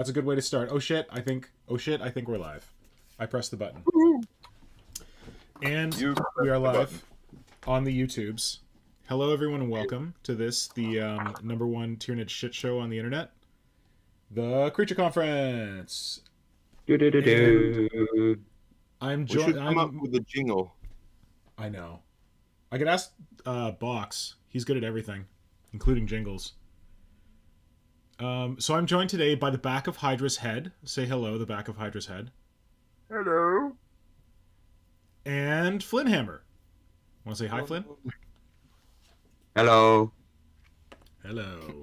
That's a good way to start. Oh shit, I think we're live. I pressed the button. And You we are pressed the live button. on the YouTubes. Hello everyone and welcome to this, the #1 Tyranid shit show on the internet. The Creature Conference. Do-do-do-do. I'm We should joined come up with a jingle. I know. I could ask Box. He's good at everything, including jingles. So I'm joined today by the back of Hydra's head. Say hello, the back of Hydra's head. Hello. And Flynhammer. Want to say hi, Flynn? Hello. Hello.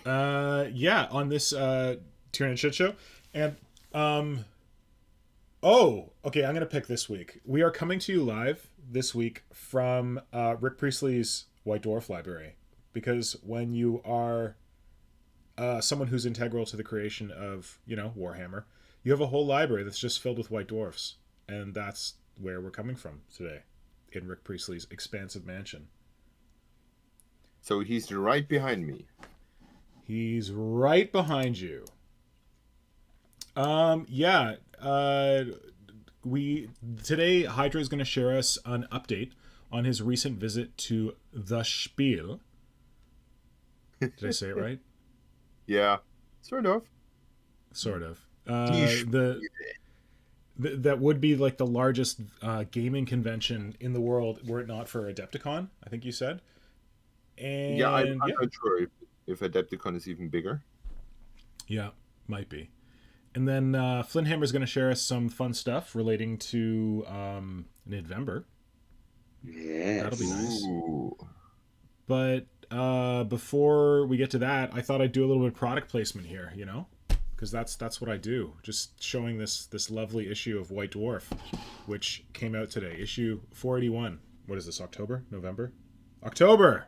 Hello. Yeah, on this Tyranid shit show. And oh, okay, I'm gonna pick this week. We are coming to you live this week from Rick Priestley's White Dwarf library. Because when you are someone who's integral to the creation of, Warhammer, you have a whole library that's just filled with white dwarfs. And that's where we're coming from today, in Rick Priestley's expansive mansion. So he's right behind me. He's right behind you. Today Hydra is going to share us an update on his recent visit to the Spiel. Did I say it right? Yeah, sort of. Sort of. That would be like the largest gaming convention in the world were it not for Adepticon, I think you said. And Yeah, I'm not sure if Adepticon is even bigger. Yeah, might be. And then Flynhammer is going to share us some fun stuff relating to November. Yes. That'll be nice. Ooh. But before we get to that, I thought I'd do a little bit of product placement here, because that's what I do. Just showing this lovely issue of White Dwarf, which came out today, issue 481. What is this? October? November? October.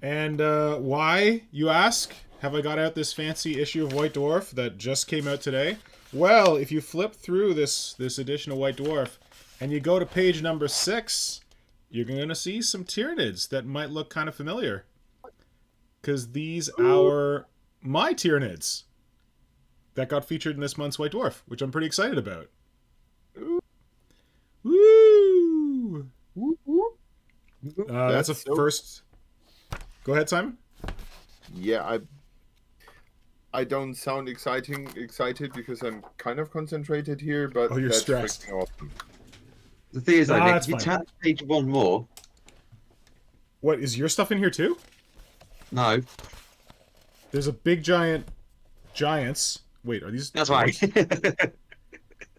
And why, you ask? Have I got out this fancy issue of White Dwarf that just came out today? Well, if you flip through this edition of White Dwarf and you go to page number 6. You're going to see some Tyranids that might look kind of familiar. Because these are my Tyranids that got featured in this month's White Dwarf, which I'm pretty excited about. Woo! That's a first... Go ahead, Simon. Yeah, I don't sound excited because I'm kind of concentrated here, but you're that's stressed. freaking awesome. The thing is, though, Nick, that's if you fine. turn page one more. What, is your stuff in here too? No, There's a big giants. Wait, are these... that's right.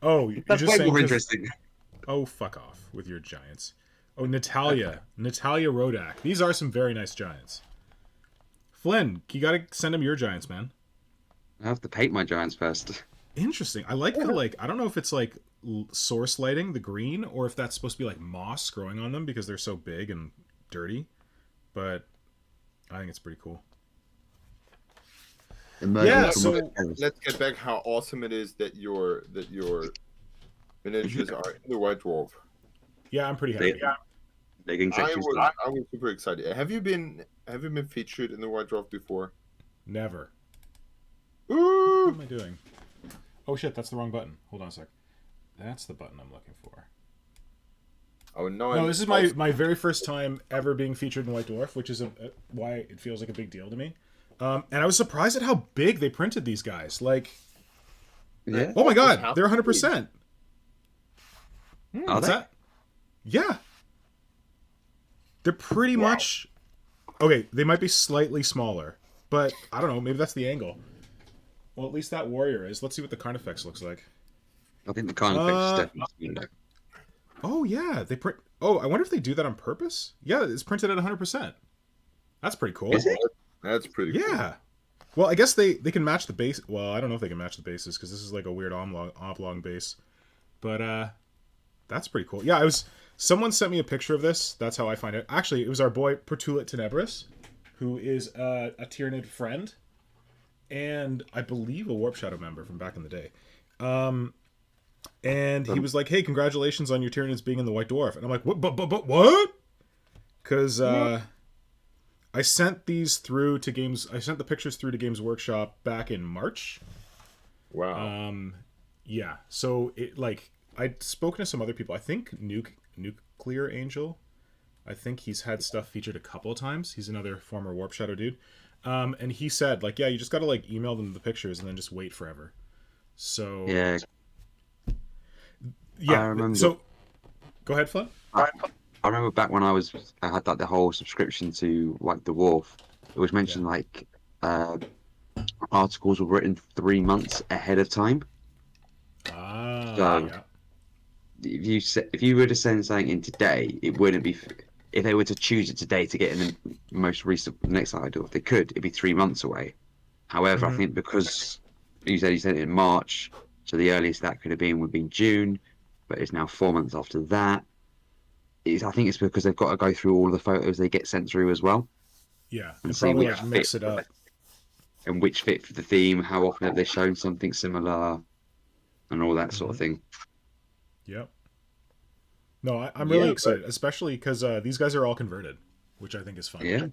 Oh, you're That's just way saying more 'cause- interesting. Oh, fuck off with your giants. Oh, Natalia. Natalia Rodak. These are some very nice giants. Flynn, you gotta send him your giants, man. I have to paint my giants first. Interesting. I like the, I don't know if it's, source lighting, the green, or if that's supposed to be, moss growing on them because they're so big and dirty. But I think it's pretty cool. Yeah, so... Let's get back how awesome it is that your miniatures are in the White Dwarf. Yeah, I'm pretty happy. Digging I sections. was super excited. Have you been featured in the White Dwarf before? Never. Ooh. What am I doing? Oh, shit, that's the wrong button. Hold on a sec. That's the button I'm looking for. Oh no! No, this is my very first time ever being featured in White Dwarf, which is why it feels like a big deal to me. And I was surprised at how big they printed these guys. Yeah. Oh my god, they're 100%. Are What's they? that? Yeah. They're pretty much... Okay, they might be slightly smaller, but I don't know, maybe that's the angle. Well, at least that warrior is. Let's see what the Carnifex looks like. I think the Carnifex is definitely window. Oh, yeah, they print... Oh, I wonder if they do that on purpose? Yeah, it's printed at 100%. That's pretty cool. Is it? That's pretty cool. Yeah. Well, I guess they can match the base. Well, I don't know if they can match the bases because this is like a weird oblong base. But that's pretty cool. Yeah, someone sent me a picture of this. That's how I find it. Actually, it was our boy Pertulit Tenebris, who is a Tyranid friend and I believe a Warp Shadow member from back in the day. And he was like, "Hey, congratulations on your Tyranids being in the White Dwarf." And I'm like, "What? But what?" Because I sent these through to Games. I sent the pictures through to Games Workshop back in March. Wow. Yeah. So it like I'd spoken to some other people. I think Nuclear Angel. I think he's had stuff featured a couple of times. He's another former Warp Shadow dude. And he said like, yeah, you just got to like email them the pictures and then just wait forever. So Yeah. yeah. I remember. So go ahead, Flynn. I remember back when I had like the whole subscription to White Dwarf. It was mentioned like articles were written 3 months ahead of time. So Yeah. if you were to send something in today, it wouldn't be. If they were to choose it today to get in the most recent next idol, if they could, it'd be 3 months away. However, I think because you said it in March, so the earliest that could have been would be June, but it's now 4 months after that. I think it's because they've got to go through all the photos they get sent through as well. Yeah. And And see probably which like mix fit it up. and which fit for the theme, how often have they shown something similar, and all that sort of thing. Yep. No, I'm really Yeah, excited, especially because these guys are all converted, which I think is fun. Yeah,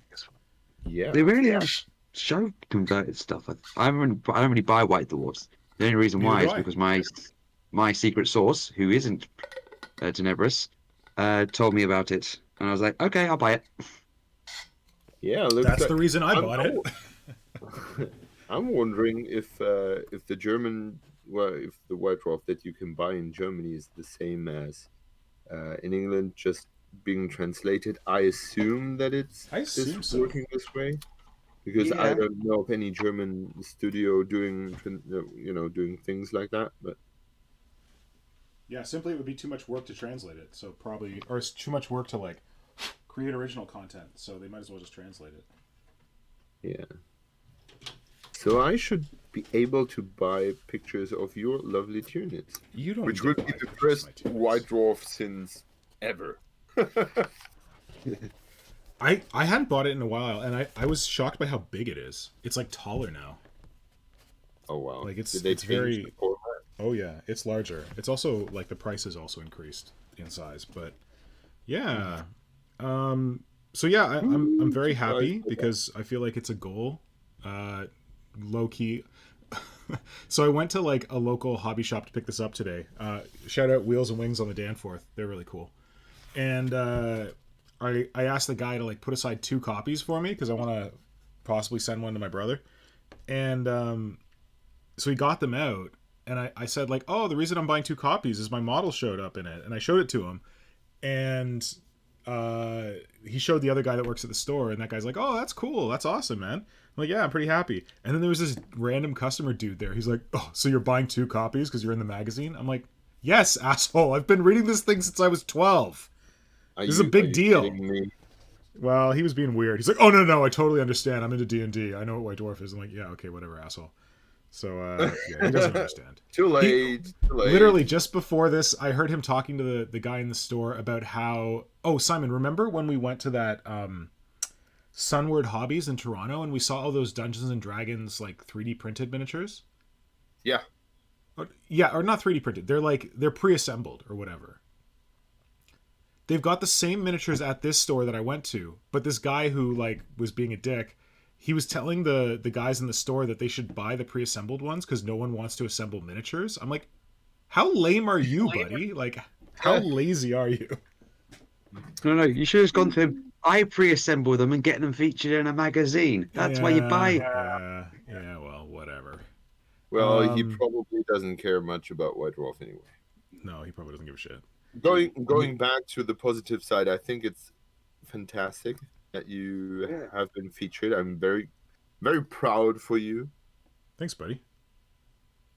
Yeah. they really have show converted stuff. I don't really buy White Dwarfs. The only reason Neither why do is I. because my secret source, who isn't Tenebris, told me about it, and I was like, okay, I'll buy it. Yeah, looks That's like, the reason I bought it. I'm wondering if the German, well, if the White Dwarf that you can buy in Germany is the same as in England, just being translated. I assume that it's I assume so. working this way because I Yeah. don't know of any German studio doing doing things like that. But Yeah, simply it would be too much work to translate it. So probably, or it's too much work to like create original content. So they might as well just translate it. yeah, so I should be able to buy pictures of your lovely Tyranids, You don't. which get would be my the pictures, first my Tyranids. White Dwarf since ever. I hadn't bought it in a while, and I was shocked by how big it is. It's like taller now. Oh wow! Like it's Did they change very. the format? Oh yeah, it's larger. It's also like the price has also increased in size, but yeah. So yeah, I'm very happy because I feel like it's a goal. Low key. So I went to like a local hobby shop to pick this up today. Shout out Wheels and Wings on the Danforth. They're really cool. And I asked the guy to like put aside 2 copies for me because I want to possibly send one to my brother. And so he got them out. And I said like, oh, the reason I'm buying 2 copies is my model showed up in it. And I showed it to him. And he showed the other guy that works at the store. And that guy's like, oh, that's cool. That's awesome, man. I'm like, yeah, I'm pretty happy. And then there was this random customer dude there. He's like, oh, so you're buying 2 copies because you're in the magazine? I'm like, yes, asshole. I've been reading this thing since I was 12. This is a big deal. Kidding me? Well, he was being weird. He's like, oh, no, I totally understand. I'm into D&D. I know what White Dwarf is. I'm like, yeah, okay, whatever, asshole. So, yeah, he doesn't understand. Too late. Too late. Literally, just before this, I heard him talking to the guy in the store about how... Oh, Simon, remember when we went to that Sunward Hobbies in Toronto and we saw all those Dungeons & Dragons, like, 3D printed miniatures? Yeah. Yeah, or not 3D printed. They're pre-assembled or whatever. They've got the same miniatures at this store that I went to, but this guy who like was being a dick, he was telling the guys in the store that they should buy the pre-assembled ones because no one wants to assemble miniatures. I'm like, how lame are you, buddy? Like, how lazy are you? No, you should have gone to him. I pre-assemble them and get them featured in a magazine. That's why you buy. Yeah, well, whatever. Well, he probably doesn't care much about White Dwarf anyway. No, he probably doesn't give a shit. Going back to the positive side, I think it's fantastic that you have been featured. I'm very, very proud for you. Thanks, buddy.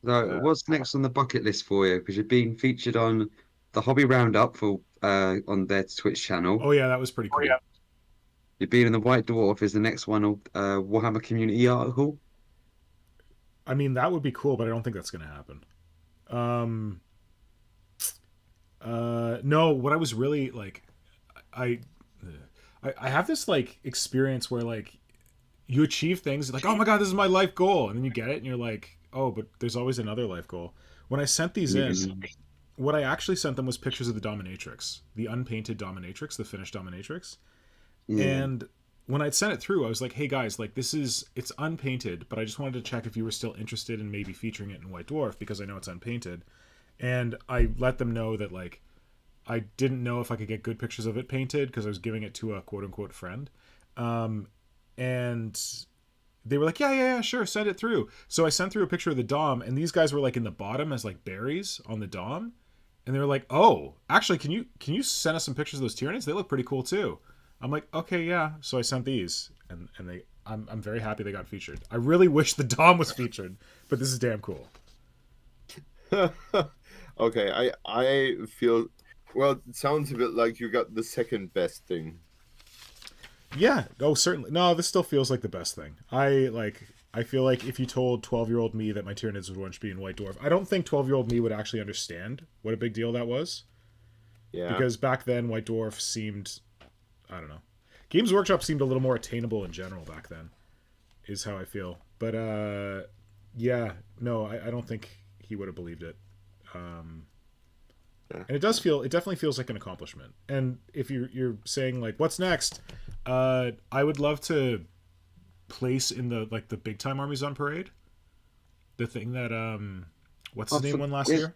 So, what's next on the bucket list for you? Because you're being featured on the Hobby Roundup for on their Twitch channel. Oh yeah, that was pretty cool. You're being in the White Dwarf is the next one. Warhammer community article. I mean, that would be cool, but I don't think that's going to happen. No, what I was really like, I have this like experience where like you achieve things like, oh my god, this is my life goal, and then you get it and you're like, oh, but there's always another life goal. When I sent these in, what I actually sent them was pictures of the dominatrix, the unpainted dominatrix, the finished dominatrix. And when I'd sent it through, I was like, hey guys, like it's unpainted, but I just wanted to check if you were still interested in maybe featuring it in White Dwarf because I know it's unpainted. And I let them know that like I didn't know if I could get good pictures of it painted because I was giving it to a quote unquote friend. And they were like, yeah, sure, send it through. So I sent through a picture of the Dom, and these guys were like in the bottom as like berries on the Dom. And they were like, oh, actually, can you send us some pictures of those Tyranids? They look pretty cool too. I'm like, okay, yeah. So I sent these, and I'm very happy they got featured. I really wish the Dom was featured, but this is damn cool. Okay, I feel, well, it sounds a bit like you got the second best thing. Yeah. Oh, certainly. No, this still feels like the best thing. I feel like if you told 12-year-old me that my Tyranids would once be in White Dwarf, I don't think 12-year-old me would actually understand what a big deal that was. Yeah. Because back then, White Dwarf seemed, I don't know, Games Workshop seemed a little more attainable in general back then, is how I feel. But yeah, no, I don't think he would have believed it. Yeah. And it definitely feels like an accomplishment. And if you're saying like, what's next? I would love to place in the like the big time armies on parade. The thing that what's his name won last year?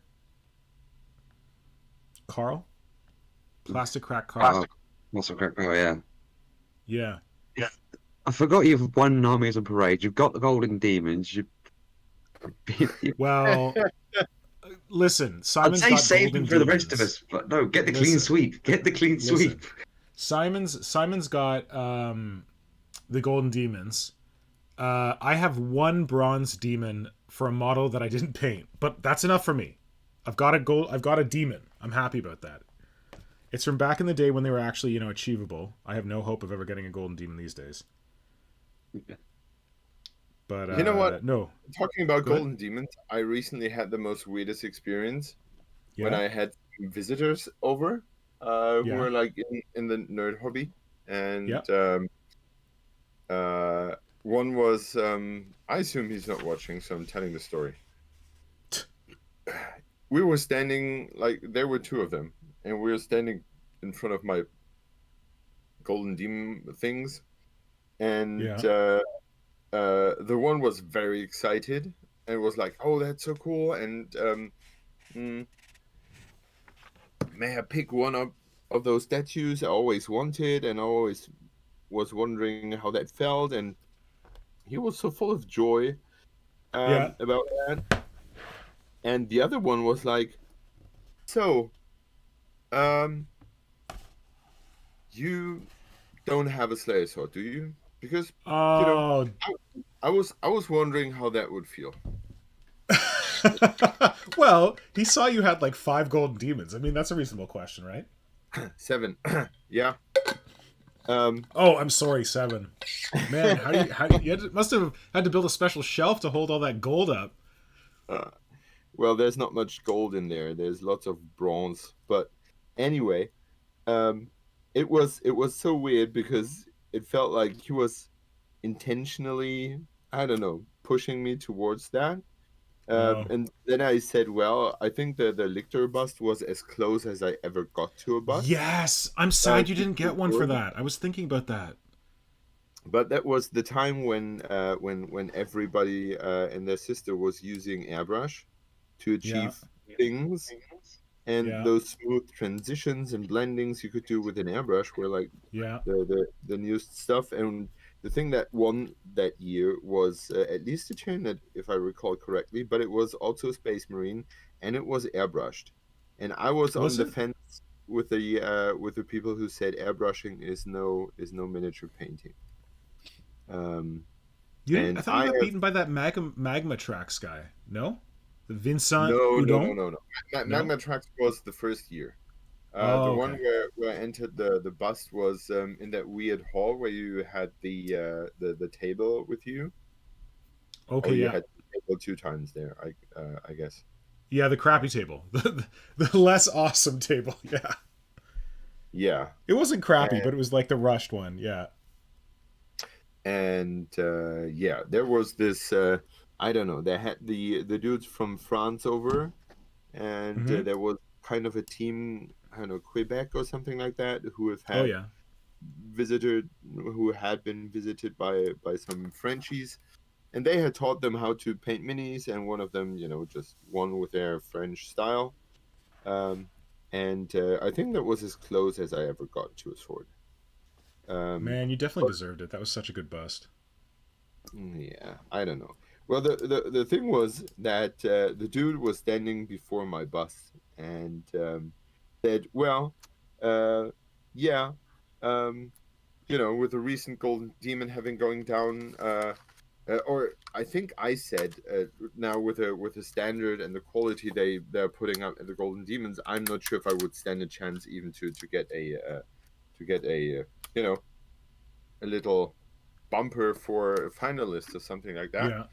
Carl? Plastic Crack Carl. Plastic Crack Carl, yeah. Yeah. Yeah. I forgot you've won armies on parade. You've got the Golden Demons. Well, listen, Simon's I'd say got save Golden them for the Demons. rest of us, but no, get the clean sweep. Get the clean sweep. Simon's got the Golden Demons. I have one bronze demon for a model that I didn't paint, but that's enough for me. I've got a demon. I'm happy about that. It's from back in the day when they were actually, you know, achievable. I have no hope of ever getting a golden demon these days. But you know what? No. Talking about golden demons, I recently had the most weirdest experience when I had visitors over who were like in the nerd hobby, and one was I assume he's not watching, so I'm telling the story. We were standing, like, there were two of them, and we were standing in front of my golden demon things, and the one was very excited and was like, oh, that's so cool, and may I pick one of those statues I always wanted, and I always was wondering how that felt, and he was so full of joy about that. And the other one was like, so, you don't have a Slayer sword, do you? Because you know, I was wondering how that would feel. Well, he saw you had like 5 golden demons. I mean, that's a reasonable question, right? 7, yeah. Oh, I'm sorry, 7. Man, how do you must have had to build a special shelf to hold all that gold up. Well, there's not much gold in there. There's lots of bronze. But anyway, it was so weird because it felt like he was intentionally, I don't know, pushing me towards that. And then I said, well, I think the Lictor bust was as close as I ever got to a bust. Yes, I'm sad you didn't get one for that. I was thinking about that. But that was the time when everybody and their sister was using airbrush to achieve things, and those smooth transitions and blendings you could do with an airbrush were like the newest stuff. And the thing that won that year was at least a Tyranid, if I recall correctly, but it was also Space Marine, and it was airbrushed. And I was on the fence with the people who said airbrushing is no miniature painting. I thought you got beaten by that magma tracks guy. No, the Vincent. No. Magma tracks was the first year. The one where I entered the bust was in that weird hall where you had the table with you. Okay, you had the table 2 times there, I guess. Yeah, the crappy table, the less awesome table. Yeah. It wasn't crappy, but it was like the rushed one. Yeah. And there was this. I don't know. They had the dudes from France over, and there was kind of a team, I don't know, Quebec or something like that, who have had had been visited by some Frenchies, and they had taught them how to paint minis, and one of them, just won with their French style. Um, and I think that was as close as I ever got to a sword. Man, you definitely But deserved it. That was such a good bust. yeah, I don't know. Well, the thing was that the dude was standing before my bus and said, "Well, yeah, um, with the recent Golden Demon having going down, or I think I said now with the standard and the quality they're putting out at the Golden Demons, I'm not sure if I would stand a chance even to get a a little bumper for a finalist or something like that." Yeah,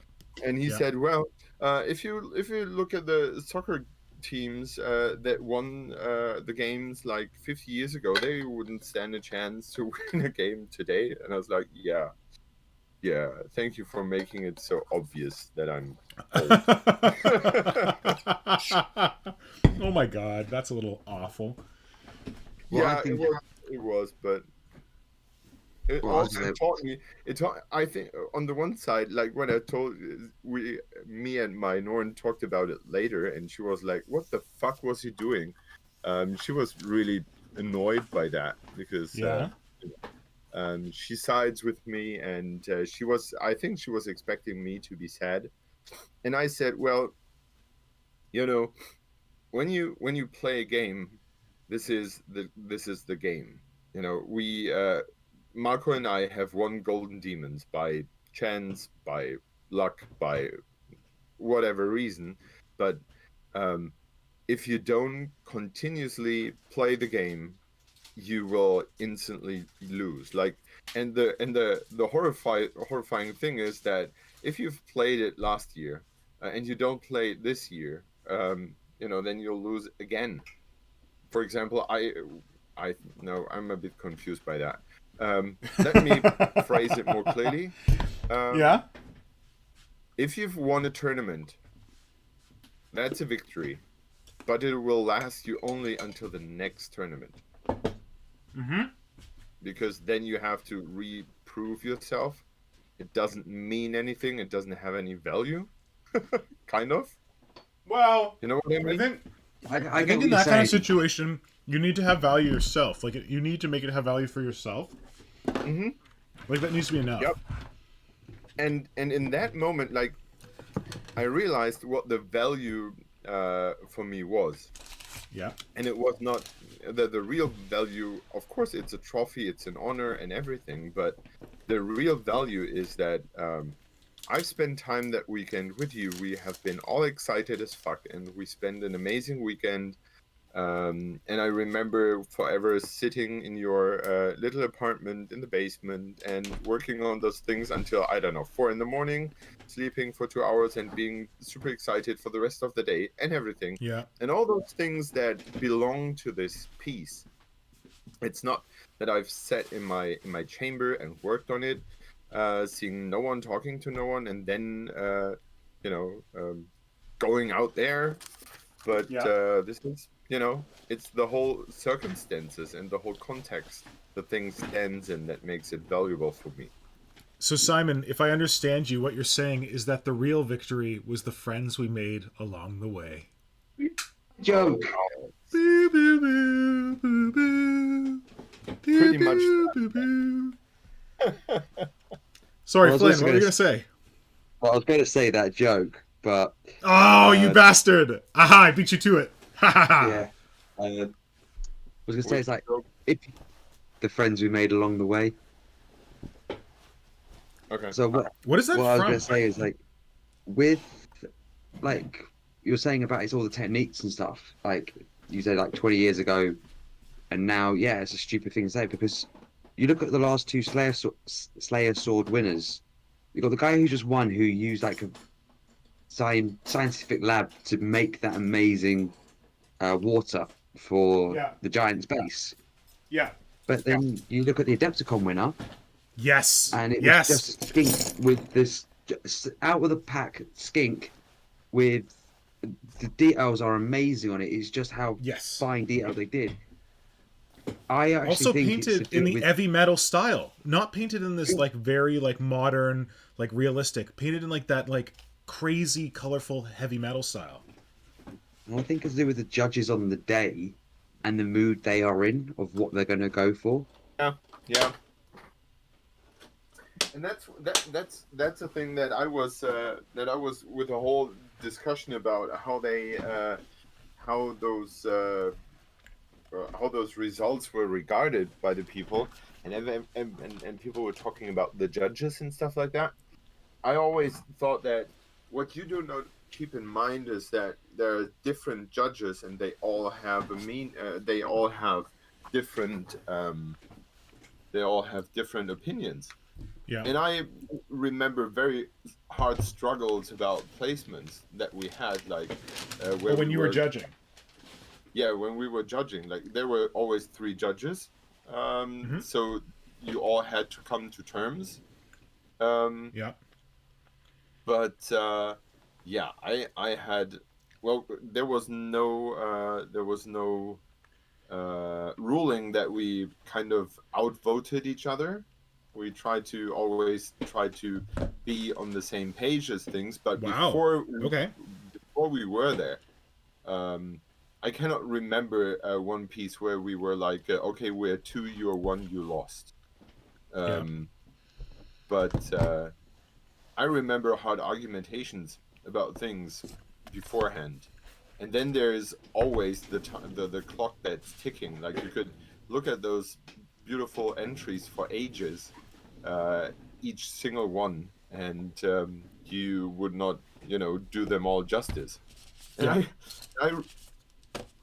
And he yeah. said, "Well, if you look at the soccer teams that won the games like 50 years ago, they wouldn't stand a chance to win a game today." And I was like, "Yeah, yeah. Thank you for making it so obvious that I'm old." Oh my god, that's a little awful. Well, I Yeah, think. it was, but it Well, I was also gonna say, taught me. I think on the one side, like when I told me and my Norn talked about it later, and she was like, "What the fuck was he doing?" She was really annoyed by that because Yeah. she sides with me, and I think she was expecting me to be sad, and I said, "Well, you know, when you play a game, this is the game. We Marco and I have won Golden Demons by chance, by luck, by whatever reason, but um, if you don't continuously play the game, you will instantly lose. Like, and the horrifying thing is that if you've played it last year and you don't play it this year, then you'll lose again. For example, I no, I'm a bit confused by that. Let me phrase it more clearly. Um, Yeah. if you've won a tournament, that's a victory, but it will last you only until the next tournament, Mm-hmm. because then you have to reprove yourself. It doesn't mean anything. It doesn't have any value. Kind of. Well, You know what I I mean? think I I get think what in you're that kind of saying. situation, you need to have value yourself. Like you need to make it have value for yourself. Mm-hmm. Like that needs to be enough. Yep. And in that moment, like, I realized what the value for me was. Yeah. And it was not the real value. Of course, it's a trophy, it's an honor and everything, but the real value is that I've spent time that weekend with you. We have been all excited as fuck, and we spent an amazing weekend. And I remember forever sitting in your little apartment in the basement and working on those things until, I don't know, 4 in the morning, sleeping for 2 hours and being super excited for the rest of the day and everything. Yeah. And all those things that belong to this piece. It's not that I've sat in my chamber and worked on it, seeing no one, talking to no one, and then going out there. But Yeah. this is, it's the whole circumstances and the whole context the thing stands in that makes it valuable for me. So Simon, if I understand you, what you're saying is that the real victory was the friends we made along the way. Joke. Oh, Boo, boo, boo, boo, boo. Boo, pretty much boo, boo, boo. Sorry, Well, I was Flynn, also what were you gonna going to say? Well, I was going to say that joke, but Oh, you uh, bastard! Aha, I beat you to it. Ha ha ha. yeah, I was going to say it's like so- if the friends we made along the way. okay. So What is that what I was from? going to say is like with like you were saying about it's all the techniques and stuff. Like you said, like 20 years ago, and now, yeah, it's a stupid thing to say because you look at the last two Slayer Sword winners. You got the guy who just won, who used like a scientific lab to make that amazing water for Yeah. the Giant's base. Yeah. But then you look at the Adepticon winner, Yes. and it was Yes. just Skink with this out of the pack Skink with the details are amazing on it. It's just how Yes. fine detail they did. I actually Also think it's to painted in do the with, heavy metal style, not painted in this like very like modern, like realistic. Painted in like that like crazy, colorful heavy metal style. I think it's to do with the judges on the day and the mood they are in of what they're going to go for. Yeah, yeah. And that's a thing that I was with a whole discussion about how those how those results were regarded by the people, and people were talking about the judges and stuff like that. I always thought that what you do not keep in mind is that there are different judges and they all have they all have different opinions. Yeah. And I remember very hard struggles about placements that we had, like Or when you were judging. Yeah, when we were judging, like there were always 3 judges, so you all had to come to terms. Yeah. But yeah, I had, well, there was no ruling that we kind of outvoted each other. We always try to be on the same page as things, but Wow. before we were there, I cannot remember one piece where we were like, okay, we're 2, you're 1, you lost. But I remember hard argumentations about things beforehand, and then there's always the clock that's ticking. Like, you could look at those beautiful entries for ages, each single one, and you would not, do them all justice. And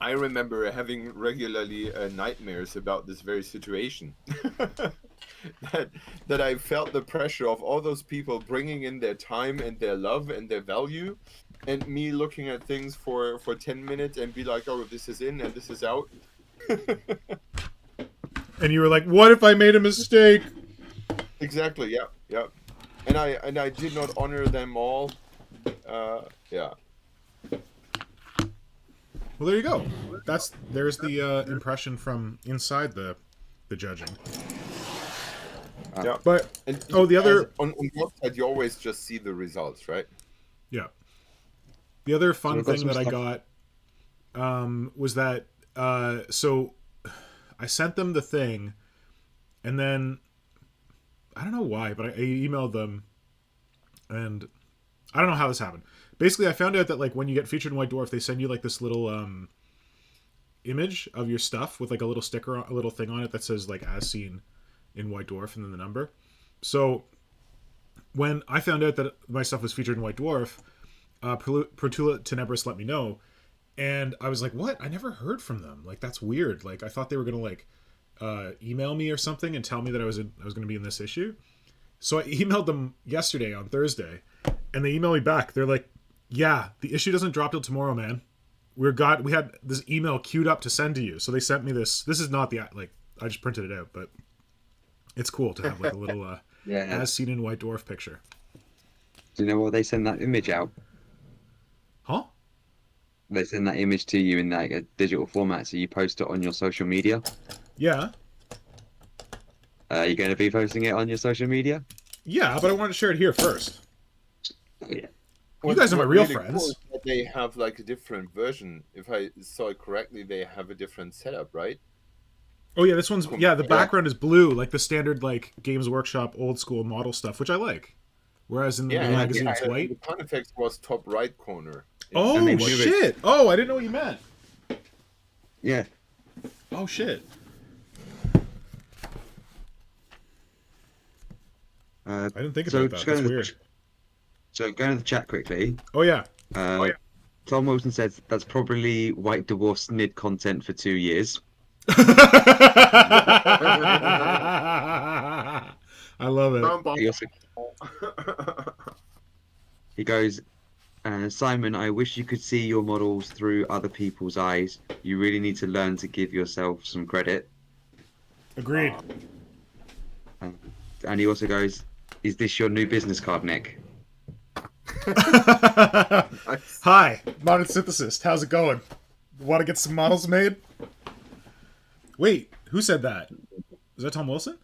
I remember having regularly nightmares about this very situation. that I felt the pressure of all those people bringing in their time and their love and their value, and me looking at things for 10 minutes and be like, oh, this is in and this is out. And you were like, what if I made a mistake? Exactly, yeah. And I did not honor them all. Yeah. Well, there you go. There's the impression from inside the judging. Yeah. But and the other on your side, you always just see the results, right? Yeah. The other fun So thing that I got was that so I sent them the thing, and then I don't know why, but I emailed them, and I don't know how this happened. Basically, I found out that like when you get featured in White Dwarf, they send you like this little image of your stuff with like a little sticker, a little thing on it that says like as seen in White Dwarf and then the number. So when I found out that my stuff was featured in White Dwarf, Protula Tenebris let me know, and I was like, what? I never heard from them. Like, that's weird. Like, I thought they were gonna like email me or something and tell me that I was gonna be in this issue. So I emailed them yesterday on Thursday, and they emailed me back. They're like, yeah, the issue doesn't drop till tomorrow, man. We had this email queued up to send to you. So they sent me this. This is not the, like, I just printed it out, but it's cool to have like a little as seen in White Dwarf picture. Do you know what they send that image out? Huh? They send that image to you in like a digital format, so you post it on your social media. Yeah. Are you going to be posting it on your social media? Yeah, but I wanted to share it here first. Yeah. You guys are my real really friends. Cool is that they have like a different version. If I saw it correctly, they have a different setup, right? Oh yeah, this one's the background is blue, like the standard like Games Workshop old school model stuff, which I like. Whereas in the magazine it's white. The Pontifex was top right corner. Oh shit! Oh, I didn't know what you meant. Yeah. Oh shit. I didn't think about that. That's weird. So going to the chat quickly. Oh yeah. Tom Wilson says that's probably White Dwarf SNID content for 2 years. I love it. He goes, Simon, I wish you could see your models through other people's eyes. You really need to learn to give yourself some credit. Agreed. And he also goes, is this your new business card, Nick? Hi, Modern Synthesist. How's it going? Want to get some models made? Wait, who said that? Is that Tom Wilson?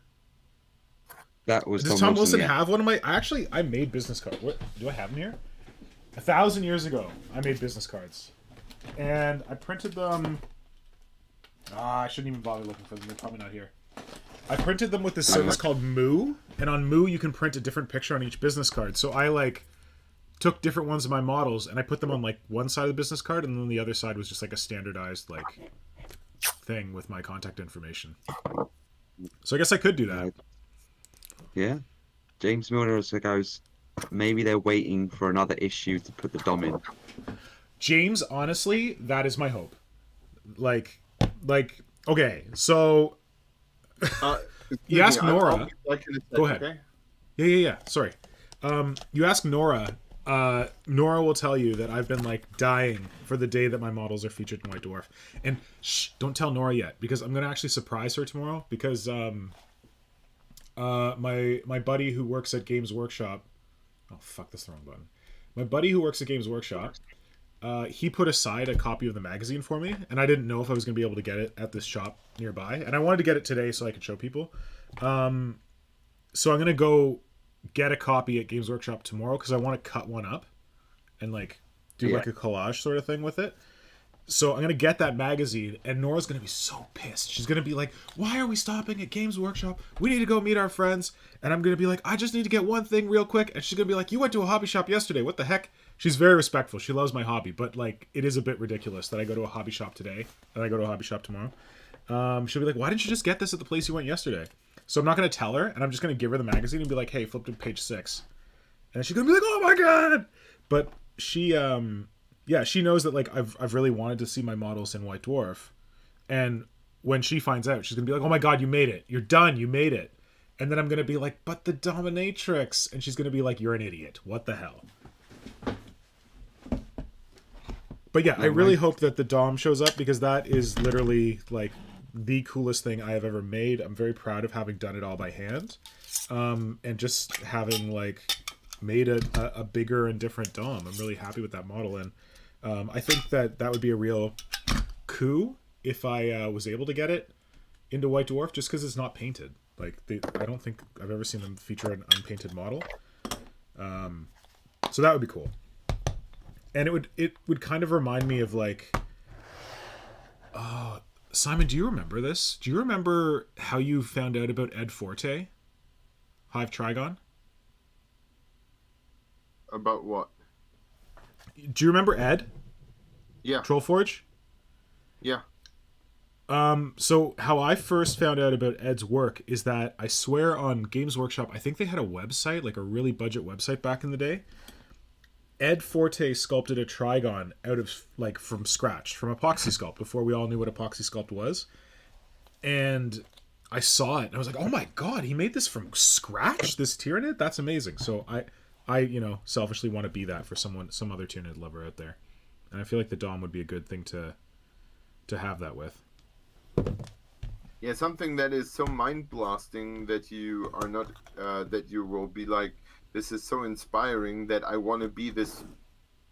That was Does Tom Tom Wilson yeah. have one of my? I made business cards. What do I have them here? 1,000 years ago, I made business cards, and I printed them. I shouldn't even bother looking for them. They're probably not here. I printed them with this service called Moo, and on Moo you can print a different picture on each business card. So I like took different ones of my models and I put them on like one side of the business card, and then the other side was just like a standardized like thing with my contact information. So I guess I could do that. Yeah. James Milner also goes, maybe they're waiting for another issue to put the Dom in. James, honestly, that is my hope. Like, okay, so you ask Nora. Go ahead. Okay? Yeah. Sorry. You ask Nora. Nora will tell you that I've been like dying for the day that my models are featured in White Dwarf. And shh, don't tell Nora yet, because I'm gonna actually surprise her tomorrow. Because my buddy who works at Games Workshop. Oh fuck, that's the wrong button. My buddy who works at Games Workshop. He put aside a copy of the magazine for me, and I didn't know if I was going to be able to get it at this shop nearby. And I wanted to get it today so I could show people. So I'm going to go get a copy at Games Workshop tomorrow because I want to cut one up and like do like a collage sort of thing with it. So I'm going to get that magazine, and Nora's going to be so pissed. She's going to be like, why are we stopping at Games Workshop? We need to go meet our friends. And I'm going to be like, I just need to get one thing real quick. And she's going to be like, you went to a hobby shop yesterday. What the heck? She's very respectful. She loves my hobby. But, like, it is a bit ridiculous that I go to a hobby shop today and I go to a hobby shop tomorrow. She'll be like, why didn't you just get this at the place you went yesterday? So I'm not going to tell her, and I'm just going to give her the magazine and be like, hey, flip to page 6. And she's going to be like, oh my God. But she knows that like I've really wanted to see my models in White Dwarf, and when she finds out, she's gonna be like, "Oh my God, you made it! You're done! You made it!" And then I'm gonna be like, "But the dominatrix," and she's gonna be like, "You're an idiot! What the hell?" But yeah, I really hope that the Dom shows up, because that is literally like the coolest thing I have ever made. I'm very proud of having done it all by hand, and just having like made a bigger and different Dom. I'm really happy with that model, and I think that would be a real coup if I was able to get it into White Dwarf, just because it's not painted. Like, I don't think I've ever seen them feature an unpainted model. So that would be cool. And it would kind of remind me of like, Simon, do you remember this? Do you remember how you found out about Ed Forte, Hive Trigon? About what? Do you remember Ed? Yeah. Trollforge? Yeah. So how I first found out about Ed's work is that I swear on Games Workshop, I think they had a website, like a really budget website back in the day. Ed Forte sculpted a Trigon out of like from scratch, from epoxy sculpt, before we all knew what epoxy sculpt was. And I saw it and I was like, oh my God, he made this from scratch, this Tyranid? That's amazing. So I selfishly want to be that for some other Tyranid lover out there. And I feel like the Dom would be a good thing to have that with. Yeah, something that is so mind blasting that you are not, that you will be like, this is so inspiring that I want to be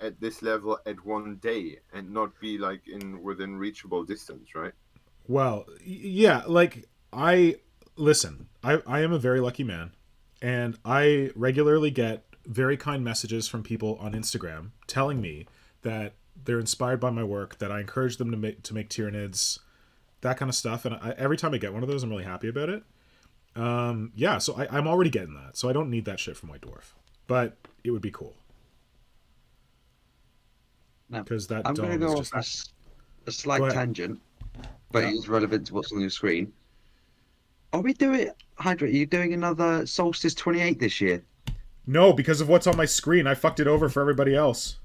at this level at one day and not be like within reachable distance, right? Well, yeah, like I am a very lucky man, and I regularly get very kind messages from people on Instagram telling me that they're inspired by my work, that I encourage them to make Tyranids, that kind of stuff. And every time I get one of those, I'm really happy about it. So I'm already getting that, so I don't need that shit from White Dwarf, but it would be cool. Because that I'm going to go off a slight tangent, but it's relevant to what's on your screen. Are we doing, Hydra, are you doing another Solstice 28 this year? No, because of what's on my screen. I fucked it over for everybody else.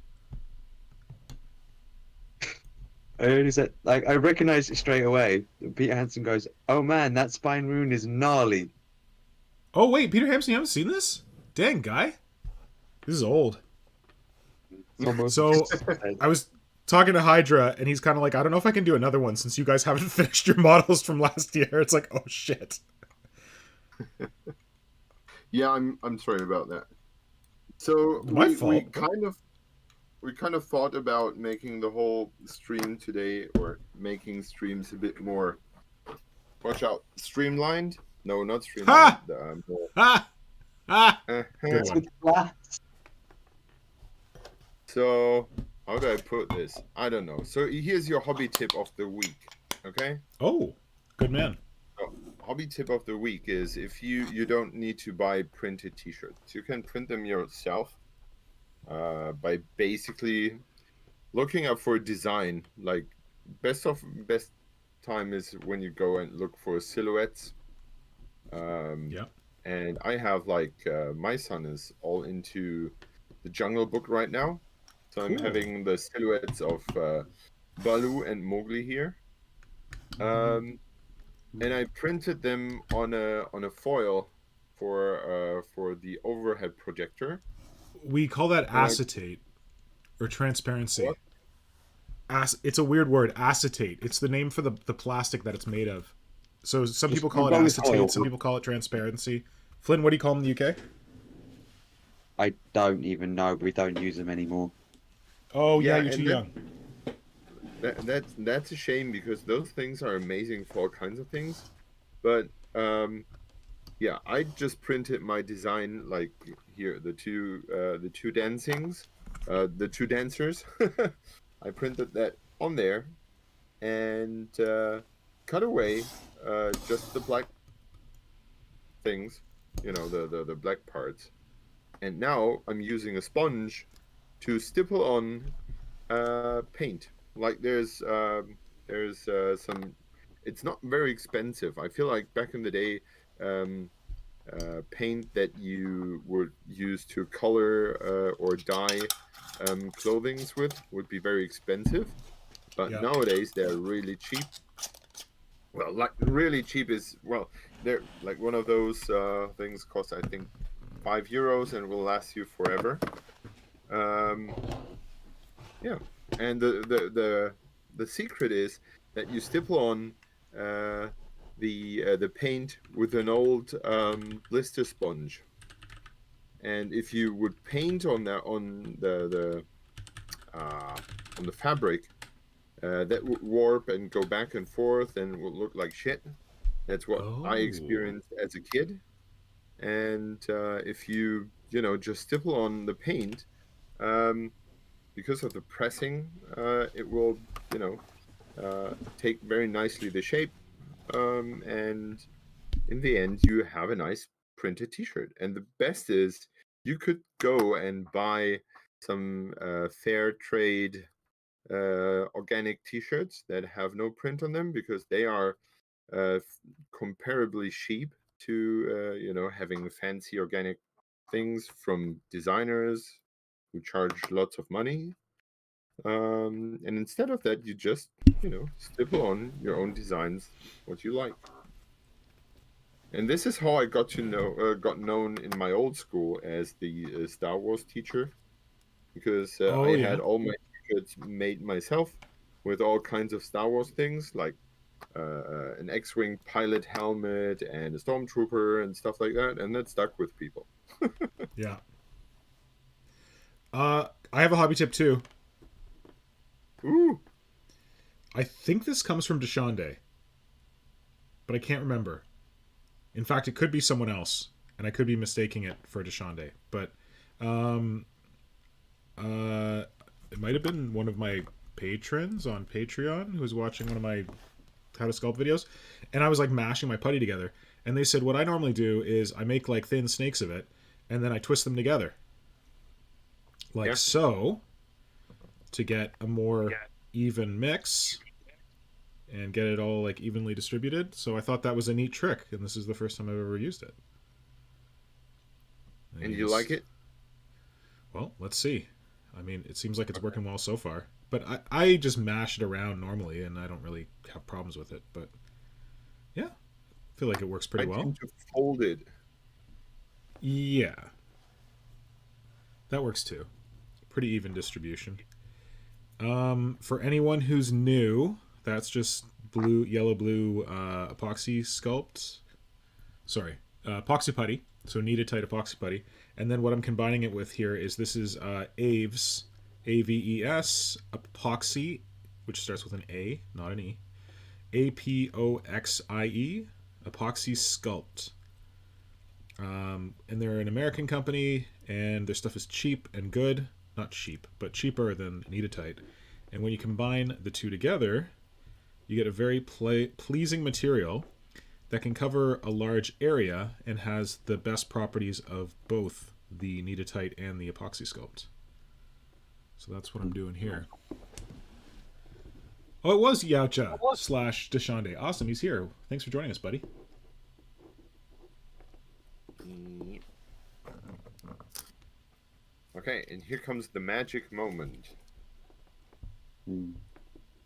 I recognize it straight away. Peter Hansen goes, "Oh man, that spine rune is gnarly." Oh wait, Peter Hansen, you haven't seen this? Dang, guy. This is old. So I was talking to Hydra, and he's kind of like, I don't know if I can do another one since you guys haven't finished your models from last year. It's like, oh shit. Yeah, I'm sorry about that. So we kind of thought about making the whole stream today, or making streams a bit more Watch out. Streamlined? No, not Ha! streamlined. Ha! Ha! Good It's one. with glass. So, how do I put this? I don't know. So, here's your hobby tip of the week. Okay? Oh, good man. So, hobby tip of the week is if you don't need to buy printed t-shirts. You can print them yourself by basically looking up for a design. Like, best time is when you go and look for silhouettes. Yeah. And I have my son is all into the Jungle Book right now, so I'm Cool. having the silhouettes of Baloo and Mowgli here, and I printed them on a foil for the overhead projector. We call that And acetate or transparency. What? It's a weird word, acetate. It's the name for the plastic that it's made of. So some Just people call it wrong acetate, foil. some people call it transparency. Flynn, what do you call them in the UK? I don't even know. We don't use them anymore. Oh, yeah, Yeah, you're and too that- young. That's a shame because those things are amazing for all kinds of things, but yeah, I just printed my design like here the two dancings, the two dancers. I printed that on there and cut away just the black things, the black parts, and now I'm using a sponge to stipple on paint. Like there's some. It's not very expensive. I feel like back in the day, paint that you would use to color or dye clothings with would be very expensive. But Yeah. nowadays they're really cheap. Well, like really cheap is they're like one of those things costs I think €5 and will last you forever. Um, yeah, and the secret is that you stipple on the paint with an old blister sponge, and if you would paint on the fabric, that would warp and go back and forth and would look like shit. That's what I Oh. experienced as a kid. And if just stipple on the paint, because of the pressing, it will take very nicely the shape, and in the end you have a nice printed t-shirt. And the best is you could go and buy some fair trade organic t-shirts that have no print on them because they are comparably cheap to having fancy organic things from designers who charge lots of money. And instead of that, you just stipple on your own designs what you like. And this is how I got known in my old school as the Star Wars teacher, because Oh, I yeah. had all my t-shirts made myself with all kinds of Star Wars things like an X-wing pilot helmet and a stormtrooper and stuff like that, and that stuck with people. Yeah. I have a hobby tip too. Ooh, I think this comes from Deshonde, but I can't remember. In fact, it could be someone else, and I could be mistaking it for Deshonde. But it might have been one of my patrons on Patreon who was watching one of my how to sculpt videos, and I was like mashing my putty together, and they said what I normally do is I make like thin snakes of it, and then I twist them together, like Yeah. so, to get a more even mix and get it all like evenly distributed. So I thought that was a neat trick, and this is the first time I've ever used it. and you like it? Well, let's see. I mean, it seems like it's working well so far. But I just mash it around normally, and I don't really have problems with it. But yeah, I feel like it works pretty I well. tend to fold it. Yeah, that works too. Pretty even distribution. For anyone who's new, that's just yellow blue epoxy sculpt. Sorry, epoxy putty. So kneaded tight epoxy putty. And then what I'm combining it with here is this is Aves, AVES epoxy, which starts with an A, not an E. APOXIE, Epoxy Sculpt. And they're an American company, and their stuff is cheap and good. Not cheap, but cheaper than Needitite. And when you combine the two together, you get a very pleasing material that can cover a large area and has the best properties of both the Needitite and the Epoxy Sculpt. So that's what I'm doing here. Oh, it was Yaucha / Deshande. Awesome, he's here. Thanks for joining us, buddy. Okay, and here comes the magic moment.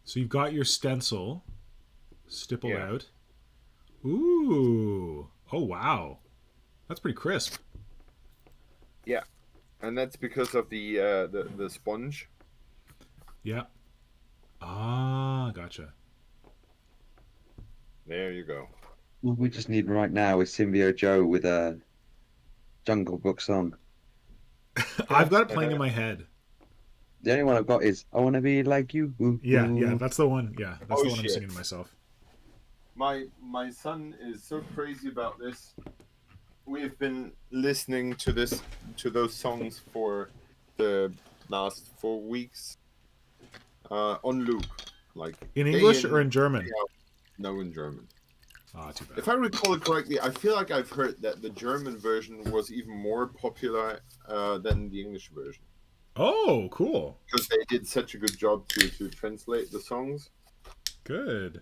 So you've got your stencil stippled Yeah. out. Ooh. Oh, wow. That's pretty crisp. Yeah, and that's because of the sponge. Yeah. Ah, gotcha. There you go. What we just need right now is Symbio Joe with a Jungle Book song. I've got it playing in my head. The only one I've got is I Want to Be Like You. Yeah, that's the one. Yeah, that's Oh, the one I'm shit. singing to myself. My son is so crazy about this. We've been listening to those songs for the last 4 weeks on loop, like In day English in, or in German? day out. No, in German. Ah, too bad. If I recall it correctly, I feel like I've heard that the German version was even more popular than the English version Oh, cool. because they did such a good job to translate the songs. Good.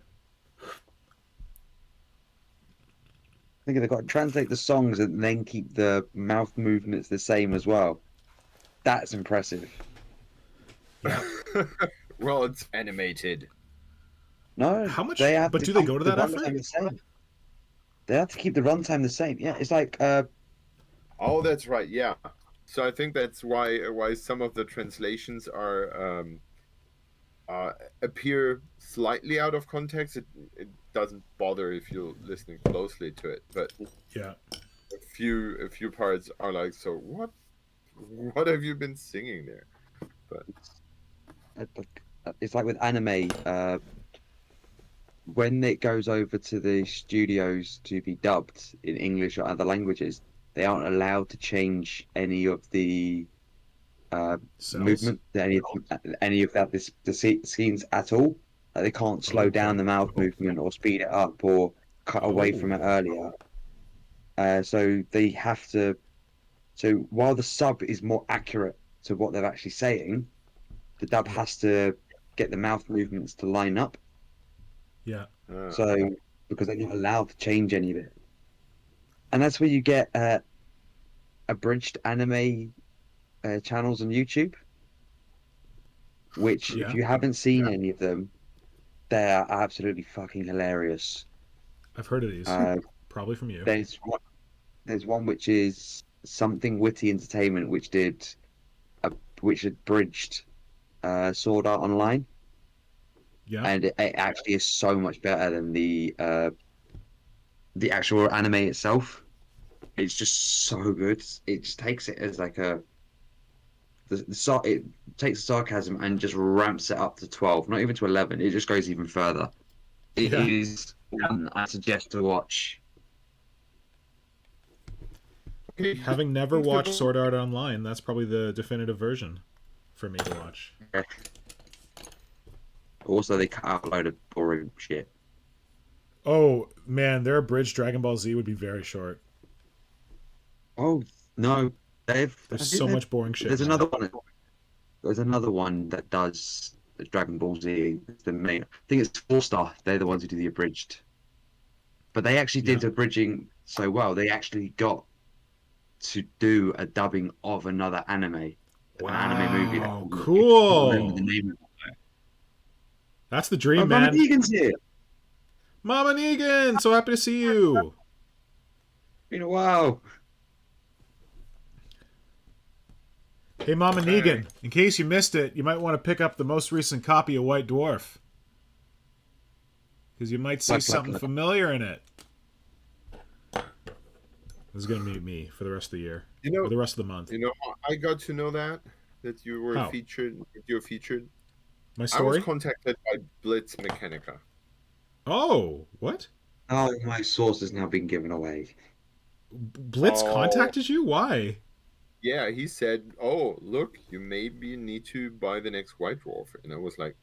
I think they've got to translate the songs and then keep the mouth movements the same as well. That's impressive. Yeah. Well, it's animated. No, How much- They have but to do they keep go to the that runtime effort? the same. They have to keep the runtime the same. Yeah, it's like Oh, that's right. Yeah. So I think that's why some of the translations are appear slightly out of context. It doesn't bother if you're listening closely to it, but Yeah. a few parts are like, so what have you been singing there? But it's like with anime. When it goes over to the studios to be dubbed in English or other languages, they aren't allowed to change any of the Cells? movement, any of that the scenes at all. Like they can't slow down the mouth movement or speed it up or cut away from it earlier. So they have to. So while the sub is more accurate to what they're actually saying, the dub has to get the mouth movements to line up. Yeah. So because they're not allowed to change any of it, and that's where you get abridged anime channels on YouTube. Which, Yeah. if you haven't seen any of them, they are absolutely fucking hilarious. I've heard of these. Probably from you. There's one which is Something Witty Entertainment, which abridged Sword Art Online. Yeah. And it actually is so much better than the actual anime itself. It's just so good. It just takes it as like it takes the sarcasm and just ramps it up to 12, not even to 11. It just goes even further. It Yeah. is one I suggest to watch. okay. Having never watched Sword Art Online, that's probably the definitive version for me to watch. Also, they cut out a load of boring shit. Oh, man, their abridged Dragon Ball Z would be very short. Oh no, There's so much boring shit. There's now. another one. There's another one that does the Dragon Ball Z. It's the main. I think it's 4-Star. They're the ones who do the abridged. But they actually did the bridging so well. They actually got to do a dubbing of another anime, an anime movie. Wow, I can't cool. remember the name of it. That's the dream, Oh, Mama man. Negan's here. Mama Negan, so happy to see you. Been a while. Hey, Mama Negan, in case you missed it, you might want to pick up the most recent copy of White Dwarf. Because you might see something familiar in it. This is going to be me for the rest of the year. You know, or the rest of the month. You know, how I got to know that you were How? featured. You're featured. My I story? was contacted by Blitz Mechanica. Oh, what? Oh, my source has now been given away. Blitz Oh, contacted you? Why? yeah, he said, "Oh, look, you maybe need to buy the next White Dwarf," and I was like,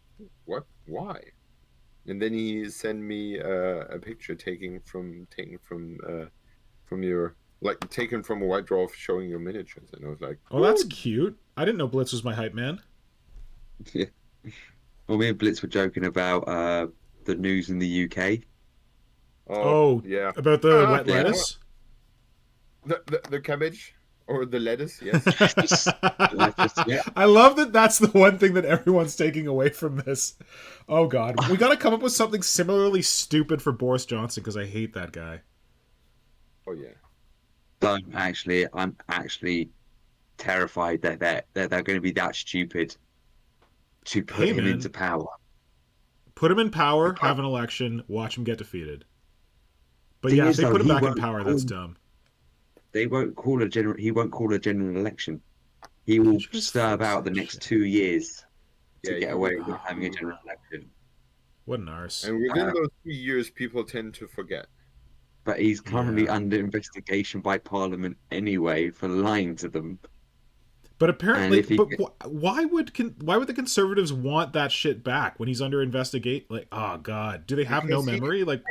"What? Why?" And then he sent me a picture from your like taken from a White Dwarf showing your miniatures, and I was like, Oh, that's "Ooh, cute. I didn't know Blitz was my hype man. Yeah. Well, me and Blitz were joking about the news in the UK. oh Oh, yeah, about the wet Yeah. lettuce? the cabbage or the lettuce, yes." Yeah. I love that that's the one thing that everyone's taking away from this. Oh god, we got to come up with something similarly stupid for Boris Johnson because I hate that guy. Oh yeah. Don't actually. I'm actually terrified that they're going to be that stupid to put Hey him into man, power. put him in power, The have an election, watch him get defeated. But thing yeah, if is, they though, put him back in power, that's dumb. they won't call a general. He won't call a general election. He Could will you just serve fix out the that next shit? 2 years to Yeah, get you would. away with having a general election. What an arse. And within Uh, those 3 years, people tend to forget. but he's currently Yeah. under investigation by Parliament anyway for lying to them. But And apparently, if he, why would the conservatives want that shit back when he's under investigate? Like, oh god, do they have no Because he memory? Like,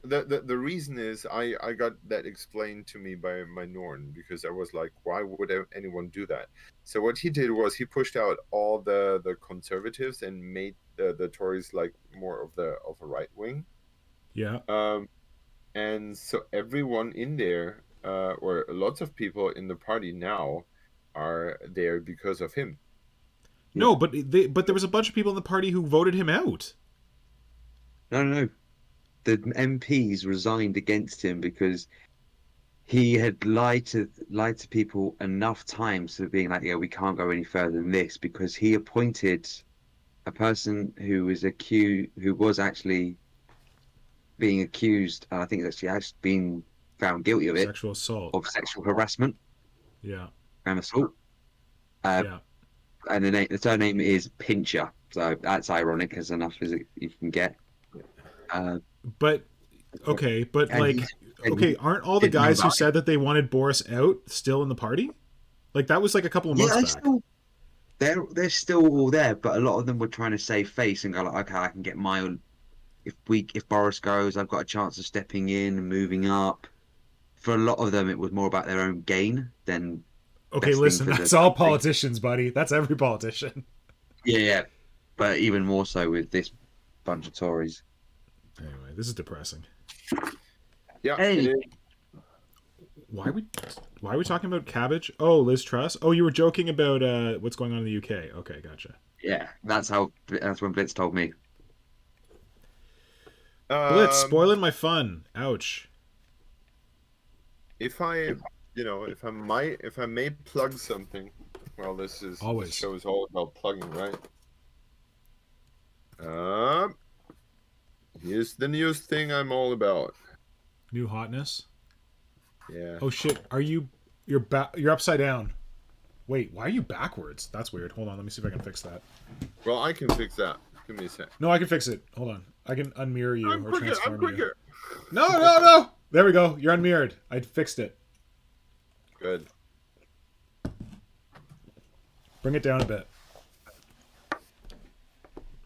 the reason is I got that explained to me by my Norn, because I was like, why would anyone do that? So what he did was he pushed out all the conservatives and made the Tories like more of a right wing. yeah, And so everyone in there, or lots of people in the party now, are there because of him. no, but there was a bunch of people in the party who voted him out. no, the MPs resigned against him because he had lied to people enough times to being like, yeah, we can't go any further than this because he appointed a person who was actually being accused, and I think that she has been found guilty of it, Sexual assault. of sexual harassment Yeah, and assault. Uh, yeah. and the surname is Pincher, so that's ironic as enough as you can get. Uh, But okay, but and like, he okay, aren't all the didn't guys who resign. said that they wanted Boris out still in the party? Like that was like a couple of Yeah, months back. they're still all there, but a lot of them were trying to save face and go like, okay, I can get my own. If Boris goes, I've got a chance of stepping in and moving up. For a lot of them, it was more about their own gain than Okay, best thing listen, for the that's all country. politicians, buddy. That's every politician. Yeah, yeah, but even more so with this bunch of Tories. Anyway, this is depressing. Yeah, it Hey, is. Why are we why are we talking about cabbage? Oh, Liz Truss. Oh, you were joking about what's going on in the UK. Okay, gotcha. yeah, that's when Blitz told me. Blitz Um, spoiling my fun. Ouch. if I, if I may plug something, well, this Always. show is all about plugging, right? Um, Here's the news thing I'm all about. New hotness. Yeah. Oh shit. You're upside down. Wait, why are you backwards? That's weird. Hold on, let me see if I can fix that. Well, I can fix that. Give me a sec. No, I can fix it. Hold on. I can unmirror you I'm or quicker. I'm transform you. quicker. No. There we go. You're unmirrored. I fixed it. Good. Bring it down a bit.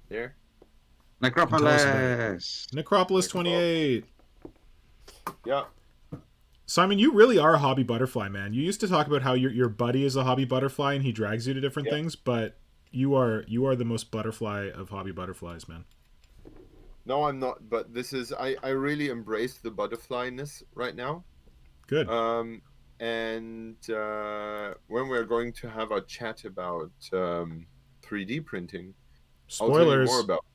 There. Necropolis. Necropolis 28. Yeah. Simon, you really are a hobby butterfly, man. You used to talk about how your buddy is a hobby butterfly and he drags you to different Yeah. things, but you are the most butterfly of hobby butterflies, man. No, I'm not. But this is I really embrace the butterflyness right now. Good. And when we're going to have a chat about 3D printing, I'll tell you more Spoilers. about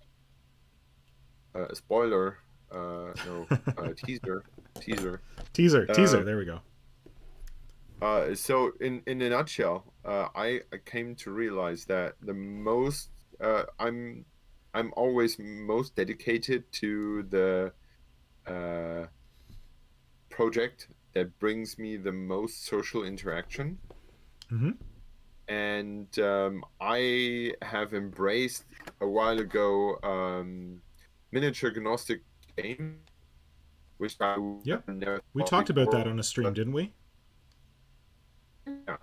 spoiler. No, teaser. Teaser. There we go. So in a nutshell, I came to realize that the most I'm always most dedicated to the project that brings me the most social interaction. Mm-hmm. And I have embraced a while ago miniature agnostic game, which I Yeah. never We thought talked about before, that on a stream, but didn't we? yeah.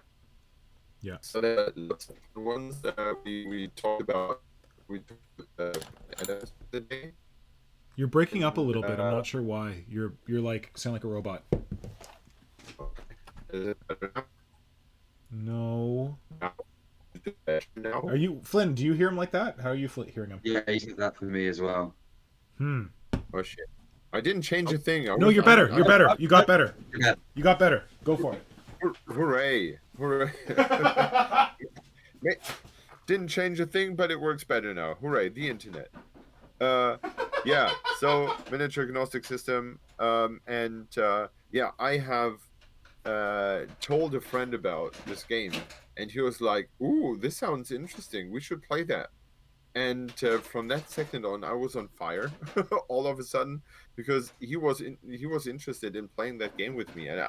Yeah. So there are lots of ones we talked about. We talked about the day. You're breaking up a And, little bit. I'm not sure why. You're like sound like a robot. is it better No. now? Is it better now? Are you Flynn? Do you hear him like that? How are you hearing him? Yeah, he said that for me as well. Oh shit! I didn't change a thing. No, you're better. You're better. You got better. Yeah. You got better. Go for it. Hooray! Hooray! Didn't change a thing, but it works better now. Hooray! The internet. Yeah. So miniature agnostic system. Yeah, I have told a friend about this game, and he was like, "Ooh, this sounds interesting. We should play that." And from that second on, I was on fire all of a sudden because he was interested in playing that game with me, and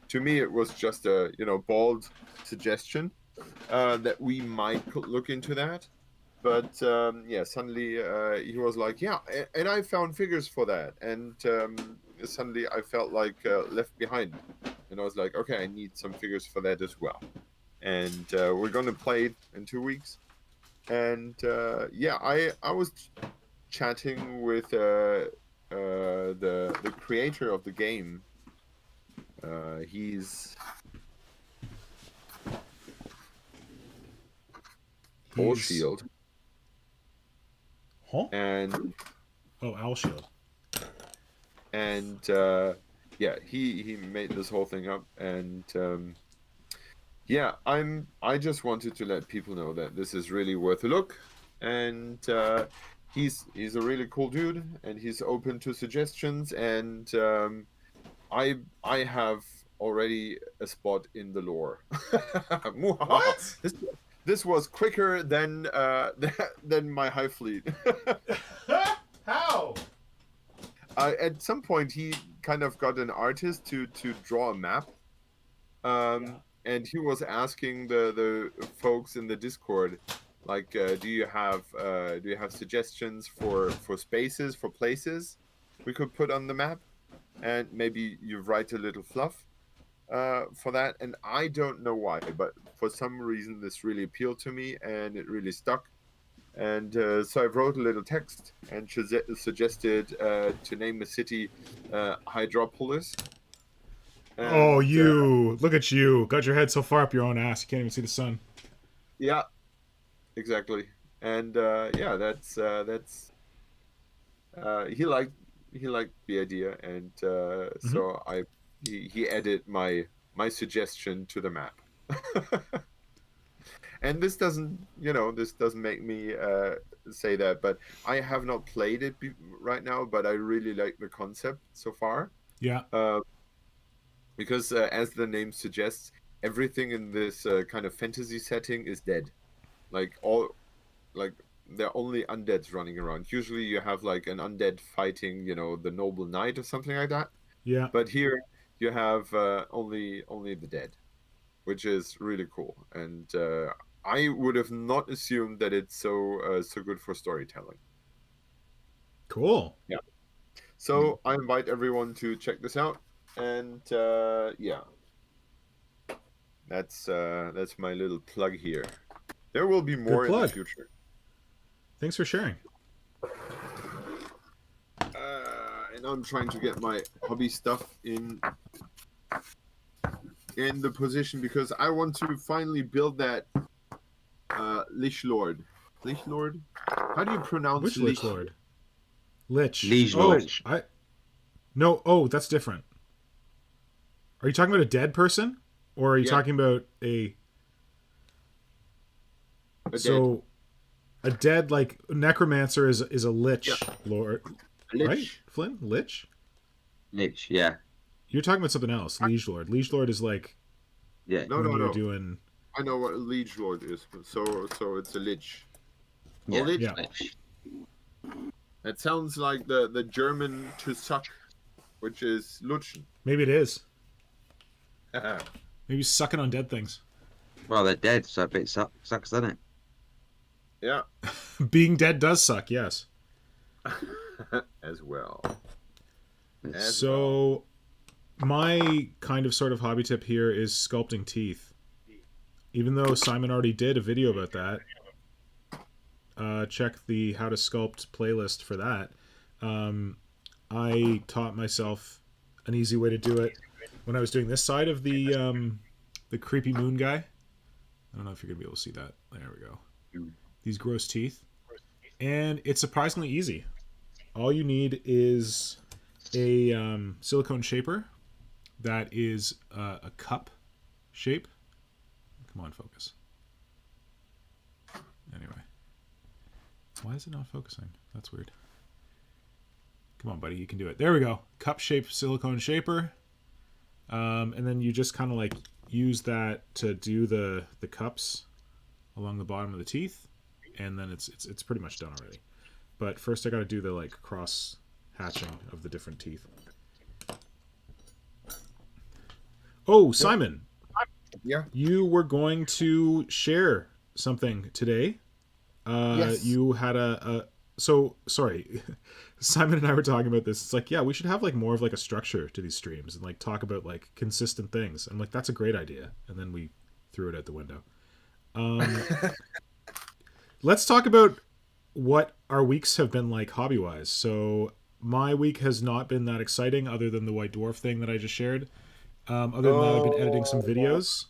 to me, it was just a bald suggestion that we might look into that. But yeah, suddenly he was like, "Yeah," and I found figures for that, and suddenly I felt like left behind, and I was like, "Okay, I need some figures for that as well." And we're gonna play it in 2 weeks. And yeah, I was chatting with the creator of the game. He's Owl Shield, Huh? and Owl Shield. and yeah, he made this whole thing up, and yeah, I just wanted to let people know that this is really worth a look, and he's a really cool dude, and he's open to suggestions, and I have already a spot in the lore. What? This was quicker than than my Hive fleet. How? At some point, he kind of got an artist to draw a map. And he was asking the folks in the Discord, like, do you have suggestions for spaces, for places we could put on the map, and maybe you write a little fluff for that. And I don't know why, but for some reason this really appealed to me, and it really stuck. And so I wrote a little text and suggested to name a city Hydropolis. Oh, you look at you! Got your head so far up your own ass, you can't even see the sun. Yeah, exactly. And yeah, that's he liked the idea, and so he added my suggestion to the map. And this doesn't make me say that, but I have not played it right now, but I really like the concept so far. Yeah. Because as the name suggests, everything in this kind of fantasy setting is dead. Like there are only undeads running around. Usually you have like an undead fighting, the noble knight or something like that. Yeah. But here you have only the dead, which is really cool. And I would have not assumed that it's so good for storytelling. Cool. Yeah. So I invite everyone to check this out. And yeah, that's my little plug here. There will be more in the future. Thanks for sharing. And I'm trying to get my hobby stuff in the position because I want to finally build that Lich Lord. Lich Lord? How do you pronounce Which Lich Lord? Lich. Liege Lord. No. Oh, that's different. Are you talking about a dead person, or are you talking about a so dead. A dead like necromancer is a lich lord, right? Flynn, lich. Lich, yeah. You're talking about something else. Liege Lord. Liege Lord is like No. Doing. I know what a Liege Lord is, so it's a lich. Yeah. Lich. Yeah. That sounds like the German to suck, which is lutschen. Maybe it is. Maybe sucking on dead things. Well, they're dead, so a bit sucks, doesn't it? Yeah. Being dead does suck, yes. as well. So my kind of sort of hobby tip here is sculpting teeth. Even though Simon already did a video about that, check the how to sculpt playlist for that. I taught myself an easy way to do it when I was doing this side of the creepy moon guy. I don't know if you're gonna be able to see that. There we go. These gross teeth, and it's surprisingly easy. All you need is a silicone shaper that is a cup shape. Come on, focus. Anyway. Why is it not focusing? That's weird. Come on, buddy. You can do it. There we go. Cup-shaped silicone shaper. And then you just kind of like use that to do the cups along the bottom of the teeth. And then it's pretty much done already. But first I got to do the like cross hatching of the different teeth. Oh, Simon. Yeah. You were going to share something today. Yes. You had so sorry. Simon and I were talking about this. It's like, yeah, we should have like more of like a structure to these streams and like talk about like consistent things. And like that's a great idea. And then we threw it out the window. Let's talk about what our weeks have been like hobby-wise. So my week has not been that exciting other than the White Dwarf thing that I just shared. Other than that, I've been editing some videos.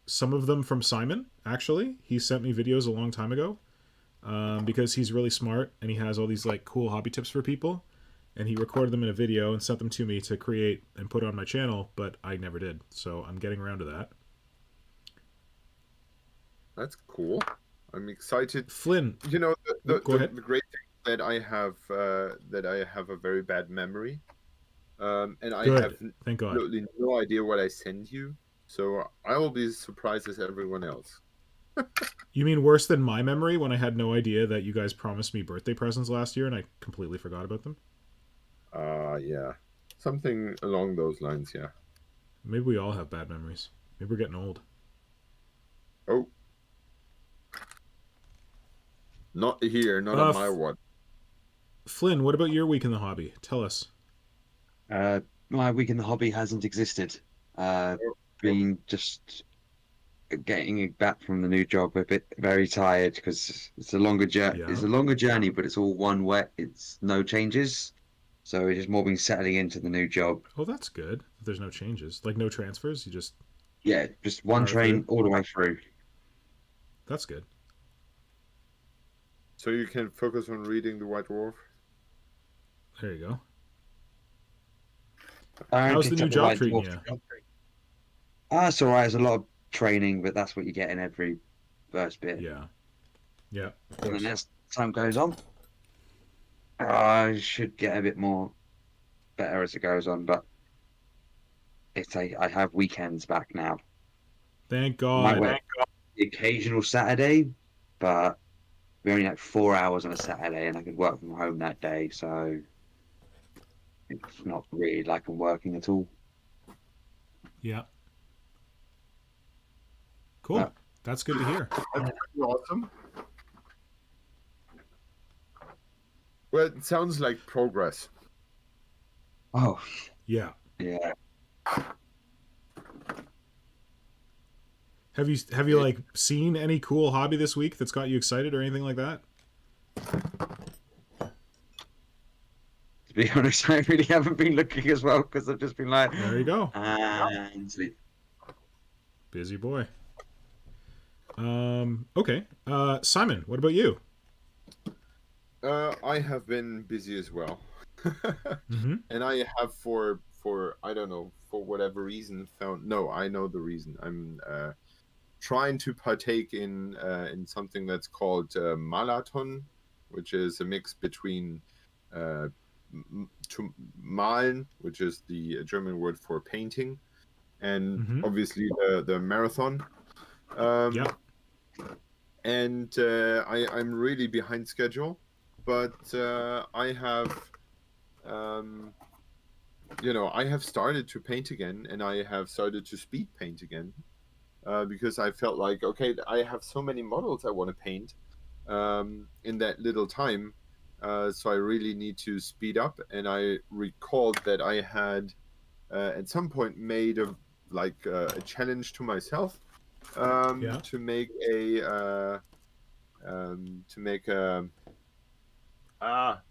Some of them from Simon, actually. He sent me videos a long time ago because he's really smart and he has all these like cool hobby tips for people. And he recorded them in a video and sent them to me to create and put on my channel, but I never did. So I'm getting around to that. That's cool. I'm excited. Flynn, You know, Go ahead. the great thing that I have a very bad memory, and I Good. have Thank God. absolutely no idea what I send you. So I will be as surprised as everyone else. You mean worse than my memory when I had no idea that you guys promised me birthday presents last year and I completely forgot about them? Yeah, something along those lines. Yeah. Maybe we all have bad memories. Maybe we're getting old. Oh, not here, not on my one. Flynn, what about your week in the hobby? Tell us. My week in the hobby hasn't existed. Been just getting back from the new job, a bit very tired because it's a longer journey. Yeah. It's a longer journey, but it's all one way. It's no changes, so it's just more been settling into the new job. Oh, that's good. There's no changes, like no transfers. You just Just one Power train through. all the way through. that's good. So you can focus on reading the White Dwarf. There you go. I How's the picked new up job White treating Dwarf. you? It's all right. There's a lot of training, but that's what you get in every first bit. Yeah. Yeah. And then as time goes on, I should get a bit more better as it goes on. But I have weekends back now. Thank Might God. work the occasional Saturday, but we only had 4 hours on a Saturday, and I could work from home that day, so it's not really like I'm working at all. Yeah. Cool. Yeah. That's good to hear. That's pretty awesome. Well, it sounds like progress. Oh, Yeah. yeah. Have you like seen any cool hobby this week that's got you excited or anything like that? To be honest, I really haven't been looking as well because I've just been like, There you go. and sleep. Busy boy. Okay. Simon, what about you? I have been busy as well. Mm-hmm. And I have for I don't know, for whatever reason found no, I know the reason. I'm trying to partake in something that's called Malaton, which is a mix between to malen, which is the German word for painting, and obviously the marathon. Yeah. And I'm really behind schedule, but I have I have started to paint again, and I have started to speed paint again, because I felt like, okay, I have so many models I want to paint in that little time. so I really need to speed up. And I recalled that I had at some point made a challenge to myself to make a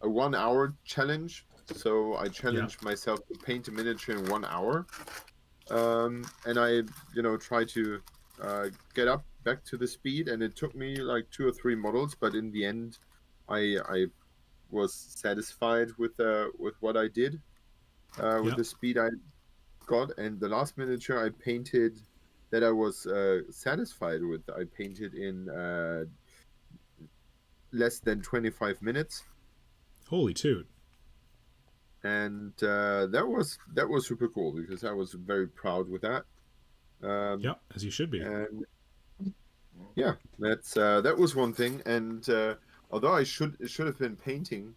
1 hour challenge. So I challenged myself to paint a miniature in 1 hour, and I try to get up back to the speed, and it took me like 2 or 3 models, but in the end I was satisfied with what I did with the speed I got. And the last miniature I painted that I was satisfied with, I painted in less than 25 minutes. Holy toot. And that was super cool, because I was very proud with that. As you should be. And yeah, that was one thing. And although it should have been painting,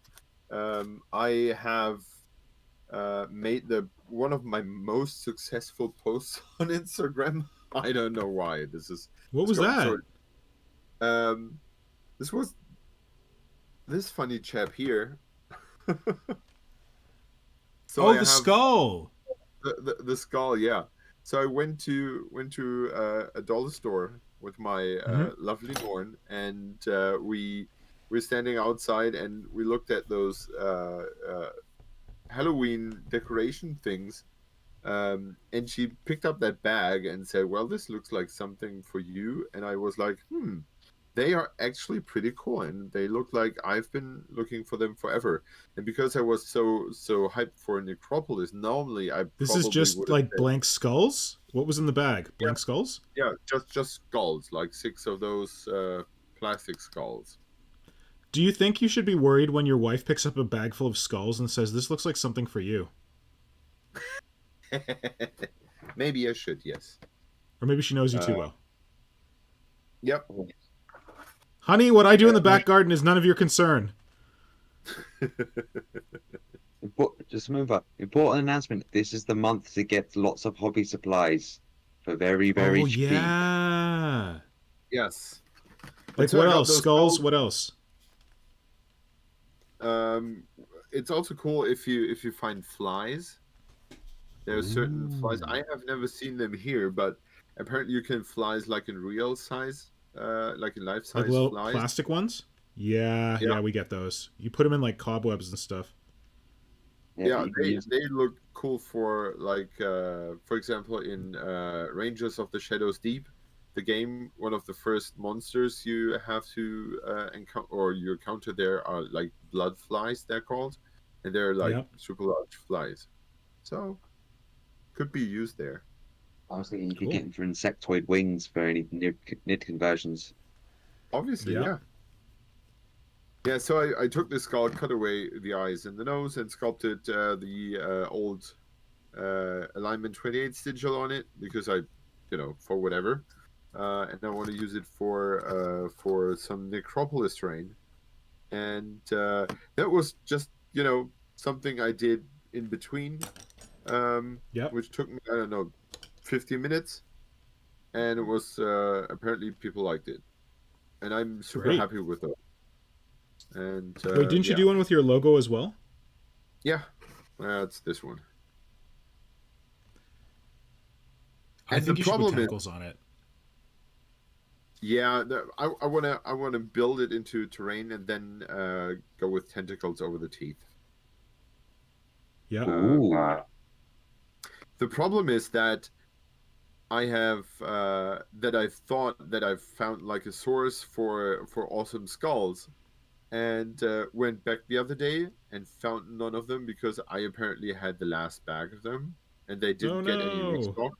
I have made one of my most successful posts on Instagram. I don't know why. What was that? This was this funny chap here. So the skull. The skull, yeah. So I went to a dollar store with my lovely Norn, and we were standing outside, and we looked at those Halloween decoration things, and she picked up that bag and said, "Well, this looks like something for you." And I was like, they are actually pretty cool, and they look like I've been looking for them forever. And because I was so hyped for Necropolis, normally this is just like blank skulls. What was in the bag? Blank skulls? Yeah, just skulls, like 6 of those plastic skulls. Do you think you should be worried when your wife picks up a bag full of skulls and says, "This looks like something for you"? Maybe I should, yes. Or maybe she knows you too well. Yep. Honey, what I do in the back garden is none of your concern. Just remember, important announcement. This is the month to get lots of hobby supplies for very, very cheap. Yeah. Yes. Like what else? Skulls? What else? It's also cool if you find flies. There are certain flies. I have never seen them here, but apparently you can flies like in real size. Like in life size, like little flies. Plastic ones. Yeah, we get those. You put them in like cobwebs and stuff. Yeah, they look cool for like for example in Rangers of the Shadows Deep, the game. One of the first monsters you have to encounter, or you encounter there, are like blood flies, they're called, and they're like super large flies. So could be used there. I was thinking you could get them for insectoid wings for any nid conversions. Obviously, yeah. Yeah, so I took this skull, cut away the eyes and the nose, and sculpted the old alignment 28 sigil on it, because for whatever. And I want to use it for some Necropolis terrain. And that was just, something I did in between, which took me, I don't know, 50 minutes, and it was apparently people liked it, and I'm super happy with it. And wait, didn't you do one with your logo as well? Yeah, it's this one. I think you should put tentacles on it. Yeah, I wanna build it into terrain and then go with tentacles over the teeth. Yeah. The problem is that I have I've found like a source for awesome skulls, and went back the other day and found none of them, because I apparently had the last bag of them, and they didn't get any restock.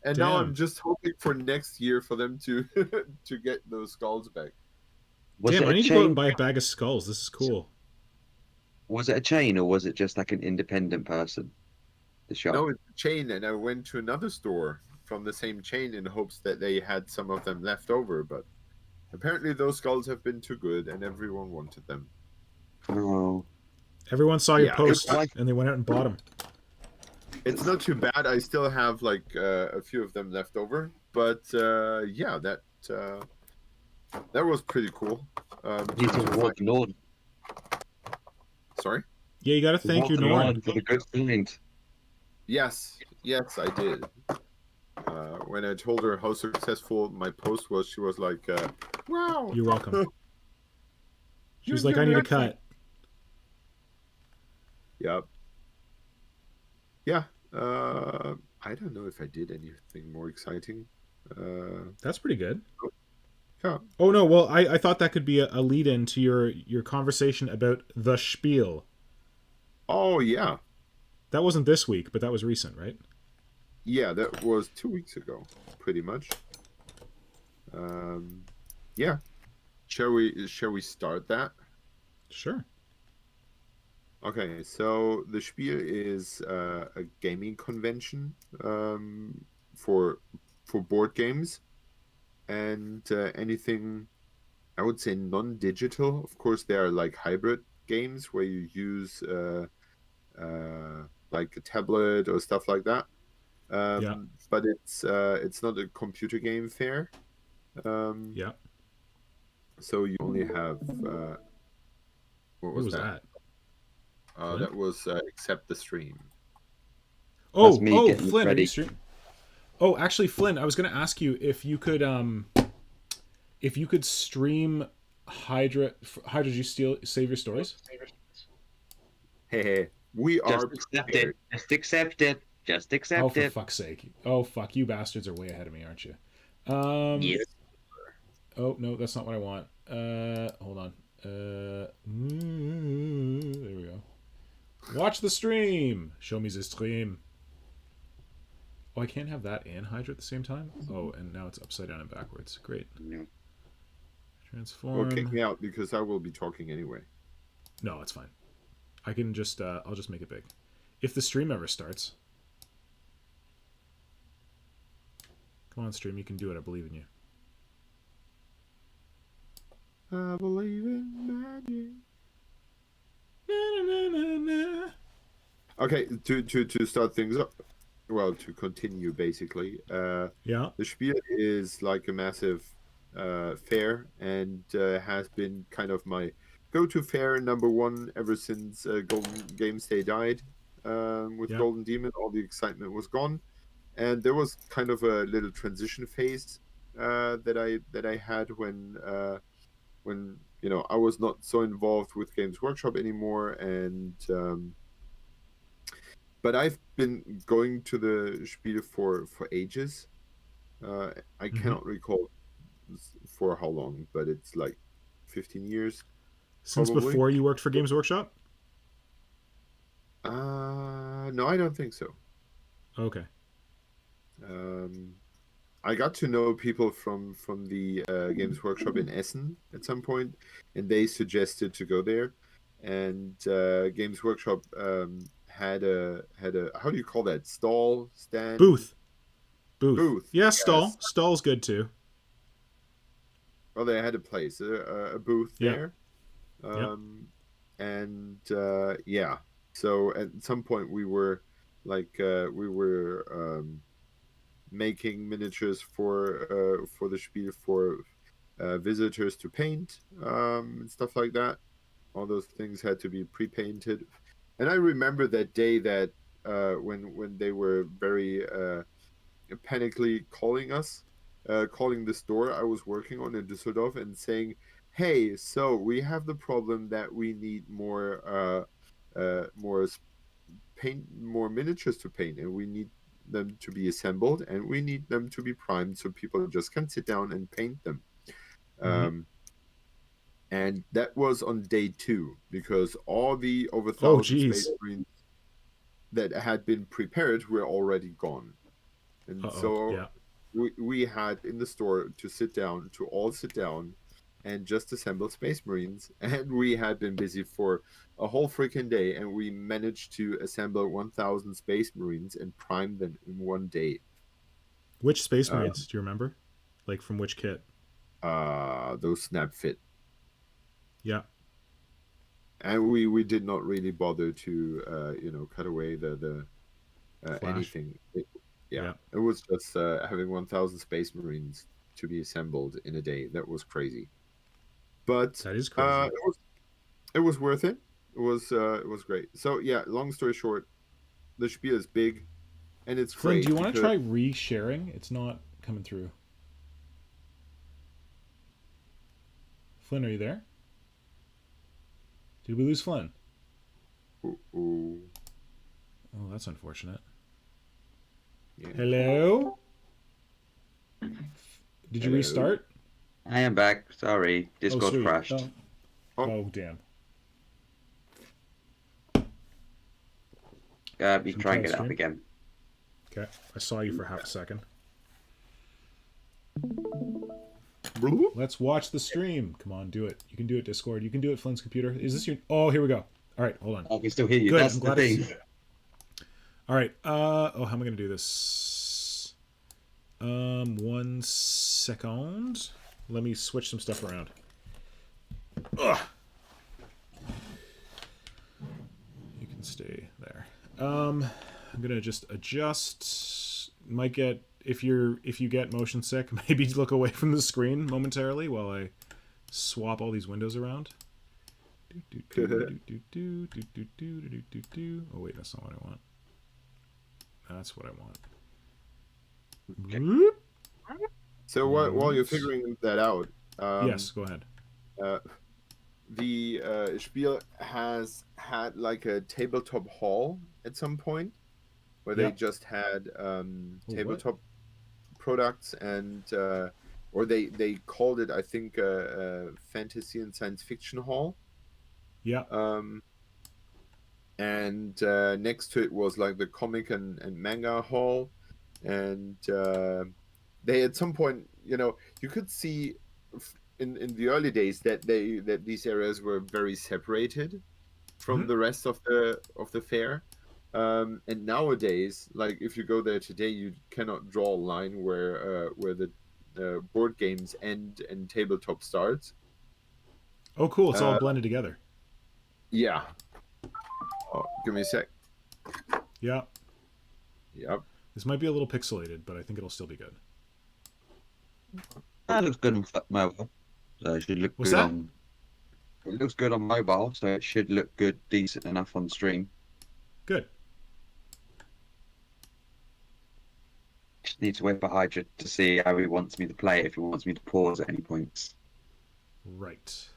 And now I'm just hoping for next year for them to to get those skulls back. Damn, I need to go out and buy a bag of skulls. This is cool. Was it a chain, or was it just like an independent person? The shop? No, it's a chain, and I went to another store from the same chain in hopes that they had some of them left over, but apparently those skulls have been too good and everyone wanted them. Oh. Everyone saw your post and they went out and bought them. It's not too bad. I still have like a few of them left over, but yeah, that was pretty cool. You need to reward the Lord. Sorry. Yeah, you got to thank your Reward the Norn. Lord for the good find. Yes, I did. When I told her how successful my post was, she was like, "Wow, You're welcome. She was You're like, I need a good for-" cut. Yep. Yeah. I don't know if I did anything more exciting. That's pretty good. Yeah. Oh no, well I thought that could be a lead in to your conversation about the spiel. Oh yeah. That wasn't this week, but that was recent, right? Yeah, that was 2 weeks ago, pretty much. Yeah. Shall we start that? Sure. Okay, so the Spiel is a gaming convention for board games and anything, I would say, non-digital. Of course, there are like hybrid games where you use like a tablet or stuff like that. Yeah. But it's not a computer game fair. Yeah. So you only have what was that? Flynn? That was accept the stream. That's me getting Flynn, are you ready. stream? Oh, actually, Flynn, I was going to ask you if you could stream Hydra. Hydra, did you save your stories? Hey, we are Just accept prepared. it. Just accept it. Just accept Oh, for it. fuck's sake! Oh, fuck, you bastards are way ahead of me, aren't you? Yes. Oh no, that's not what I want. Hold on. There we go. Watch the stream. Show me the stream. Oh, I can't have that and Hydra at the same time? Oh, and now it's upside down and backwards. Great. No. Transform. Well, kick me out because I will be talking anyway. No, it's fine. I can just, I'll just make it big. If the stream ever starts. Come on, stream, you can do it. I believe in you. I believe in magic. Na, na, na, na. Okay, to start things up, well, to continue basically. Yeah. The Spiel is like a massive fair and has been kind of my go-to fair #1 ever since Golden Games Day died. With Yeah. Golden Demon, all the excitement was gone, and there was kind of a little transition phase that I had when I was not so involved with Games Workshop anymore, and but I've been going to the Spiel for ages. I cannot recall for how long, but it's like 15 years. Since Probably. before you worked for Games Workshop? No, I don't think so. Okay. I got to know people from the Games Workshop in Essen at some point, and they suggested to go there. And Games Workshop had a how do you call that, stall, stand, Booth. Yeah, yes. stall. Stall's good too. Well, they had a place, a booth Yeah. there. Yep. And yeah, so at some point we were making miniatures for the Spiel for visitors to paint, and stuff like that. All those things had to be pre-painted, and I remember that day that when they were very panically calling us, calling the store I was working on in Düsseldorf and saying, "Hey, so we have the problem that we need more more miniatures to paint, and we need them to be assembled, and we need them to be primed so people just can sit down and paint them." And that was on day 2, because all the over 1,000 Space Marines that had been prepared were already gone. And so yeah. we had in the store to all sit down and just assemble Space Marines, and we had been busy for a whole freaking day, and we managed to assemble 1,000 Space Marines and prime them in one day. Which Space Marines do you remember? Like from which kit? Those snap fit. Yeah. And we did not really bother to cut away the anything. It was just having 1,000 Space Marines to be assembled in a day. That was crazy. but That is crazy. it was worth it. It was great. So yeah, long story short, the spiel is big, and it's Flynn, great. do you want to because try re-sharing? It's not coming through. Flynn, are you there? Did we lose Flynn? Ooh. Oh, that's unfortunate. Yeah. Hello? Did you Hello? restart? I am back. Sorry, Discord sweet. crashed. Oh. Oh, damn. You Should we try and try get it up stream? again. Okay, I saw you for half a second. Bloop. Let's watch the stream. Come on, do it. You can do it, Discord. You can do it, Flynn's computer. Is this your... Oh, here we go. All right, hold on. I can still hear you. Good, That's I'm the glad thing. it's... All right. Oh, how am I going to do this? 1 second. Let me switch some stuff around. Ugh. You can stay there. I'm gonna just adjust. Might get if you get motion sick, maybe look away from the screen momentarily while I swap all these windows around. Oh wait, that's not what I want. That's what I want. Okay. So while you're figuring that out, yes, go ahead. The Spiel has had like a tabletop hall at some point, where they Yep. just had what? tabletop products and or they called it, I think, fantasy and science fiction hall. Yeah. And next to it was like the comic and manga hall, and they at some point, you could see in the early days that these areas were very separated from the rest of the fair. And nowadays, like if you go there today, you cannot draw a line where the board games end and tabletop starts. Oh, cool. It's all blended together. Yeah. Oh, give me a sec. Yeah. Yep. This might be a little pixelated, but I think it'll still be good. That looks good on mobile, so it should look What's good that? on. It looks good on mobile, so it should look good, decent enough on stream. Good. Just need to wait for Hydra to see how he wants me to play it, if he wants me to pause at any points. Right.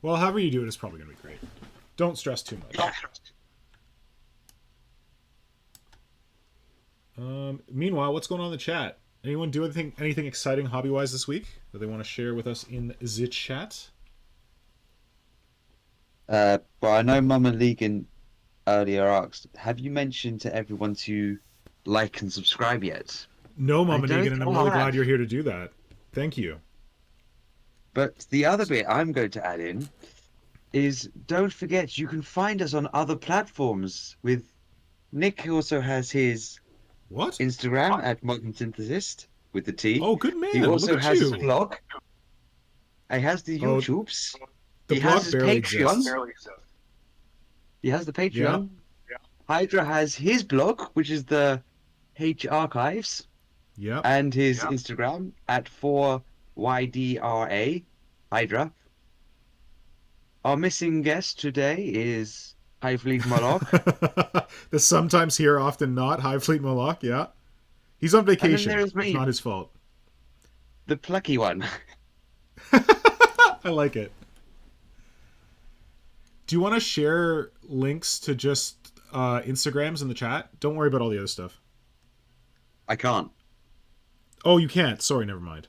Well, however you do it is probably going to be great. Don't stress too much. Meanwhile, what's going on in the chat? Anyone do anything exciting hobby-wise this week that they want to share with us in the chat? Well, I know Mama Legan earlier asked, have you mentioned to everyone to like and subscribe yet? No, Mama I don't Negan, and I'm think really I have. glad you're here to do that. Thank you. But the other bit I'm going to add in is don't forget you can find us on other platforms. With Nick also has his What? Instagram at Modern Synthesist with the T. Oh, good man. He also Look at has you. his blog. He has the Oh, YouTubes. The He blog has his barely Patreon. exists. He has the Patreon. Hydra has his blog, which is the H Archives, Yep. and his Instagram at 4YDRA, Hydra. Our missing guest today is Highfleet Moloch. The sometimes here, often not. High Fleet Moloch, yeah. He's on vacation. there's It's me. not his fault. The plucky one. I like it. Do you want to share links to just Instagrams in the chat? Don't worry about all the other stuff. I can't. Oh, you can't. Sorry, never mind.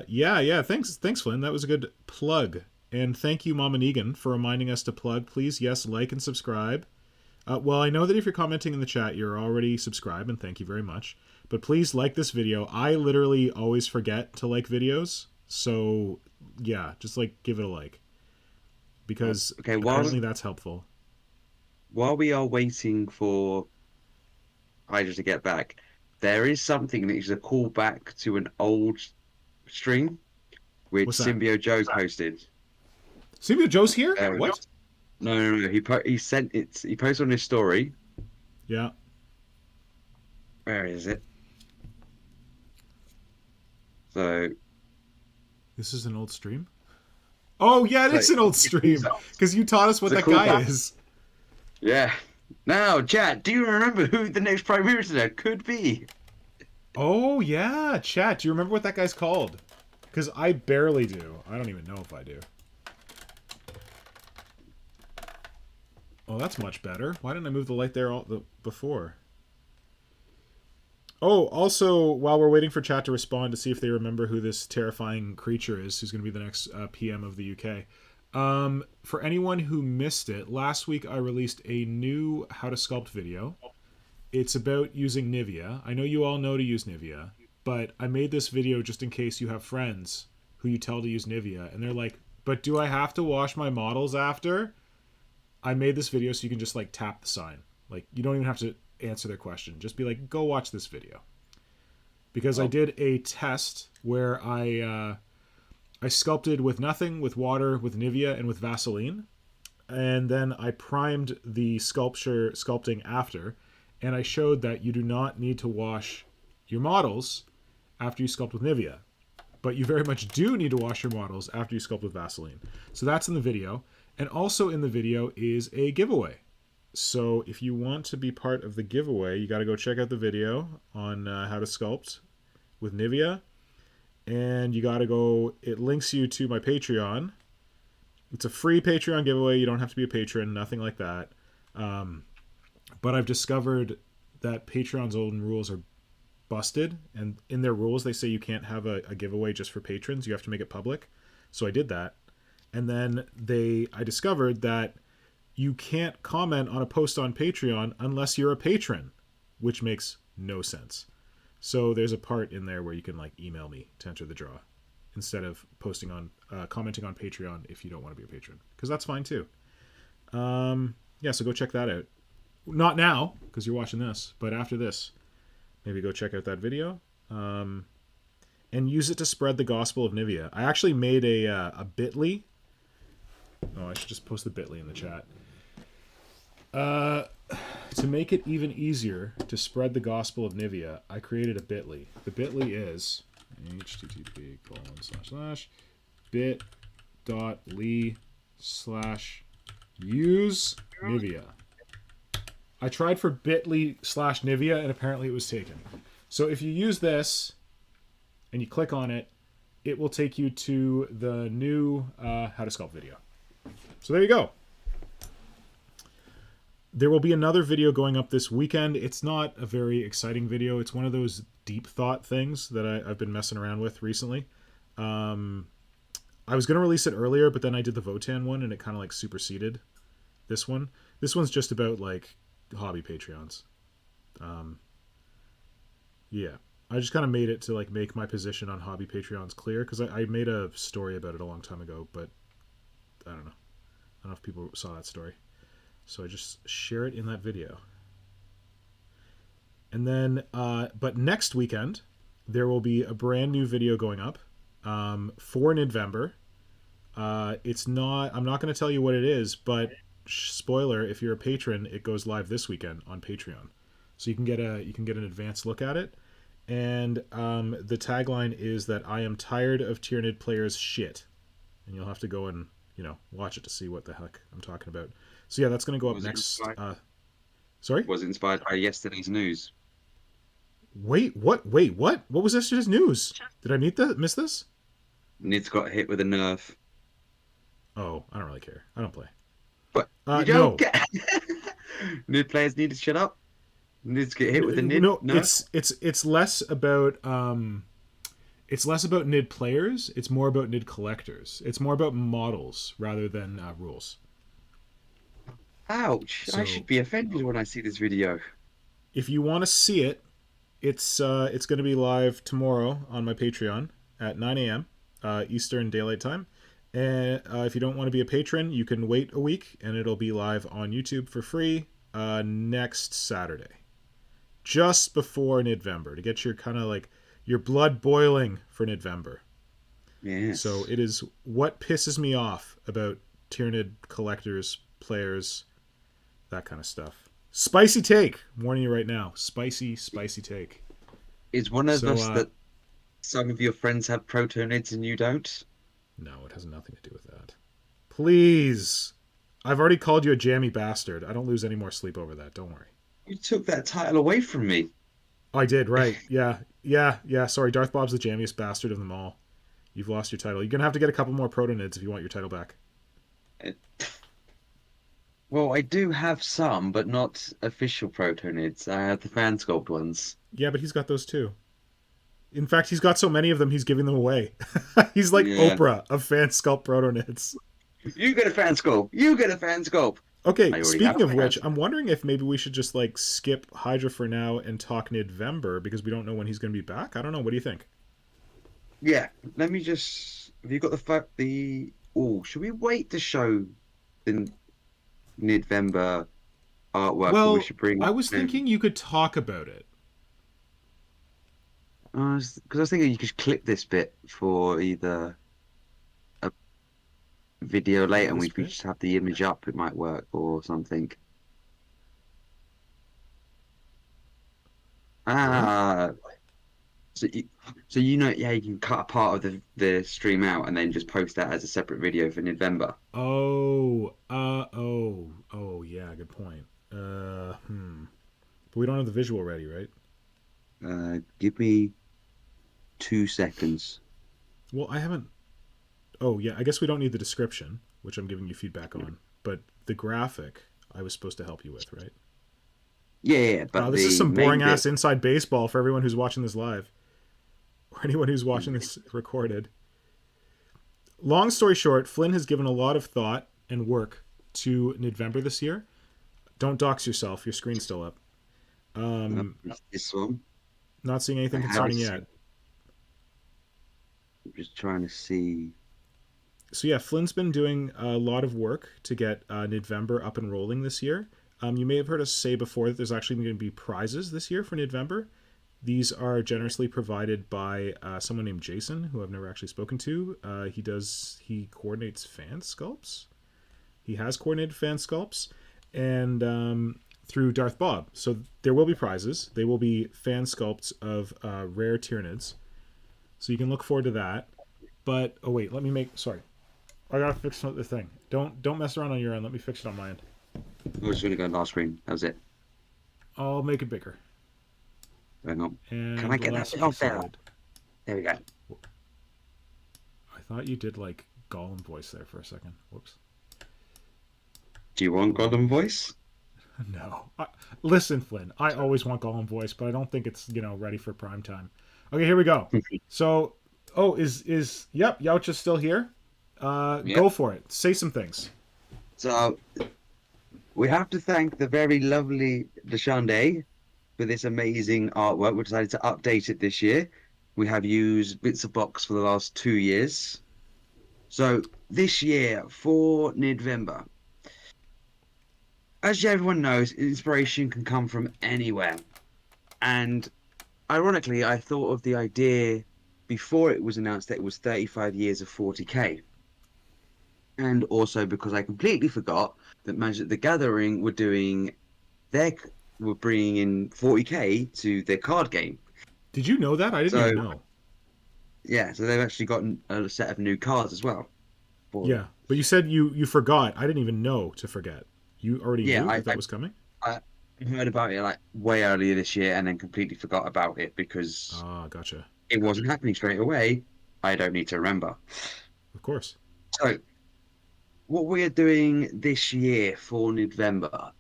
Yeah. Thanks, Flynn. That was a good plug. And thank you, Mama Negan, for reminding us to plug. Please, yes, like and subscribe. Well, I know that if you're commenting in the chat, you're already subscribed, and thank you very much. But please like this video. I literally always forget to like videos. So, yeah, just give it a like. Because Okay, apparently that's helpful. While we are waiting for Hydra to get back, there is something that is a callback to an old stream which What's that? Symbio Joe posted. Symbio Joe's here? What? No. He sent it. He posted on his story. Yeah. Where is it? So This is an old stream? Oh, yeah, it is an old stream. Because you taught us what that guy is. yeah. Now, chat, do you remember who the next Prime Minister could be? Oh, yeah, chat. Do you remember what that guy's called? Because I barely do. I don't even know if I do. Oh, that's much better. Why didn't I move the light there before? Oh, also, while we're waiting for chat to respond to see if they remember who this terrifying creature is, who's going to be the next PM of the UK. For anyone who missed it, last week I released a new How to Sculpt video. It's about using Nivea. I know you all know to use Nivea, but I made this video just in case you have friends who you tell to use Nivea, and they're like, but do I have to wash my models after? I made this video so you can just like tap the sign. Like, you don't even have to answer their question. Just be like, go watch this video. Because I did a test where I sculpted with nothing, with water, with Nivea, and with Vaseline. And then I primed the sculpting after. And I showed that you do not need to wash your models after you sculpt with Nivea. But you very much do need to wash your models after you sculpt with Vaseline. So that's in the video. And also in the video is a giveaway. So if you want to be part of the giveaway, you got to go check out the video on how to sculpt with Nivea. And you got to go, it links you to my Patreon. It's a free Patreon giveaway. You don't have to be a patron, nothing like that. But I've discovered that Patreon's own rules are busted. And in their rules, they say you can't have a giveaway just for patrons. You have to make it public. So I did that. And then I discovered that you can't comment on a post on Patreon unless you're a patron, which makes no sense. So there's a part in there where you can like email me to enter the draw instead of commenting on Patreon if you don't want to be a patron, because that's fine too. Yeah, so go check that out. Not now because you're watching this, but after this, maybe go check out that video and use it to spread the gospel of Nivea. I actually made a bit.ly. Oh, I should just post the bit.ly in the chat. To make it even easier to spread the gospel of Nivea, I created a bit.ly. The bit.ly is http://bit.ly/use Nivea. I tried for bit.ly/Nivea and apparently it was taken. So if you use this and you click on it, it will take you to the new How to Sculpt video. So there you go. There will be another video going up this weekend. It's not a very exciting video. It's one of those deep thought things that I've been messing around with recently. I was going to release it earlier, but then I did the Votan one and it kind of like superseded this one. This one's just about like hobby Patreons. Yeah. I just kind of made it to like make my position on hobby Patreons clear because I made a story about it a long time ago, but I don't know. I don't know if people saw that story. So I just share it in that video. And then, but next weekend, there will be a brand new video going up for November. It's not, I'm not going to tell you what it is, but spoiler, if you're a patron, it goes live this weekend on Patreon. So you can get an advanced look at it. And the tagline is that I am tired of Tyranid players' shit. And you'll have to go and, watch it to see what the heck I'm talking about. So yeah, that's going to go up next. Sorry? Was it inspired by yesterday's news? Wait, what? What was yesterday's news? Did I miss this? Nid's got hit with a nerf. Oh, I don't really care. I don't play. But you don't get... Nid players need to shut up. Nids get hit with a Nid. No, it's less about Nid players. It's more about Nid collectors. It's more about models rather than rules. Ouch! So, I should be offended when I see this video. If you want to see it, it's going to be live tomorrow on my Patreon at 9 a.m. Eastern Daylight Time. And if you don't want to be a patron, you can wait a week, and it'll be live on YouTube for free next Saturday, just before November, to get your kind of like your blood boiling for November. Yes. So it is what pisses me off about Tyranid collectors, players, that kind of stuff. Spicy take. I'm warning you right now. Spicy take. Is one of So, us that some of your friends have protonids and you don't? No, it has nothing to do with that. Please. I've already called you a jammy bastard. I don't lose any more sleep over that. Don't worry. You took that title away from me. Oh, I did, right. Yeah. Sorry, Darth Bob's the jammiest bastard of them all. You've lost your title. You're going to have to get a couple more protonids if you want your title back. Well, I do have some, but not official protonids. I have the fan sculpt ones. Yeah, but he's got those too. In fact, he's got so many of them, he's giving them away. He's like Oprah of fan sculpt protonids. You get a fan sculpt. You get a fan sculpt. Okay, speaking of which, I'm wondering if maybe we should just like skip Hydra for now and talk Nidvember because we don't know when he's going to be back. I don't know. What do you think? Yeah, let me just. Have you got the? Oh, should we wait to show the Nidvember artwork? Well, we should bring. I was thinking you could talk about it. Because I was thinking you could clip this bit for either a video later, and we just have the image up. It might work or something. So you know, yeah, you can cut a part of the stream out and then just post that as a separate video for Nidvember. Yeah, good point. But we don't have the visual ready, right? Give me 2 seconds. Well, I haven't. Oh, yeah, I guess we don't need the description, which I'm giving you feedback on. But the graphic, I was supposed to help you with, right? Yeah, but this is some boring ass inside baseball for everyone who's watching this live, or anyone who's watching this recorded. Long story short, Flynn has given a lot of thought and work to Nidvember this year. Don't dox yourself. Your screen's still up. This one. Not seeing anything concerning yet. I'm just trying to see. So yeah, Flynn's been doing a lot of work to get Nidvember up and rolling this year. You may have heard us say before that there's actually going to be prizes this year for Nidvember. These are generously provided by someone named Jason, who I've never actually spoken to. He coordinates fan sculpts. He has coordinated fan sculpts, and through Darth Bob. So there will be prizes. They will be fan sculpts of rare Tyranids. So you can look forward to that. But oh wait, sorry, I gotta fix the thing. Don't mess around on your end. Let me fix it on my end. I was going to go last screen. That was it. I'll make it bigger. Hang on. And can I get that off there? There we go. I thought you did like Gollum voice there for a second. Whoops. Do you want Gollum voice? No. Listen, Flynn. I always want Gollum voice, but I don't think it's ready for prime time. Okay, here we go. So, yep, Youch is still here. Yep. Go for it. Say some things. So, we have to thank the very lovely Deshande for this amazing artwork. We decided to update it this year. We have used bits of box for the last 2 years. So, this year, for Nidvember, as everyone knows, inspiration can come from anywhere. And ironically, I thought of the idea before it was announced that it was 35 years of 40k. And also because I completely forgot that Magic the Gathering were bringing in 40k to their card game. Did you know that? I didn't even know. Yeah, so they've actually gotten a set of new cards as well. Yeah, but you said you forgot. I didn't even know to forget. You already knew that was coming? I heard about it like way earlier this year and then completely forgot about it because gotcha. It wasn't happening straight away. I don't need to remember. Of course. So, what we are doing this year for Nidvember,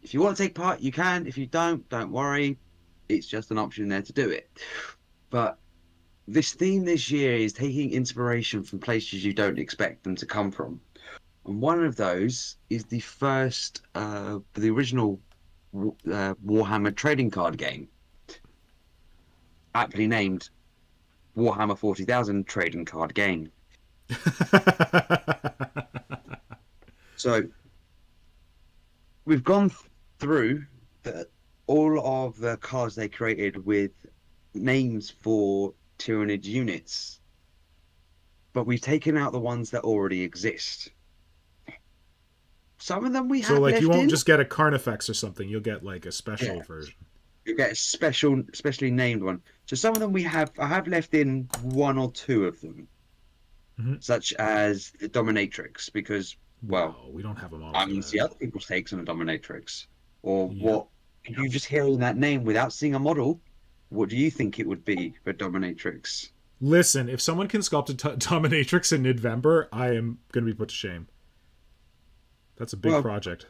if you want to take part, you can. If you don't worry. It's just an option there to do it. But this theme this year is taking inspiration from places you don't expect them to come from. And one of those is the first, the original Warhammer trading card game, aptly named Warhammer 40,000 Trading Card Game. So we've gone through all of the cards they created with names for Tyranid units, but we've taken out the ones that already exist. some of them we So have like left you won't in. just get a Carnifex or something. You'll get like a special Yeah. version. You get a specially named one. So some of them I have left in one or two of them, Mhm. such as the Dominatrix, because well, Wow, we don't have a model I for mean, that. see other people's takes on a Dominatrix, or Yep. what? If you just hearing that name without seeing a model, what do you think it would be for Dominatrix? Listen, if someone can sculpt a dominatrix in November, I am going to be put to shame. That's a big Well, project.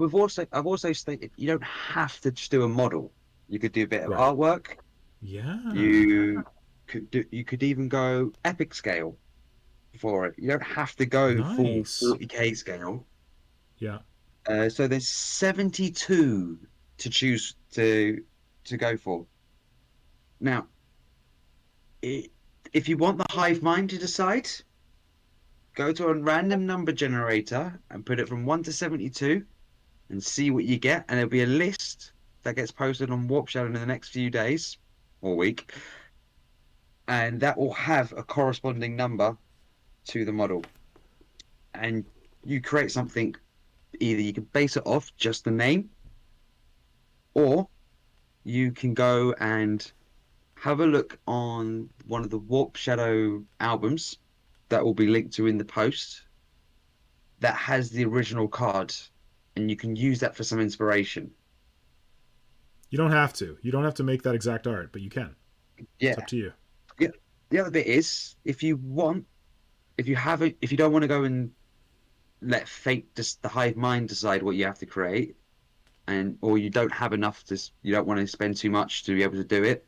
I've also stated you don't have to just do a model. You could do a bit of Right. artwork. Yeah. You could even go epic scale for it. You don't have to go full Nice. 40K scale. Yeah. So there's 72 to choose to go for. Now, if you want the hive mind to decide, go to a random number generator and put it from 1 to 72 and see what you get. And there'll be a list that gets posted on Warp Shadow in the next few days or week. And that will have a corresponding number to the model. And you create something, either you can base it off just the name, or you can go and have a look on one of the Warp Shadow albums that will be linked to in the post that has the original card, and you can use that for some inspiration. You don't have to. You don't have to make that exact art, but you can. Yeah. It's up to you. Yeah. The other bit is if you don't want to go and let fate, just the hive mind, decide what you have to create, or you don't have enough you don't want to spend too much to be able to do it,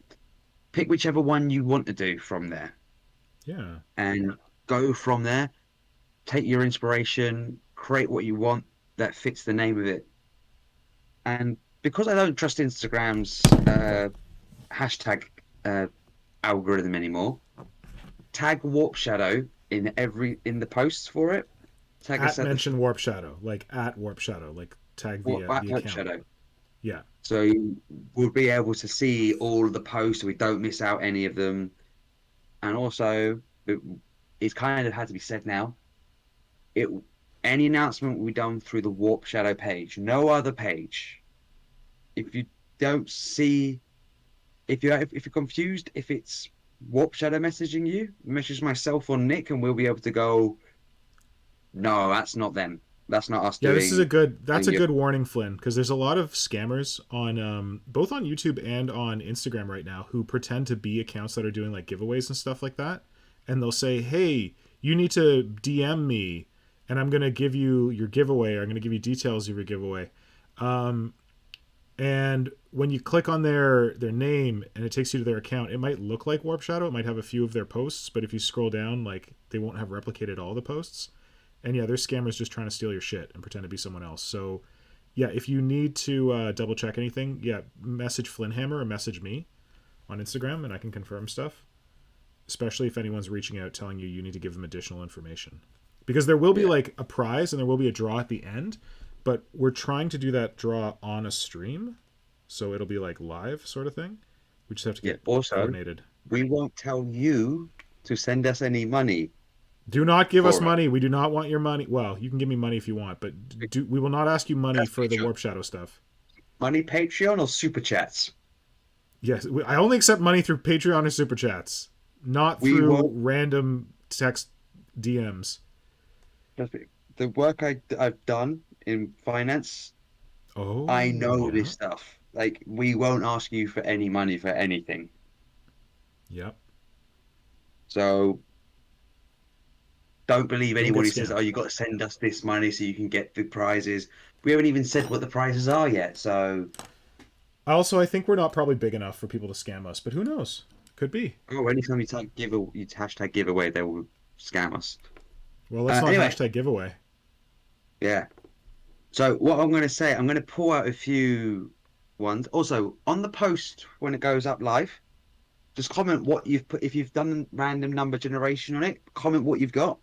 pick whichever one you want to do from there. Yeah. And go from there, take your inspiration, create what you want that fits the name of it. And because I don't trust Instagram's hashtag algorithm anymore, tag Warp Shadow in the posts for it. Tag us At mention Warp Shadow, like at Warp Shadow, like tag the Warp account. Shadow. Yeah. So we'll be able to see all of the posts. We don't miss out any of them. And also, it's kind of had to be said now. Any announcement will be done through the Warp Shadow page, no other page. If you don't see, if you're confused, if it's Warp Shadow messaging you, message myself or Nick, and we'll be able to go. No, that's not them. That's not us. Yeah, this is that's a good warning, Flynn, because there's a lot of scammers on both on YouTube and on Instagram right now who pretend to be accounts that are doing like giveaways and stuff like that, and they'll say, "Hey, you need to DM me, and I'm gonna give you your giveaway, or I'm gonna give you details of your giveaway." And when you click on their name and it takes you to their account, it might look like Warp Shadow. It might have a few of their posts, but if you scroll down, like they won't have replicated all the posts. And yeah, there's scammers just trying to steal your shit and pretend to be someone else. So yeah, if you need to double check anything, yeah, message Flynhammer or message me on Instagram and I can confirm stuff. Especially if anyone's reaching out telling you need to give them additional information. Because there will be like a prize and there will be a draw at the end, but we're trying to do that draw on a stream. So it'll be like live sort of thing. We just have to get coordinated. We won't tell you to send us any money. Do not give us money. We do not want your money. Well, you can give me money if you want, but we will not ask you money for the Warp Shadow stuff. Money, Patreon, or Super Chats? Yes, I only accept money through Patreon or Super Chats, not through random text DMs. The work I've done in finance, I know this stuff. Like, we won't ask you for any money for anything. Yep. So don't believe anyone who says, "Oh, you got to send us this money so you can get the prizes." We haven't even said what the prizes are yet. So also, I think we're not probably big enough for people to scam us, but who knows? Could be. Oh, anytime you hashtag giveaway, they will scam us. Well, let's not hashtag giveaway. Yeah. So what I'm going to say, I'm going to pull out a few ones. Also, on the post when it goes up live, just comment what you've put. If you've done random number generation on it, comment what you've got,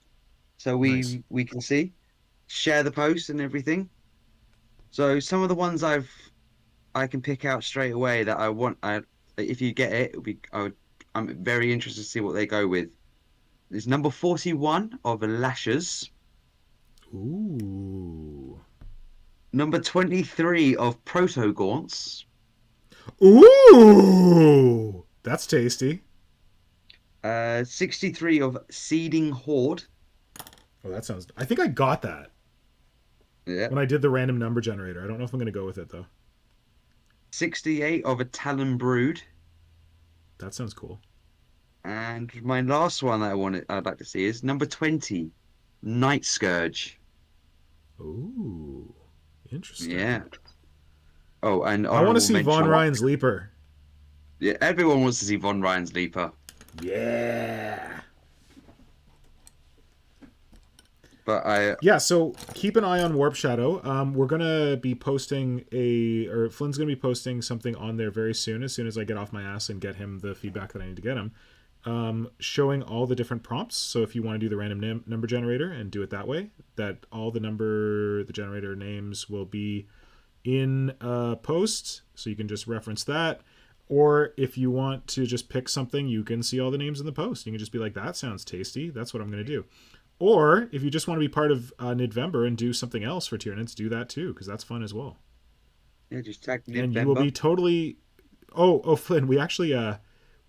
so we can see. Share the post and everything. So some of the ones I can pick out straight away that I want. If you get it, I'm very interested to see what they go with. There's number 41 of Lashes. Ooh. Number 23 of Proto Gaunts. Ooh! That's tasty. 63 of Seeding Horde. Oh, that sounds... I think I got that Yeah. when I did the random number generator. I don't know if I'm going to go with it, though. 68 of a Talon Brood. That sounds cool. And my last one that I'd like to see is number 20, Night Scourge. Ooh. Interesting. Yeah. Oh, and I want to see Von Ryan's Leaper. Yeah, everyone wants to see Von Ryan's Leaper. Yeah. But Yeah, so keep an eye on Warp Shadow. We're gonna be posting Flynn's gonna be posting something on there very soon as I get off my ass and get him the feedback that I need to get him. Showing all the different prompts. So if you want to do the random number generator and do it that way, that all the generator names will be in post, so you can just reference that. Or if you want to just pick something, you can see all the names in the post. You can just be like, that sounds tasty. That's what I'm going to do. Or if you just want to be part of Nidvember and do something else for Tyranids, do that too, because that's fun as well. yeah, just tag Nidvember. And you will be totally... Oh, Flynn, we actually...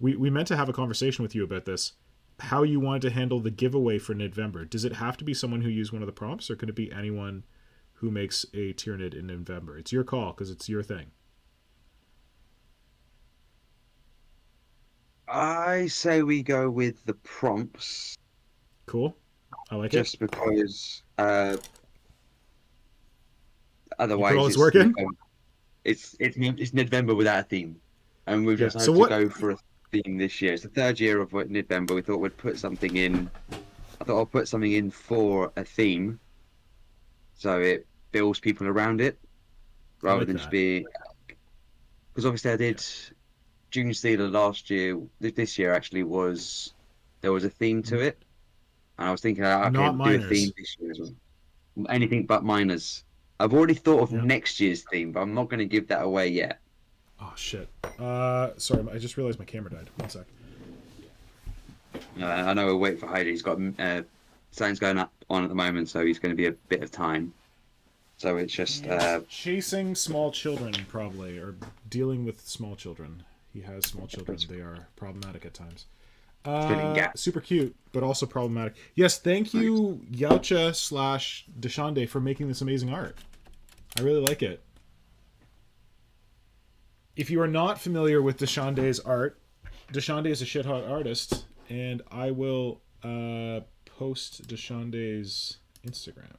we meant to have a conversation with you about this. How you wanted to handle the giveaway for Nidvember. Does it have to be someone who used one of the prompts, or could it be anyone who makes a Tyranid in Nidvember? It's your call, because it's your thing. I say we go with the prompts. Cool. I like just it. Because otherwise it's working. It's November without a theme, and we've just had to go for a theme this year. It's the third year of November. We thought we'd put something in. I thought I'll put something in for a theme, so it builds people around it, rather than just be. Because obviously I did June Stealer last year. This year actually there was a theme to it. And I was thinking, okay, Not do a theme this year as well. Anything but miners. I've already thought of next year's theme, but I'm not going to give that away yet. Oh, shit. Sorry, I just realized my camera died. 1 sec. I know we'll wait for Hydra. He's got something's going on at the moment, so he's going to be a bit of time. So it's just... chasing small children, probably, or dealing with small children. He has small children. They are problematic at times. Super cute, but also problematic. Yes, thank you, Yaucha/Deshande, for making this amazing art. I really like it. If you are not familiar with Deshande's art, Deshande is a shit hot artist, and I will post Deshande's Instagram.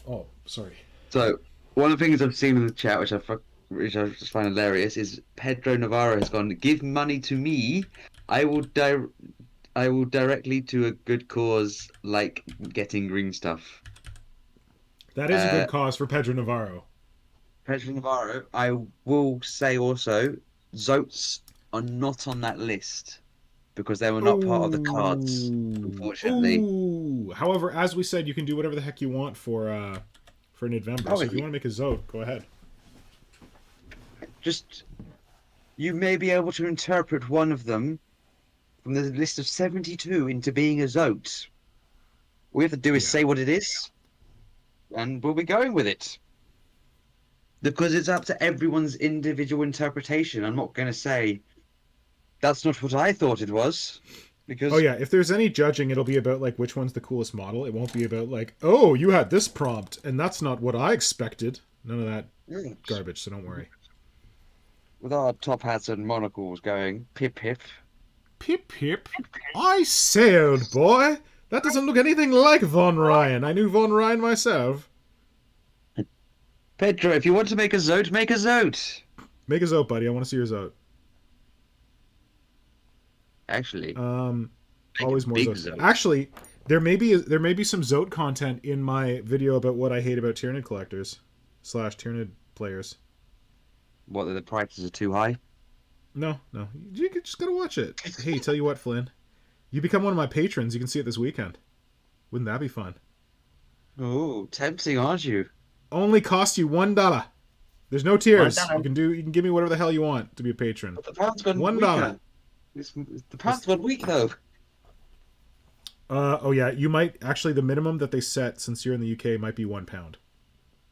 Oh, sorry. So, one of the things I've seen in the chat, which I just find hilarious, is Pedro Navarro has gone, give money to me, I will directly to a good cause like getting green stuff. That is a good cause for Pedro Navarro. Pedro Navarro, I will say also, Zotes are not on that list because they were not part of the cards, unfortunately. Ooh. However, as we said, you can do whatever the heck you want for Nidvember. So if you want to make a Zote, go ahead. Just, you may be able to interpret one of them from the list of 72 into being a Zote. All we have to do is say what it is, and we'll be going with it. Because it's up to everyone's individual interpretation. I'm not going to say, that's not what I thought it was. Because... Oh yeah, if there's any judging, it'll be about like which one's the coolest model. It won't be about like, oh, you had this prompt, and that's not what I expected. None of that garbage, so don't worry. With our top hats and monocles going, pip pip. Pip pip? I say, old boy, that doesn't look anything like Von Ryan. I knew Von Ryan myself. Pedro, if you want to make a Zote, make a Zote. Make a Zote, buddy. I want to see your Zote. Actually, always more Zote. Actually, there may be some Zote content in my video about what I hate about Tyranid collectors / Tyranid players. What, the prices are too high? No. You just gotta watch it. Hey, tell you what, Flynn. You become one of my patrons, you can see it this weekend. Wouldn't that be fun? Oh, tempting, aren't you? Only cost you $1. There's no tiers. You can give me whatever the hell you want to be a patron. But the pound's gone $1. The pound's gone weak, though. Oh yeah, you might actually. The minimum that they set since you're in the UK might be £1.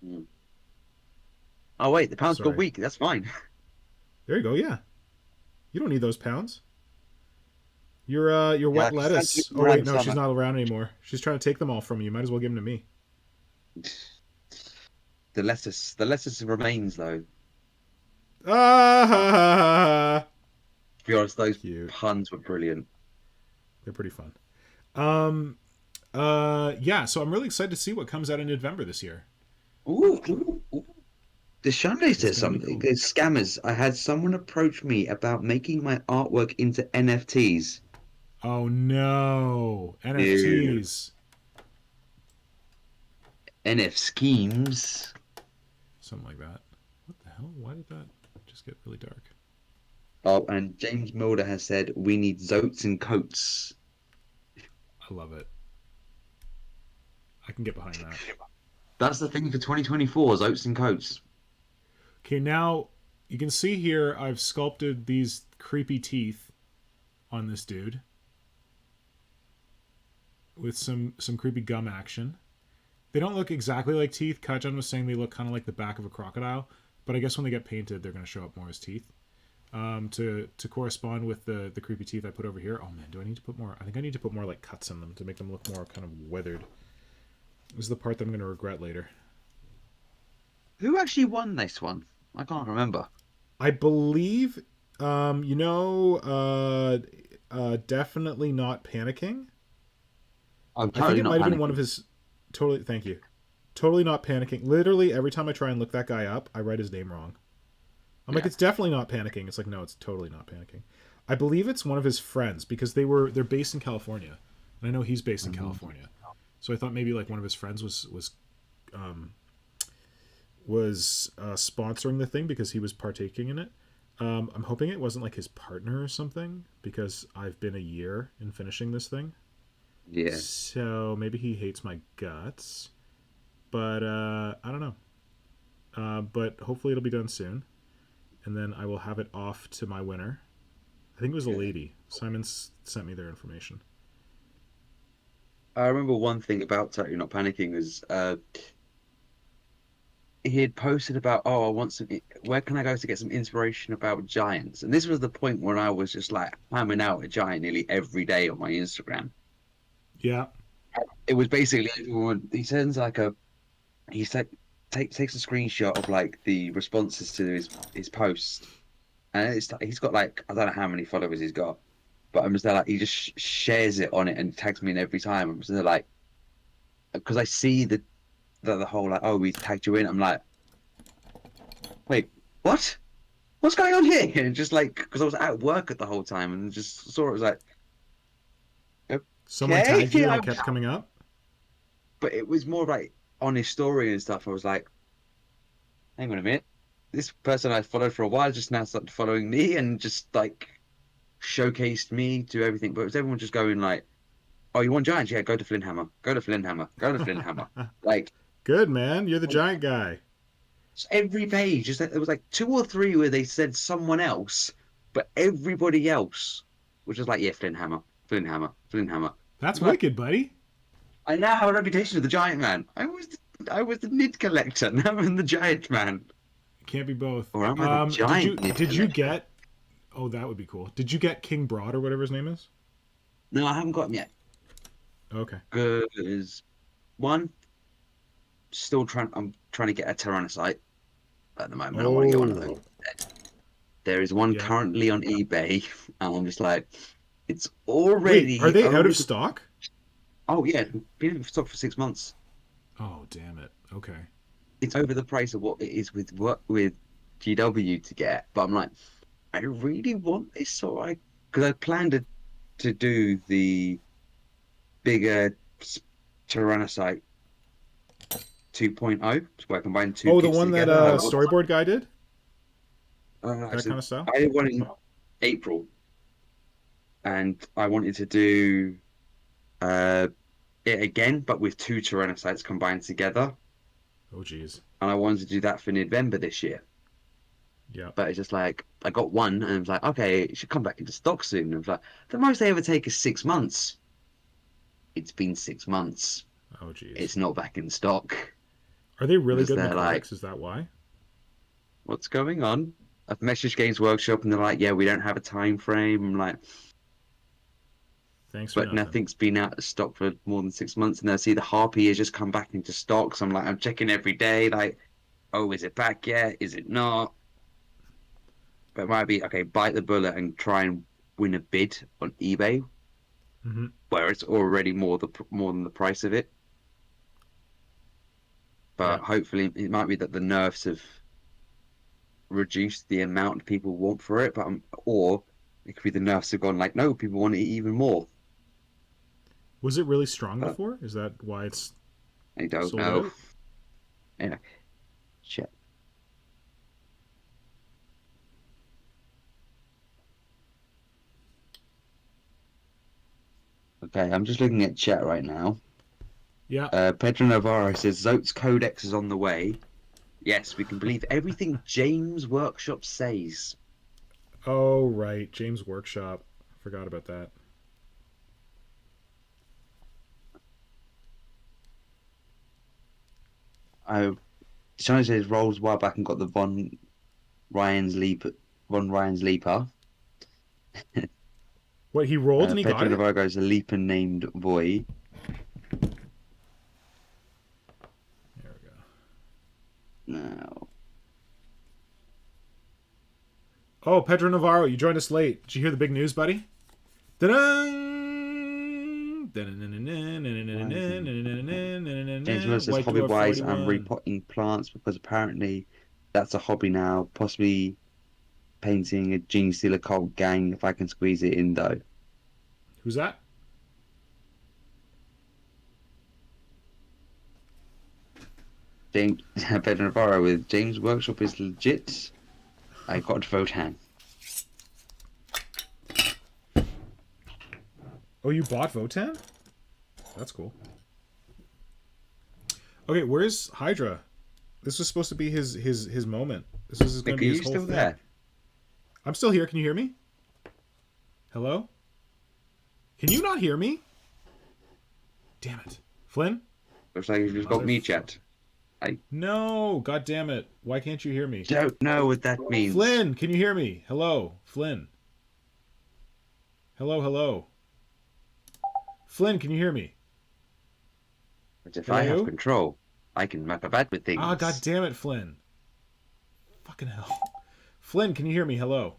Mm. Oh wait, the pound's got Sorry. weak. That's fine. There you go. Yeah, you don't need those pounds. Your Yeah, wet just send lettuce. them Oh around wait, the no, she's summer. not around anymore. She's trying to take them all from you. Might as well give them to me. The lettuce remains though. Ah, To be honest, those cute. puns were brilliant. They're pretty fun. Yeah. So I'm really excited to see what comes out in November this year. Ooh, ooh, ooh. The Sunday It's says gonna be something. cool. There's scammers. I had someone approach me about making my artwork into NFTs. Oh no, Dude, NFTs. NF schemes. Something like that. What the hell? Why did that just get really dark? Oh, and James Milder has said we need zoats and coats. I love it. I can get behind that. That's the thing for 2024, zoats and coats. Okay, now you can see here I've sculpted these creepy teeth on this dude with some creepy gum action. They don't look exactly like teeth. Kajan was saying they look kind of like the back of a crocodile, but I guess when they get painted, they're going to show up more as teeth. To correspond with the creepy teeth I put over here. Oh man, do I need to put more? I think I need to put more like cuts in them to make them look more kind of weathered. This is the part that I'm going to regret later. Who actually won this one? I can't remember. I believe, definitely not panicking. I'm I think totally it not might have been one panicking. of his. Totally, thank you. Totally not panicking. Literally, every time I try and look that guy up, I write his name wrong. I'm like, Yeah. it's definitely not panicking. It's like, no, it's totally not panicking. I believe it's one of his friends because they're based in California, and I know he's based in California. So I thought maybe like one of his friends was sponsoring the thing because he was partaking in it. I'm hoping it wasn't like his partner or something because I've been a year in finishing this thing. Yeah. So maybe he hates my guts, but I don't know. But hopefully it'll be done soon, and then I will have it off to my winner. I think it was a lady. Simon's sent me their information. I remember one thing about Totally Not Panicking was he had posted about, oh, I want some, where can I go to get some inspiration about giants? And this was the point when I was just like hammering out a giant nearly every day on my Instagram. Yeah. It was basically everyone, he sends like he said, takes a screenshot of like the responses to his post. And he's got like, I don't know how many followers he's got, but I'm just there like, he just shares it on it and tags me in every time. I'm just there like, because I see the whole like, oh, we tagged you in. I'm like, wait, what? What's going on here? And just like, because I was at work at the whole time and just saw it was like, Someone okay, tagged you and yeah. it kept coming up. But it was more like on his story and stuff. I was like, hang on a minute, this person I followed for a while just now started following me and just like showcased me to everything. But it was everyone just going like, oh, you want giants? Yeah, go to Flynhammer. Go to Flynhammer. Go to Flynhammer. Like, Good man, you're the giant guy. every page, just there was like two or three where they said someone else, but everybody else was just like, yeah, Flynhammer, Flynhammer, Flynhammer. That's Like, wicked, buddy. I now have a reputation of the giant man. I was the nid collector. Now I'm the giant man. Can't be both. Or am I the giant nid Did you collector? get? Oh, that would be cool. Did you get King Broad or whatever his name is? No, I haven't got him yet. Okay. Because one, I'm trying to get a Tyrannocyte at the moment. I want to get one of those. There is one Yeah. currently on eBay, and I'm just like, it's Wait, already are they out over of stock? Oh yeah, it's been in stock for 6 months. Oh, damn it. Okay. It's over the price of what it is with GW to get. But I'm like, I really want this, so because I planned to do the bigger Tyrannocyte 2.0, where I combine two Oh, the kits one that together. storyboard guy did? That Actually, kind of style? I did one in April, and I wanted to do it again, but with two Tyrannocytes combined together. Oh, geez. And I wanted to do that for November this year. Yeah. But it's just like, I got one, and I was like, okay, it should come back into stock soon. And I was like, the most they ever take is 6 months. it's been 6 months. Oh, geez. It's not back in stock. Are they really Because good they're mechanics? Is that why? What's going on? I've messaged Games Workshop and they're like, yeah, we don't have a time frame. I'm like, Thanks for but nothing. nothing's been out of stock for more than 6 months. And they'll see the Harpy has just come back into stock. So I'm like, I'm checking every day. Like, oh, is it back yet? Is it not? But it might be, okay, bite the bullet and try and win a bid on eBay Mm-hmm. where it's already more than the price of it. But Yeah. hopefully it might be that the nerfs have reduced the amount people want for it. But or it could be the nerfs have gone like, no, people want it even more. Was it really strong before? Is that why it's I don't sold know. out? Anyway, shit. Okay, I'm just looking at chat right now. Yeah. Pedro Navarro says Zote's Codex is on the way. Yes, we can believe everything James Workshop says. Oh, right. James Workshop. Forgot about that. China says rolls a while back and got the Von Ryan's Leaper. What, he rolled and he Pedro got it? Navarro goes a leaper named Voy. There we go. No. Oh, Pedro Navarro, you joined us late. Did you hear the big news, buddy? James Miller says White hobby Dwarf wise, I'm 41. repotting plants because apparently that's a hobby now. Possibly painting a Gene Stealer cult gang if I can squeeze it in though. Who's that? James Pedro Navarro with James Workshop is legit. I got Votan. Oh, you bought Votan? That's cool. Okay, where's Hydra? This was supposed to be his moment. This was going to be his whole still thing. there? I'm still here. Can you hear me? Hello? Can you not hear me? Damn it. Flynn? Looks like you've got me chat. No, god damn it. Why can't you hear me? Don't know what that means. Flynn, can you hear me? Hello, Flynn. Hello, hello. Flynn, can you hear me? But if I Hello? have control, I can muck about with things. Ah, god damn it, Flynn. Fucking hell. Flynn, can you hear me? Hello.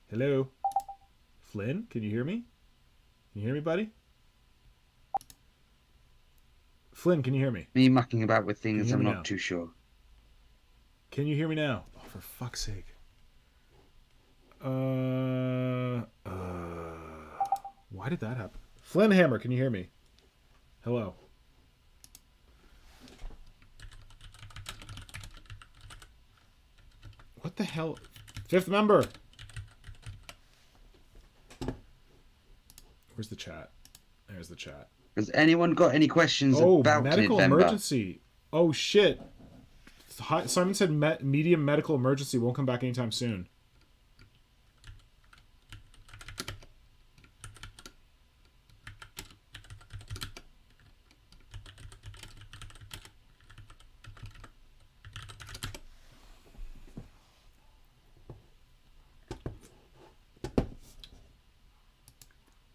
Hello. Flynn, can you hear me? Can you hear me, buddy? Flynn, can you hear me? Me mucking about with things hear I'm me not now? too sure. Can you hear me now? Oh, for fuck's sake. Why did that happen? Flynhammer, can you hear me? Hello. What the hell? Fifth member! Where's the chat? There's the chat. Has anyone got any questions Oh, about medical November? emergency. Oh, shit. Simon said medium medical emergency won't come back anytime soon.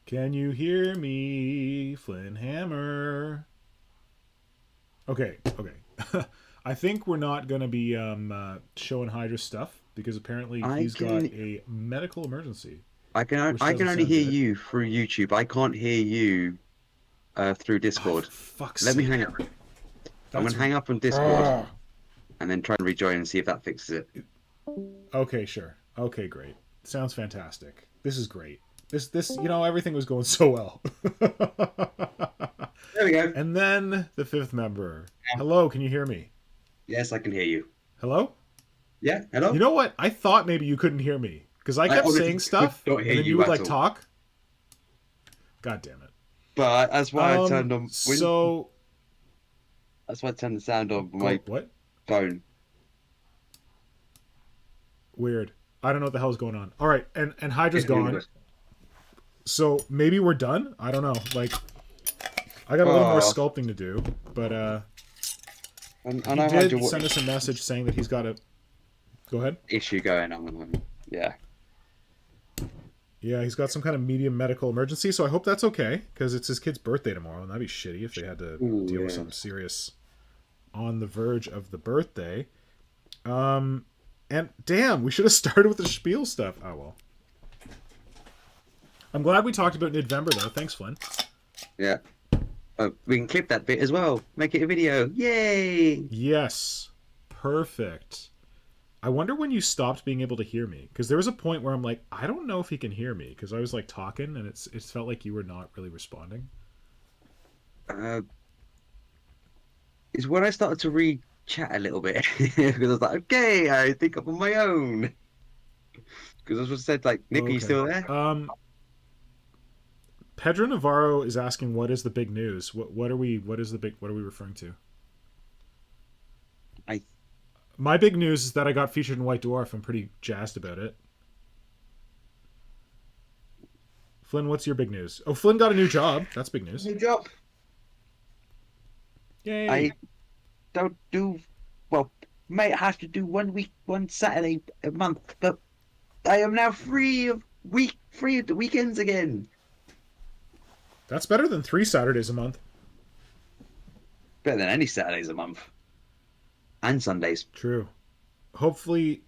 Can you hear me, Flynhammer? Okay. I think we're not going to be showing Hydra stuff because apparently he's got a medical emergency. I can only sound hear good. you through YouTube. I can't hear you through Discord. Oh, fuck's Let me sake. hang up. I'm going to hang up on Discord and then try and rejoin and see if that fixes it. Okay, sure. Okay, great. Sounds fantastic. This is great. This everything was going so well. There we go. And then the fifth member. Hello, can you hear me? Yes, I can hear you. Hello? Yeah, hello? You know what? I thought maybe you couldn't hear me because I kept honestly saying stuff could not and hear then you you would at like all. talk. God damn it. But that's why I turned on... That's why I turned the sound on my what? phone. Weird. I don't know what the hell's going on. All right, and Hydra's gone. So maybe we're done. I don't know. Like, I got a little more Oh. sculpting to do, but I he know did Hydra send us a message saying that he's got a. Go ahead. issue going on. Yeah. Yeah, he's got some kind of medium medical emergency, so I hope that's okay because it's his kid's birthday tomorrow, and that'd be shitty if they had to deal with something serious on the verge of the birthday. And damn, we should have started with the spiel stuff. Oh well. I'm glad we talked about November though. Thanks, Flynn. Yeah. We can clip that bit as well. Make it a video. Yay! Yes, perfect. I wonder when you stopped being able to hear me, because there was a point where I'm like, I don't know if he can hear me, because I was like talking and it felt like you were not really responding. It's when I started to re-chat a little bit because I was like, okay, I think I'm on my own. Because I was said like, Nick, are you still there? Pedro Navarro is asking, what is the big news? What are we referring to? My big news is that I got featured in White Dwarf. I'm pretty jazzed about it. Flynn, what's your big news? Oh, Flynn got a new job. That's big news. New job. Yay. I don't do well. Mate, I have to do one Saturday a month, but I am now free of the weekends again. That's better than 3 Saturdays a month. Better than any Saturdays a month. And Sundays. True. Hopefully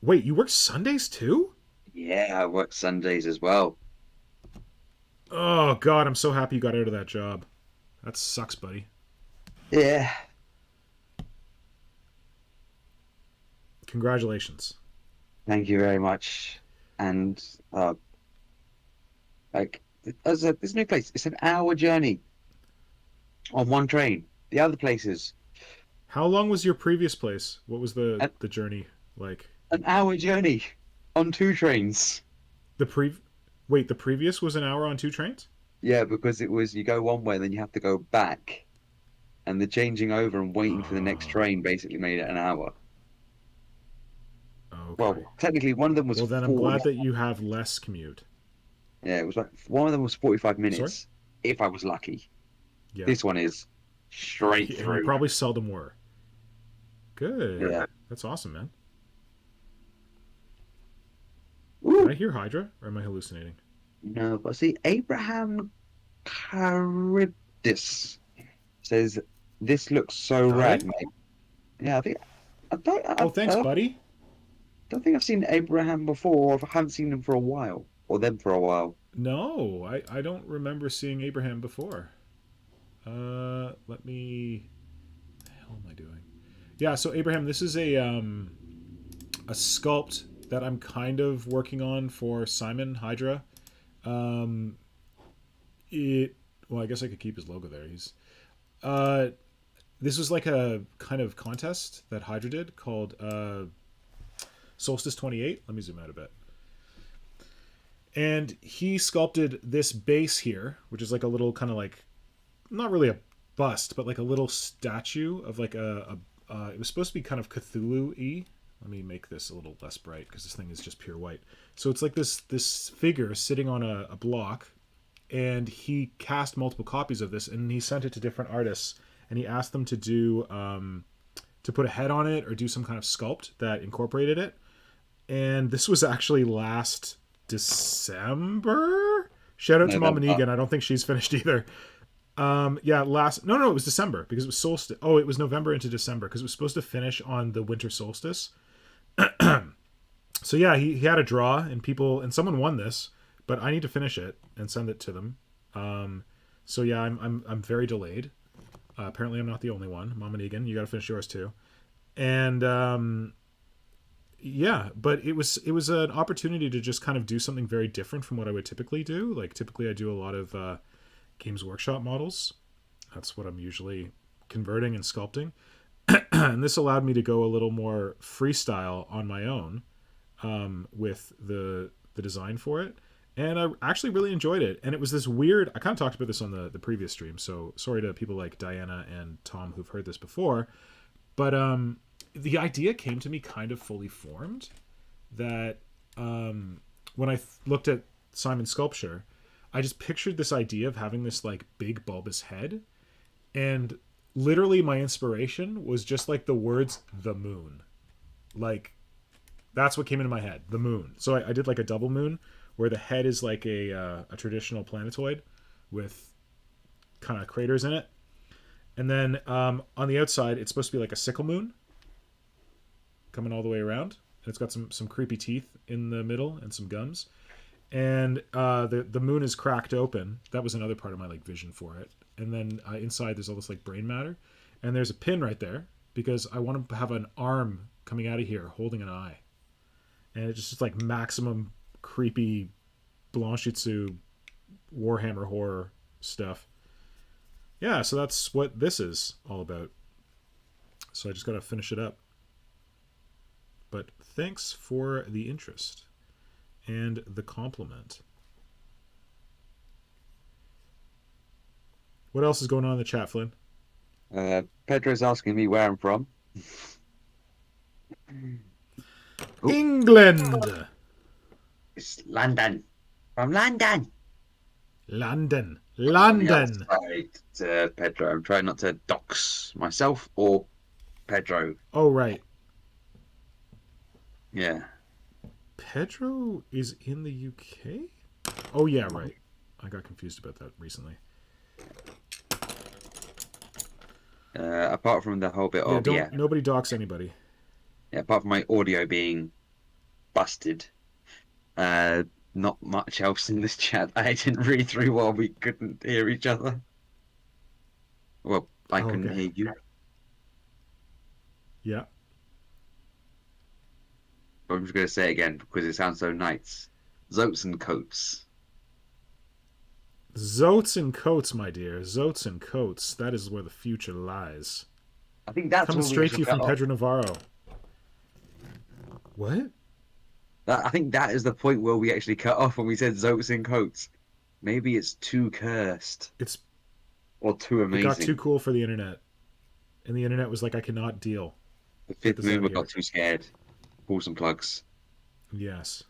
wait, you work Sundays too? Yeah, I work Sundays as well. Oh god, I'm so happy you got out of that job. That sucks, buddy. Yeah. Congratulations. Thank you very much. And like there's this new place. It's an hour journey on one train. The other places. How long was your previous place? What was the journey like? An hour journey on 2 trains. The previous was an hour on 2 trains? Yeah, because it was you go one way, then you have to go back, and the changing over and waiting for the next train basically made it an hour. Okay. Well, technically, one of them was. Well, then I'm glad that you have less commute. Yeah, it was like one of them was 45 minutes, Sorry? if I was lucky. Yeah. This one is straight And through. you probably seldom were. Good. Yeah. That's awesome, man. Ooh. Did I hear Hydra, or am I hallucinating? No, but see, Abraham Charybdis says this looks so rad, mate. Yeah, Oh, thanks, buddy. Don't think I've seen Abraham before, or I haven't seen him for a while, or them for a while. No, I don't remember seeing Abraham before. Let me. What the hell am I doing? Yeah, so Abraham, this is a sculpt that I'm kind of working on for Simon Hydra. Well, I guess I could keep his logo there. This was like a kind of contest that Hydra did called Solstice 28. Let me zoom out a bit. And he sculpted this base here, which is like a little kind of like, not really a bust, but like a little statue of like it was supposed to be kind of Cthulhu-y. Let me make this a little less bright because this thing is just pure white. So it's like this figure sitting on a block, and he cast multiple copies of this, and he sent it to different artists, and he asked them to do to put a head on it or do some kind of sculpt that incorporated it. And this was actually last December. Shout out to Mama Negan. I don't think she's finished either. No, it was December because it was solstice. Oh, it was November into December because it was supposed to finish on the winter solstice. So yeah, he had a draw and someone won this, but I need to finish it and send it to them. So yeah, I'm very delayed. Apparently I'm not the only one. Mama Negan, you got to finish yours too. And yeah, but it was an opportunity to just kind of do something very different from what I would typically do. Like typically I do a lot of Games Workshop models. That's what I'm usually converting and sculpting. And this allowed me to go a little more freestyle on my own with the design for it. And I actually really enjoyed it. And it was this weird, I kind of talked about this on the previous stream, so sorry to people like Diana and Tom who've heard this before. But the idea came to me kind of fully formed that when I looked at Simon sculpture, I just pictured this idea of having this like big bulbous head, and literally my inspiration was just like the words "the moon," like that's what came into my head, the moon. So I did like a double moon where the head is like a traditional planetoid with kind of craters in it, and then on the outside it's supposed to be like a sickle moon coming all the way around, and it's got some creepy teeth in the middle and some gums, and the moon is cracked open. That was another part of my like vision for it. And then inside there's all this like brain matter, and there's a pin right there because I want to have an arm coming out of here holding an eye, and it's just like maximum creepy Blanchitsu Warhammer horror stuff. Yeah, so that's what this is all about. So I just got to finish it up. But thanks for the interest and the compliment. What else is going on in the chat, Flynn? Pedro's asking me where I'm from. England! It's London. From London. London. On the London! outside, Pedro. I'm trying not to dox myself or Pedro. Oh, right. Yeah. Pedro is in the UK? Oh, yeah, right. I got confused about that recently. Apart from the whole bit Yeah, of nobody dox anybody. yeah, apart from my audio being busted, not much else in this chat. I didn't read through while we couldn't hear each other. Well, I couldn't okay. hear you. Yeah. But I'm just going to say it again because it sounds so nice. Zoats and coats. Zoats and coats, my dear. Zoats and coats. That is where the future lies. I think that's Coming what we straight to you should from cut off. Pedro Navarro. What? I think that is the point where we actually cut off when we said Zoats and coats. Maybe it's too cursed It's or too It amazing. got too cool for the internet. And the internet was like, I cannot deal. The fifth this out mover here. got too scared. Pull some plugs. Yes.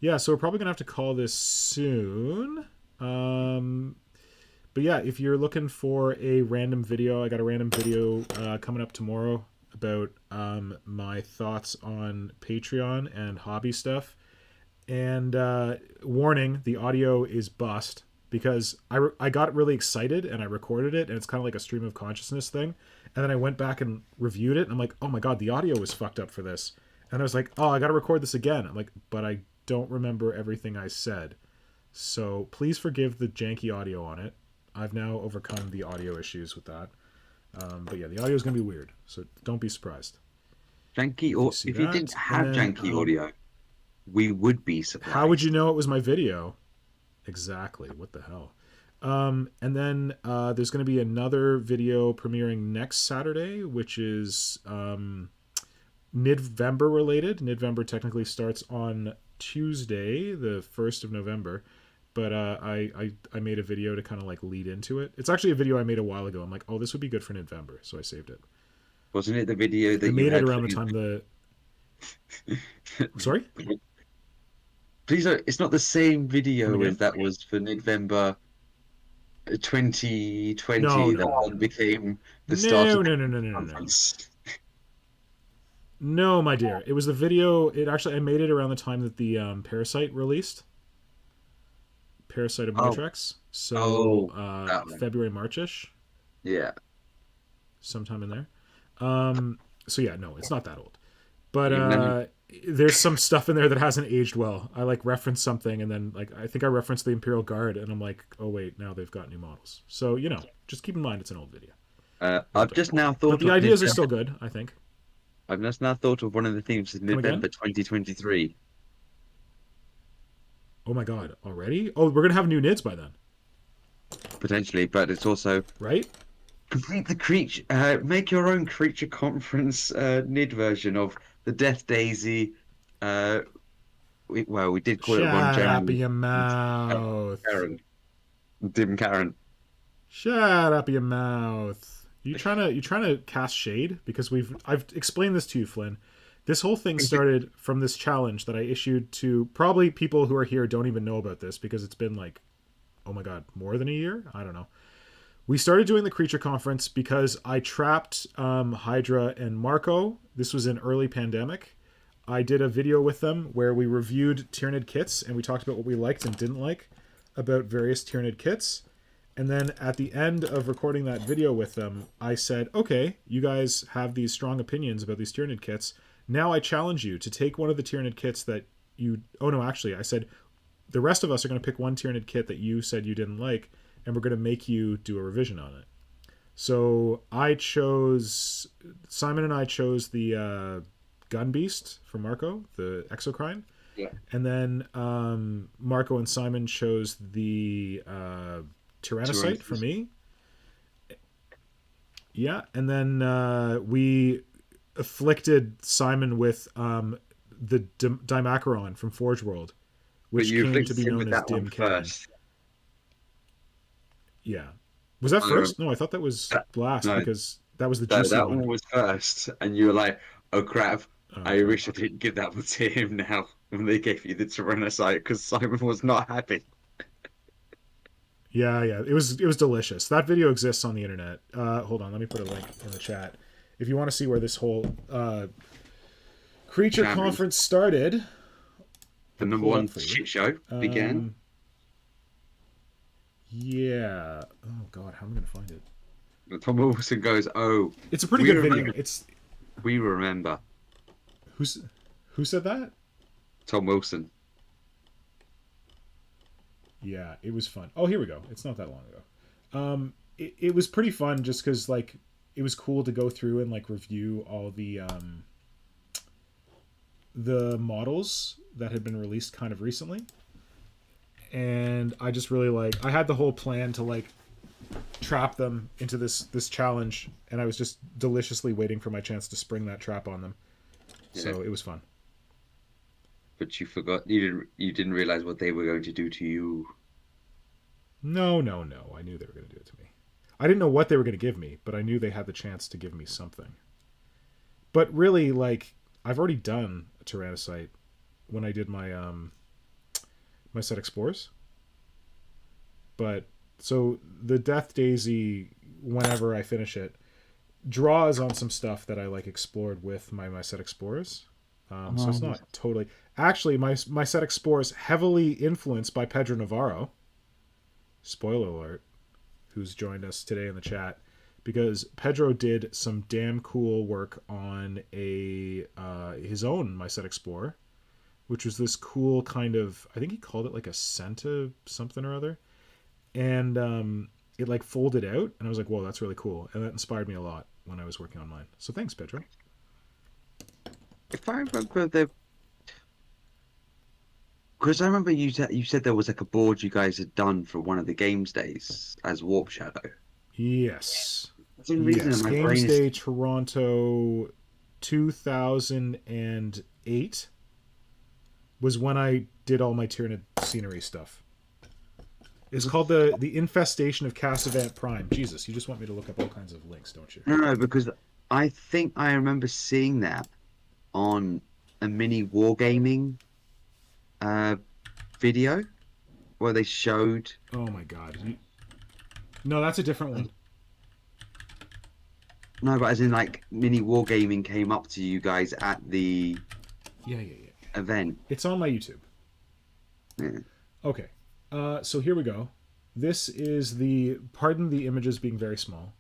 Yeah, so we're probably going to have to call this soon. But yeah, if you're looking for a random video, I got a random video coming up tomorrow about my thoughts on Patreon and hobby stuff. And warning, the audio is bust because I got really excited and I recorded it, and it's kind of like a stream of consciousness thing. And then I went back and reviewed it, and I'm like, oh my god, the audio was fucked up for this. And I was like, oh, I got to record this again. I'm like, but I don't remember everything I said. So please forgive the janky audio on it. I've now overcome the audio issues with that. But yeah, the audio is going to be weird, so don't be surprised. Janky, or if you didn't have then, janky audio, we would be surprised. How would you know it was my video? Exactly. What the hell? And then there's going to be another video premiering next Saturday, which is Nidvember related. Nidvember technically starts on Tuesday, the 1st of November. But I made a video to kind of like lead into it. It's actually a video I made a while ago. I'm like, oh, this would be good for Nidvember, so I saved it. Wasn't it the video that I you made had it around for the time the. Sorry? Please, it's not the same video Come again? as that was for November 2020 No, that no. one became the start of No. conference. No, my dear. It was the video. I made it around the time that the Parasite released. Parasite of Mortrex. So that one. February, March-ish. Yeah. Sometime in there. So yeah, no, it's not that old. But Yeah, there's some stuff in there that hasn't aged well. I like referenced something, and then like I think I referenced the Imperial Guard, and I'm like, oh wait, now they've got new models. So just keep in mind it's an old video. I've just now thought But the of ideas are November- still good, I think. I've just now thought of one of the themes of again? November 2023. Oh my god, already? Oh, we're gonna have new nids by then, Potentially, but it's also right? complete the creature. Make your own creature conference NID version of the Death Daisy. We did call it Ron Shut up Jeremy. your mouth. Karen. Dim Karen. Shut up your mouth. You trying to cast shade? Because I've explained this to you, Flynn, This whole thing started from this challenge that I issued to probably people who are here don't even know about this because it's been like, oh my god, more than a year? I don't know. We started doing the creature conference because I trapped Hydra and Marco. This was in early pandemic. I did a video with them where we reviewed Tyranid kits and we talked about what we liked and didn't like about various Tyranid kits. And then at the end of recording that video with them, I said, okay, you guys have these strong opinions about these Tyranid kits. Now I challenge you to take one of the Tyranid kits that you... Oh, no, actually, I said the rest of us are going to pick one Tyranid kit that you said you didn't like, and we're going to make you do a revision on it. So I chose... Simon and I chose the Gun Beast for Marco, the Exocrine. Yeah. And then Marco and Simon chose the Tyrannocyte for me. Yeah, and then we afflicted Simon with the Dimacaron from Forge World, which came to be known as Dim Cannon. Yeah. Was that first? No, I thought that was last because that was the juicy that one. one was first, and you were like, oh crap, I wish I didn't give that one to him now when they gave you the Tyrannocyte because Simon was not happy. Yeah, it was delicious. That video exists on the internet. Hold on, let me put a link in the chat. If you want to see where this whole creature conference started, the number one shit show began. Yeah. Oh god, how am I gonna find it? Tom Wilson goes, "Oh, it's a pretty good video. We remember." Who said that? Tom Wilson. Yeah, it was fun. Oh, here we go. It's not that long ago. It was pretty fun just because like it was cool to go through and like review all the models that had been released kind of recently. And I just really like I had the whole plan to like trap them into this challenge, and I was just deliciously waiting for my chance to spring that trap on them. Yeah. So it was fun. But you forgot you didn't realize what they were going to do to you. No. I knew they were going to do it to me. I didn't know what they were going to give me, but I knew they had the chance to give me something. But really, like, I've already done a Tyrannocyte when I did my my set Explorers. But so the Death Daisy, whenever I finish it, draws on some stuff that I like explored with my set Explorers. So it's not totally. Actually, my set Explorers heavily influenced by Pedro Navarro. Spoiler alert, who's joined us today in the chat, because Pedro did some damn cool work on his own my set Explorer, which was this cool kind of, I think he called it like a Santa something or other, and it like folded out, and I was like, whoa, that's really cool, and that inspired me a lot when I was working on mine. So thanks, Pedro. If I remember because I remember you said there was like a board you guys had done for one of the games days as Warp Shadow. Yes. Yes. Games Day Toronto 2008 was when I did all my Tyranid scenery stuff. It's called the Infestation of Cassavant Prime. Jesus, you just want me to look up all kinds of links, don't you? No, because I think I remember seeing that on a mini wargaming video where they showed. Oh my god! No, that's a different one. No, but as in like mini wargaming came up to you guys at the event. It's on my YouTube. Yeah. Okay, so here we go. This is pardon the images being very small.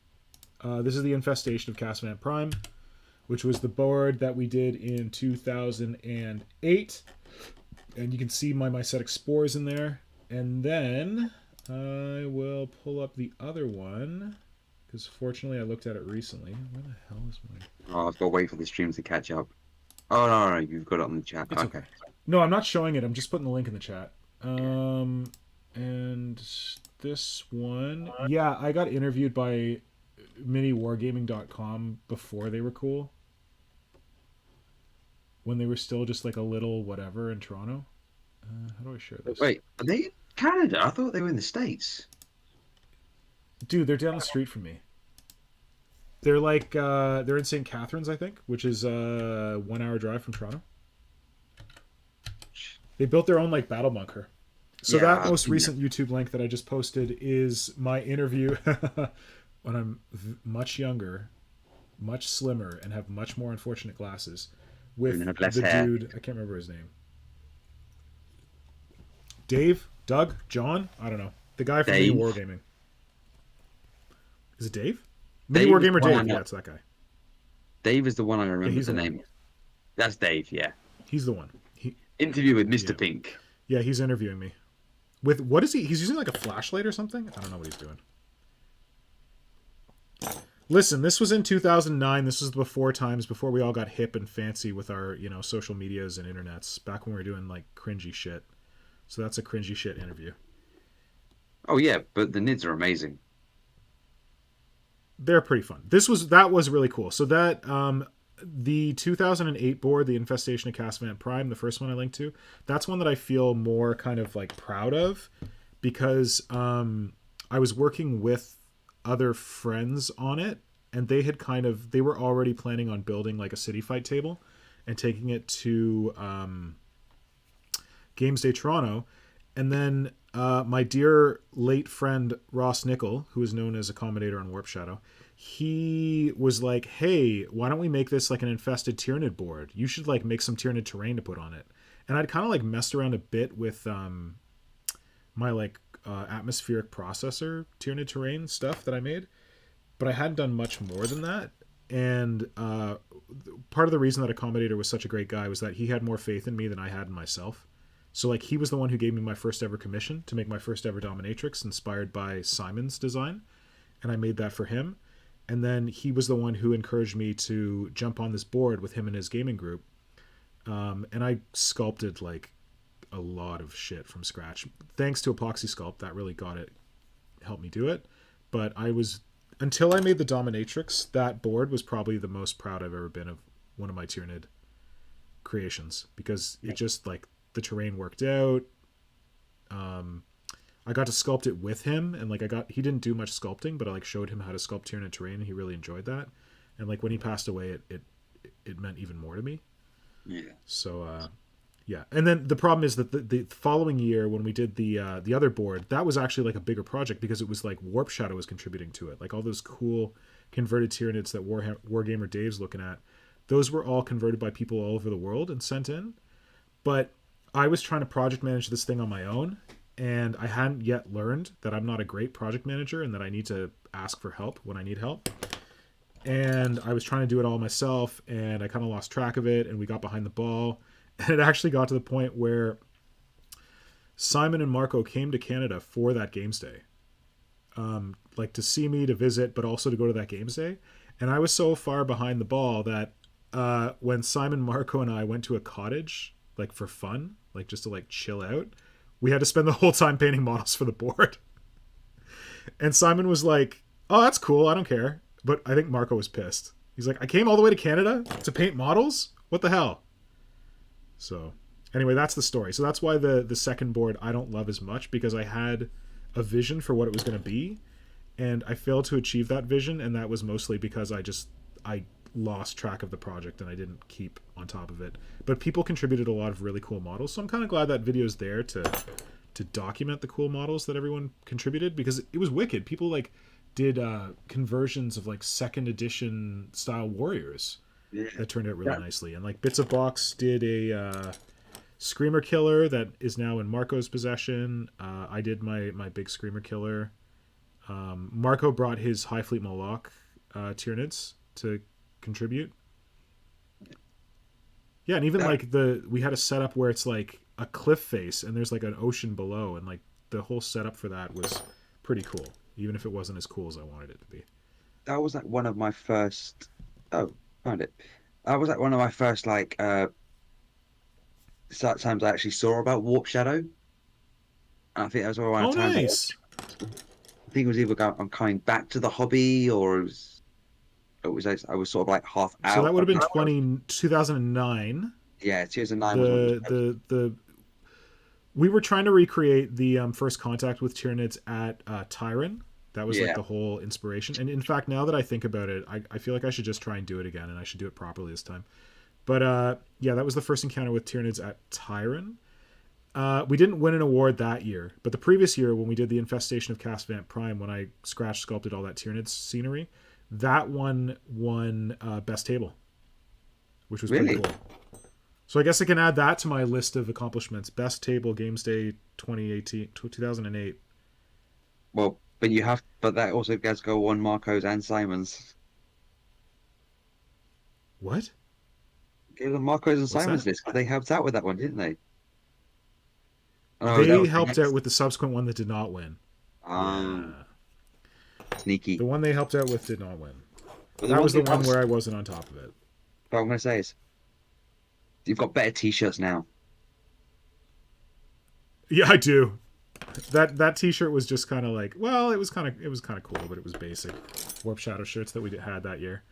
This is the Infestation of Cassavant Prime, which was the board that we did in 2008. And you can see my set Explorers in there. And then I will pull up the other one, because fortunately I looked at it recently. Where the hell is mine? Oh, I've got to wait for the stream to catch up. Oh, no, you've got it on the chat. It's okay. No, I'm not showing it. I'm just putting the link in the chat. And this one... Yeah, I got interviewed by miniwargaming.com before they were cool. When they were still just like a little whatever in Toronto. How do I share this? Wait, are they in Canada? I thought they were in the States. Dude, they're down the street from me. They're like they're in St. Catharines, I think, which is a 1 hour drive from Toronto. They built their own like battle bunker. So Yeah, that I've most seen recent YouTube link that I just posted is my interview when I'm much younger, much slimmer, and have much more unfortunate glasses with And have less the hair. dude. I can't remember his name. Dave, Doug, John. I don't know. The guy from Mini Dave. Wargaming. Is it Dave? Mini Dave is Wargamer the one I Dave. know. Yeah, it's that guy. Dave is the one I remember he's the the one. name. That's Dave, yeah. He's the one. Interview with Mr. Yeah. Pink. Yeah, he's interviewing me. With what is he? He's using like a flashlight or something? I don't know what he's doing. Listen, this was in 2009. This was before times before we all got hip and fancy with our, social medias and internets. Back when we were doing like cringy shit. So that's a cringy shit interview. Oh yeah, but the Nids are amazing. They're pretty fun. That was really cool. So that the 2008 board, the Infestation of Casavant Prime, the first one I linked to, that's one that I feel more kind of like proud of because I was working with other friends on it and they were already planning on building like a city fight table and taking it to Games Day Toronto. And then my dear late friend Ross Nickel, who is known as a commentator on Warp Shadow, he was like, hey, why don't we make this like an infested Tyranid board? You should like make some Tyranid terrain to put on it. And I'd kind of like messed around a bit with my like atmospheric processor Tyranid terrain stuff that I made, but I hadn't done much more than that. And part of the reason that Accommodator was such a great guy was that he had more faith in me than I had in myself. So like he was the one who gave me my first ever commission to make my first ever dominatrix inspired by Simon's design. And I made that for him. And then he was the one who encouraged me to jump on this board with him and his gaming group. And I sculpted like a lot of shit from scratch. Thanks to Epoxy Sculpt, that really helped me do it. But until I made the dominatrix, that board was probably the most proud I've ever been of one of my Tyranid creations because it just like the terrain worked out. I got to sculpt it with him and like he didn't do much sculpting, but I like showed him how to sculpt Tyranid terrain and he really enjoyed that. And like when he passed away, it meant even more to me. Yeah. So yeah. And then the problem is that the following year when we did the other board, that was actually like a bigger project because it was like Warp Shadow was contributing to it. Like all those cool converted Tyranids that Wargamer Dave's looking at, those were all converted by people all over the world and sent in. But I was trying to project manage this thing on my own, and I hadn't yet learned that I'm not a great project manager and that I need to ask for help when I need help. And I was trying to do it all myself, and I kind of lost track of it, and we got behind the ball. And it actually got to the point where Simon and Marco came to Canada for that Games Day. Like to see me, to visit, but also to go to that Games Day. And I was so far behind the ball that when Simon, Marco, and I went to a cottage, like for fun, like just to like chill out, we had to spend the whole time painting models for the board. And Simon was like, oh, that's cool, I don't care. But I think Marco was pissed. He's like, I came all the way to Canada to paint models? What the hell? So anyway, that's the story. So that's why the second board I don't love as much, because I had a vision for what it was going to be, and I failed to achieve that vision, and that was mostly because I lost track of the project and I didn't keep on top of it. But people contributed a lot of really cool models, so I'm kind of glad that video's there to document the cool models that everyone contributed, because it was wicked. People like did conversions of like second edition style warriors that turned out really nicely. And like Bits of Box did a Screamer Killer that is now in Marco's possession. I did my big Screamer Killer. Marco brought his High Fleet Moloch Tyranids to contribute. Yeah, and even like we had a setup where it's like a cliff face and there's like an ocean below, and like the whole setup for that was pretty cool, even if it wasn't as cool as I wanted it to be. That was like one of my first. Oh, found it. That was like one of my first like times I actually saw about Warp Shadow. And I think that was one of the times. Nice. I think it was either I'm coming back to the hobby, or it was I was sort of like half out. So that would have been 2009. Yeah, 2009. We were trying to recreate the first contact with Tyranids at Tyran. That was like Yeah. the whole inspiration. And in fact, now that I think about it, I feel like I should just try and do it again, and I should do it properly this time. But yeah, that was the first encounter with Tyranids at Tyran. We didn't win an award that year, but the previous year when we did the Infestation of Casvant Prime, when I scratch sculpted all that Tyranids scenery, that one won Best Table, which was Really? pretty cool. So I guess I can add that to my list of accomplishments. Best Table Games Day 2008. Well, but that also does go on Marco's and Simon's. What? Give them Marco's and What's Simon's that? list because they helped out with that one, didn't they? Oh, that They was helped next. out with the subsequent one that did not win. Um, Yeah. Sneaky. The one they helped out with did not win. But That was the thing one where I wasn't on top of it. What I'm going to say is, you've got better T-shirts now. Yeah, I do. That T-shirt was just kind of like, well, it was kind of cool, but it was basic. Warp Shadow shirts that we had that year.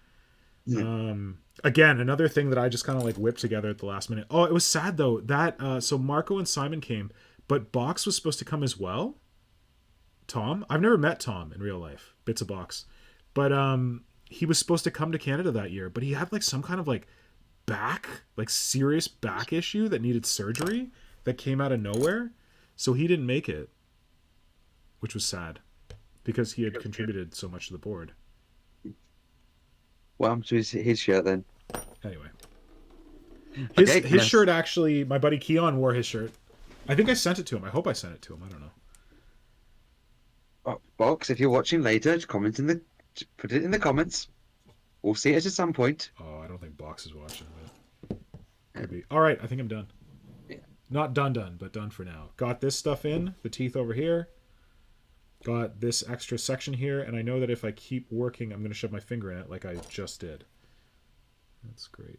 Yeah. Again, another thing that I just kind of like whipped together at the last minute. Oh, it was sad though. That so Marco and Simon came, but Box was supposed to come as well. Tom, I've never met Tom in real life. Bits of Box, but he was supposed to come to Canada that year, but he had like some kind of like serious back issue that needed surgery that came out of nowhere, so he didn't make it, which was sad because he had contributed so much to the board. What happened to his shirt then? Anyway, Okay, his yes. shirt actually, my buddy Keon wore his shirt. I think I sent it to him. I hope I sent it to him. I don't know. Oh, Box, if you're watching later, put it in the comments. We'll see it at some point. Oh, I don't think Box is watching, but could be. All right, I think I'm done. Yeah. Not done, but done for now. Got this stuff in, the teeth over here. Got this extra section here, and I know that if I keep working, I'm going to shove my finger in it like I just did. That's great.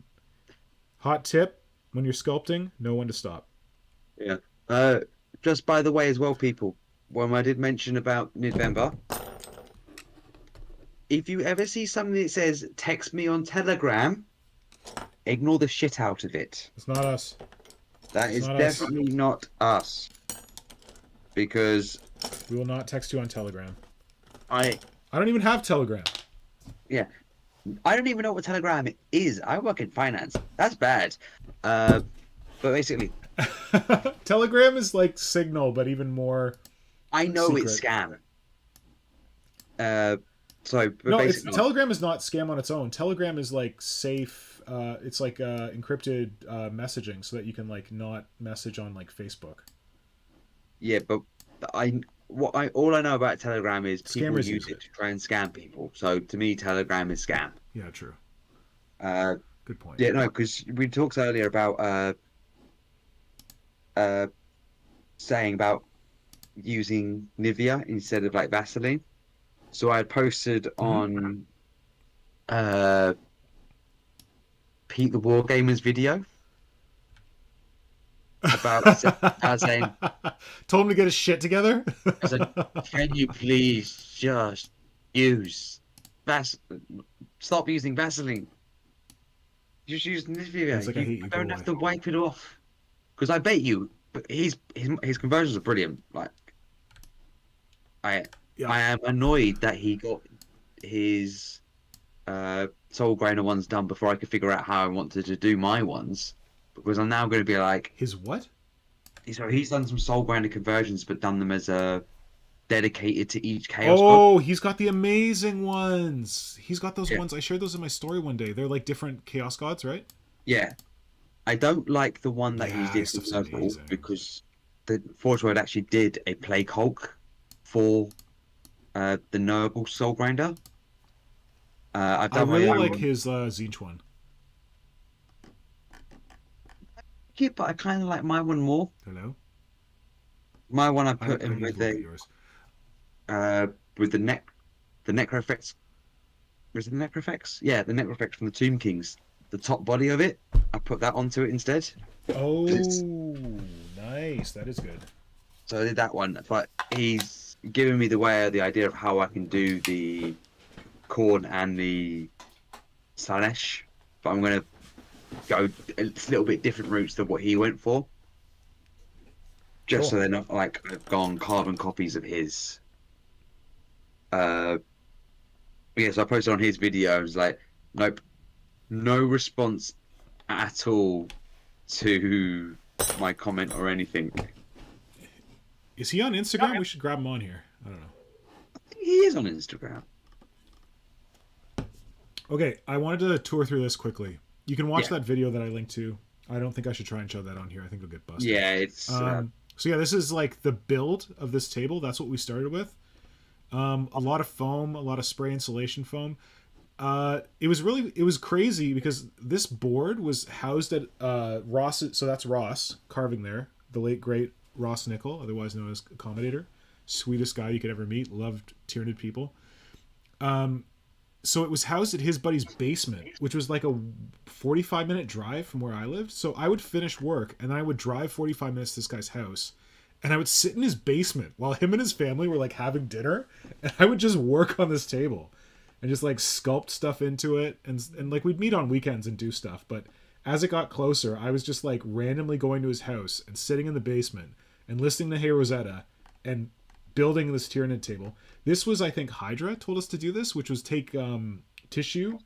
Hot tip, when you're sculpting, know when to stop. Yeah. Just by the way as well, people, when I did mention about November, if you ever see something that says text me on Telegram, ignore the shit out of it. It's not us. That It's is not us. definitely not us. Because We will not text you on Telegram. I don't even have Telegram. don't even know what Telegram is. I work in finance. That's bad. But basically, Telegram is like Signal, but even more. I know Secret. it's scam. But No, basically, Telegram is not scam on its own. Telegram is like safe. It's like encrypted messaging, so that you can like not message on like Facebook. yeah, but all I know about Telegram is people Scammers use use it it. to try and scam people. So to me, Telegram is scam. Yeah, true. Good point. Yeah, no, because we talked earlier about saying about using Nivea instead of like Vaseline. So I had posted on Pete the Wargamer's video about saying, Told him to get his shit together. I said, can you please just stop using Vaseline? Just use Nivea. It's like, I hate you, You go don't have away. to wipe it off. Because I bet you, but his conversions are brilliant. Like, I am annoyed that he got his Soul Grinder ones done before I could figure out how I wanted to do my ones. Because I'm now going to be like, His what? so he's done some Soul Grinder conversions, but done them as a dedicated to each Chaos God. Oh, he's got the amazing ones. He's got those Yeah. ones. I shared those in my story one day. They're like different Chaos Gods, right? Yeah. I don't like the one that Yeah, he his did for stuff's Nurgle amazing. because the Forge World actually did a Plague Hulk for the Nurgle Soul Grinder. I've I done really my own like one. his Zinch one. Yeah, but I kind of like my one more. Hello? My one I I put in need with to look at yours. the Necroeffects. Was it the Necroeffects? Yeah, the Necroeffects from the Tomb Kings. The top body of it, I put that onto it instead. Oh, nice. That is good. So I did that one, but he's given me the idea of how I can do the Khorne and the Slanesh, but I'm going to go a little bit different routes than what he went for. Just so Cool. they're not like I've gone carbon copies of his. Yeah, so I posted on his video. I was like, nope, no response at all to my comment or anything. Is he on Instagram? We should grab him on here. I don't know. I think he is on Instagram. Okay, I wanted to tour through this quickly. You can watch Yeah. that video that I linked to. I don't think I should try and show that on here. I think it'll get busted. Yeah, it's So yeah, this is like the build of this table. That's what we started with. A lot of foam, a lot of spray insulation foam. It was crazy because this board was housed at Ross. So that's Ross carving there, the late great Ross Nickel, otherwise known as Accommodator, sweetest guy you could ever meet. Loved Tyranid people. So it was housed at his buddy's basement, which was like a 45-minute drive from where I lived. So I would finish work and then I would drive 45 minutes to this guy's house, and I would sit in his basement while him and his family were like having dinner, and I would just work on this table and just like sculpt stuff into it, and like we'd meet on weekends and do stuff. But as it got closer, I was just like randomly going to his house and sitting in the basement and listening to Hey Rosetta and building this Tyranid table. This was, I think, Hydra told us to do this, which was take tissue,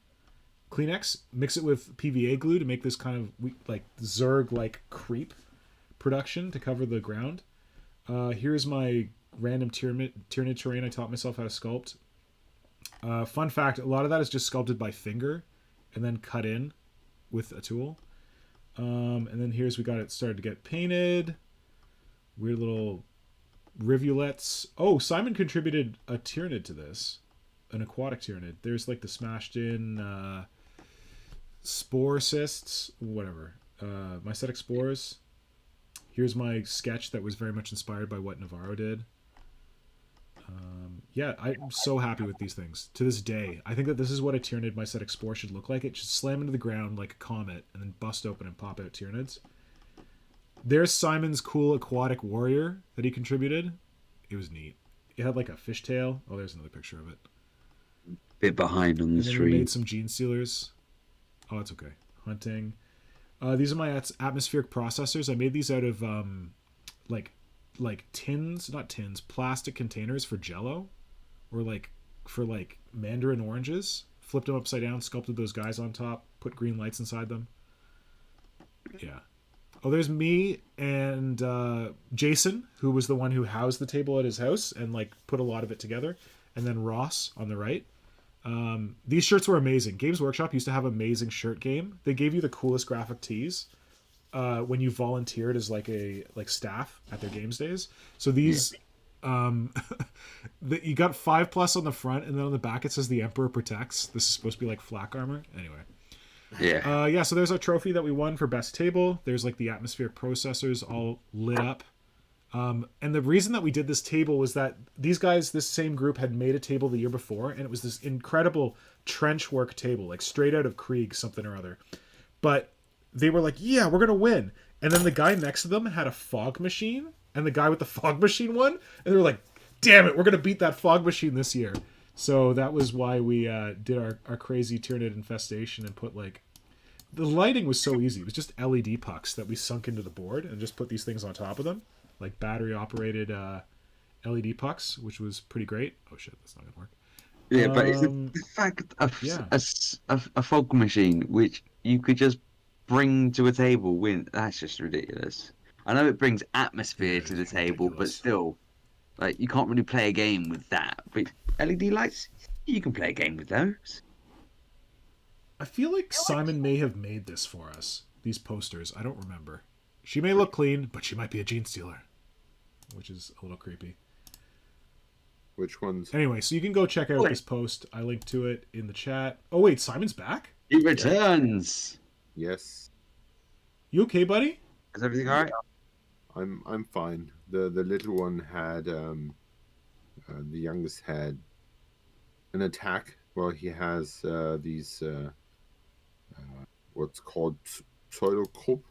Kleenex, mix it with PVA glue to make this kind of like Zerg like creep production to cover the ground. Here's my random Tyranid terrain I taught myself how to sculpt. Fun fact, a lot of that is just sculpted by finger and then cut in with a tool. And then here's, we got it started to get painted. Weird little rivulets. Oh, Simon contributed a Tyranid to this. An aquatic Tyranid. There's like the smashed in spore cysts, whatever. Mycetic spores. Here's my sketch that was very much inspired by what Navarro did. Yeah, I'm so happy with these things. To this day, I think that this is what a Tyranid mycetic spore should look like. It should slam into the ground like a comet and then bust open and pop out Tyranids. There's Simon's cool aquatic warrior that he contributed. It was neat. It had like a fishtail. Oh, there's another picture of it. bit behind on the And then we stream. made some gene sealers. Oh, it's okay. Hunting. These are my atmospheric processors. I made these out of like tins, not tins, plastic containers for Jello, or like for like mandarin oranges. Flipped them upside down, sculpted those guys on top, put green lights inside them. Yeah. Oh, there's me and Jason, who was the one who housed the table at his house and like put a lot of it together, and then Ross on the right. These shirts were amazing. Games Workshop used to have amazing shirt game. They gave you the coolest graphic tees when you volunteered as like staff at their games days. So these, you got 5+ on the front, and then on the back it says "The Emperor Protects." This is supposed to be like flak armor. Anyway. Yeah. So there's our trophy that we won for best table. There's like the atmospheric processors all lit up. And the reason that we did this table was that these guys, this same group, had made a table the year before, and it was this incredible trench work table, like straight out of Krieg something or other. But they were like, yeah, we're going to win. And then the guy next to them had a fog machine, and the guy with the fog machine won. And they were like, damn it, we're going to beat that fog machine this year. So that was why we did our crazy Tyranid infestation and put like... The lighting was so easy. It was just LED pucks that we sunk into the board and just put these things on top of them. Like battery-operated LED pucks, which was pretty great. Oh shit, that's not going to work. Yeah, but it's the fact of a fog machine, which you could just bring to a table that's just ridiculous. I know it brings atmosphere to the table, but still, like, you can't really play a game with that. But LED lights, you can play a game with those. I feel like Simon may have made this for us. These posters. I don't remember. She may look clean, but she might be a gene stealer, which is a little creepy. Which ones? Anyway, so you can go check out this post. I linked to it in the chat. Oh wait, Simon's back? He returns. Yes. You okay, buddy? Is everything all right? I'm fine. The little one had the youngest had an attack. Well, he has these what's called pseudocroup,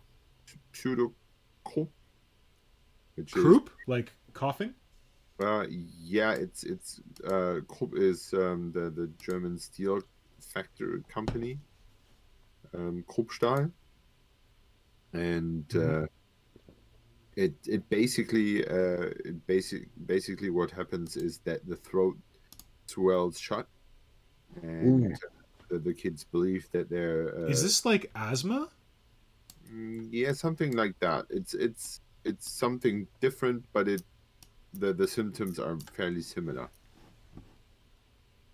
which Croup? Like coughing? Yeah, it's Krupp is the German steel factory company, Kruppstahl, and it basically what happens is that the throat swells shut, and the kids believe that they're Is this like asthma? yeah, something like that. It's something different, but the symptoms are fairly similar.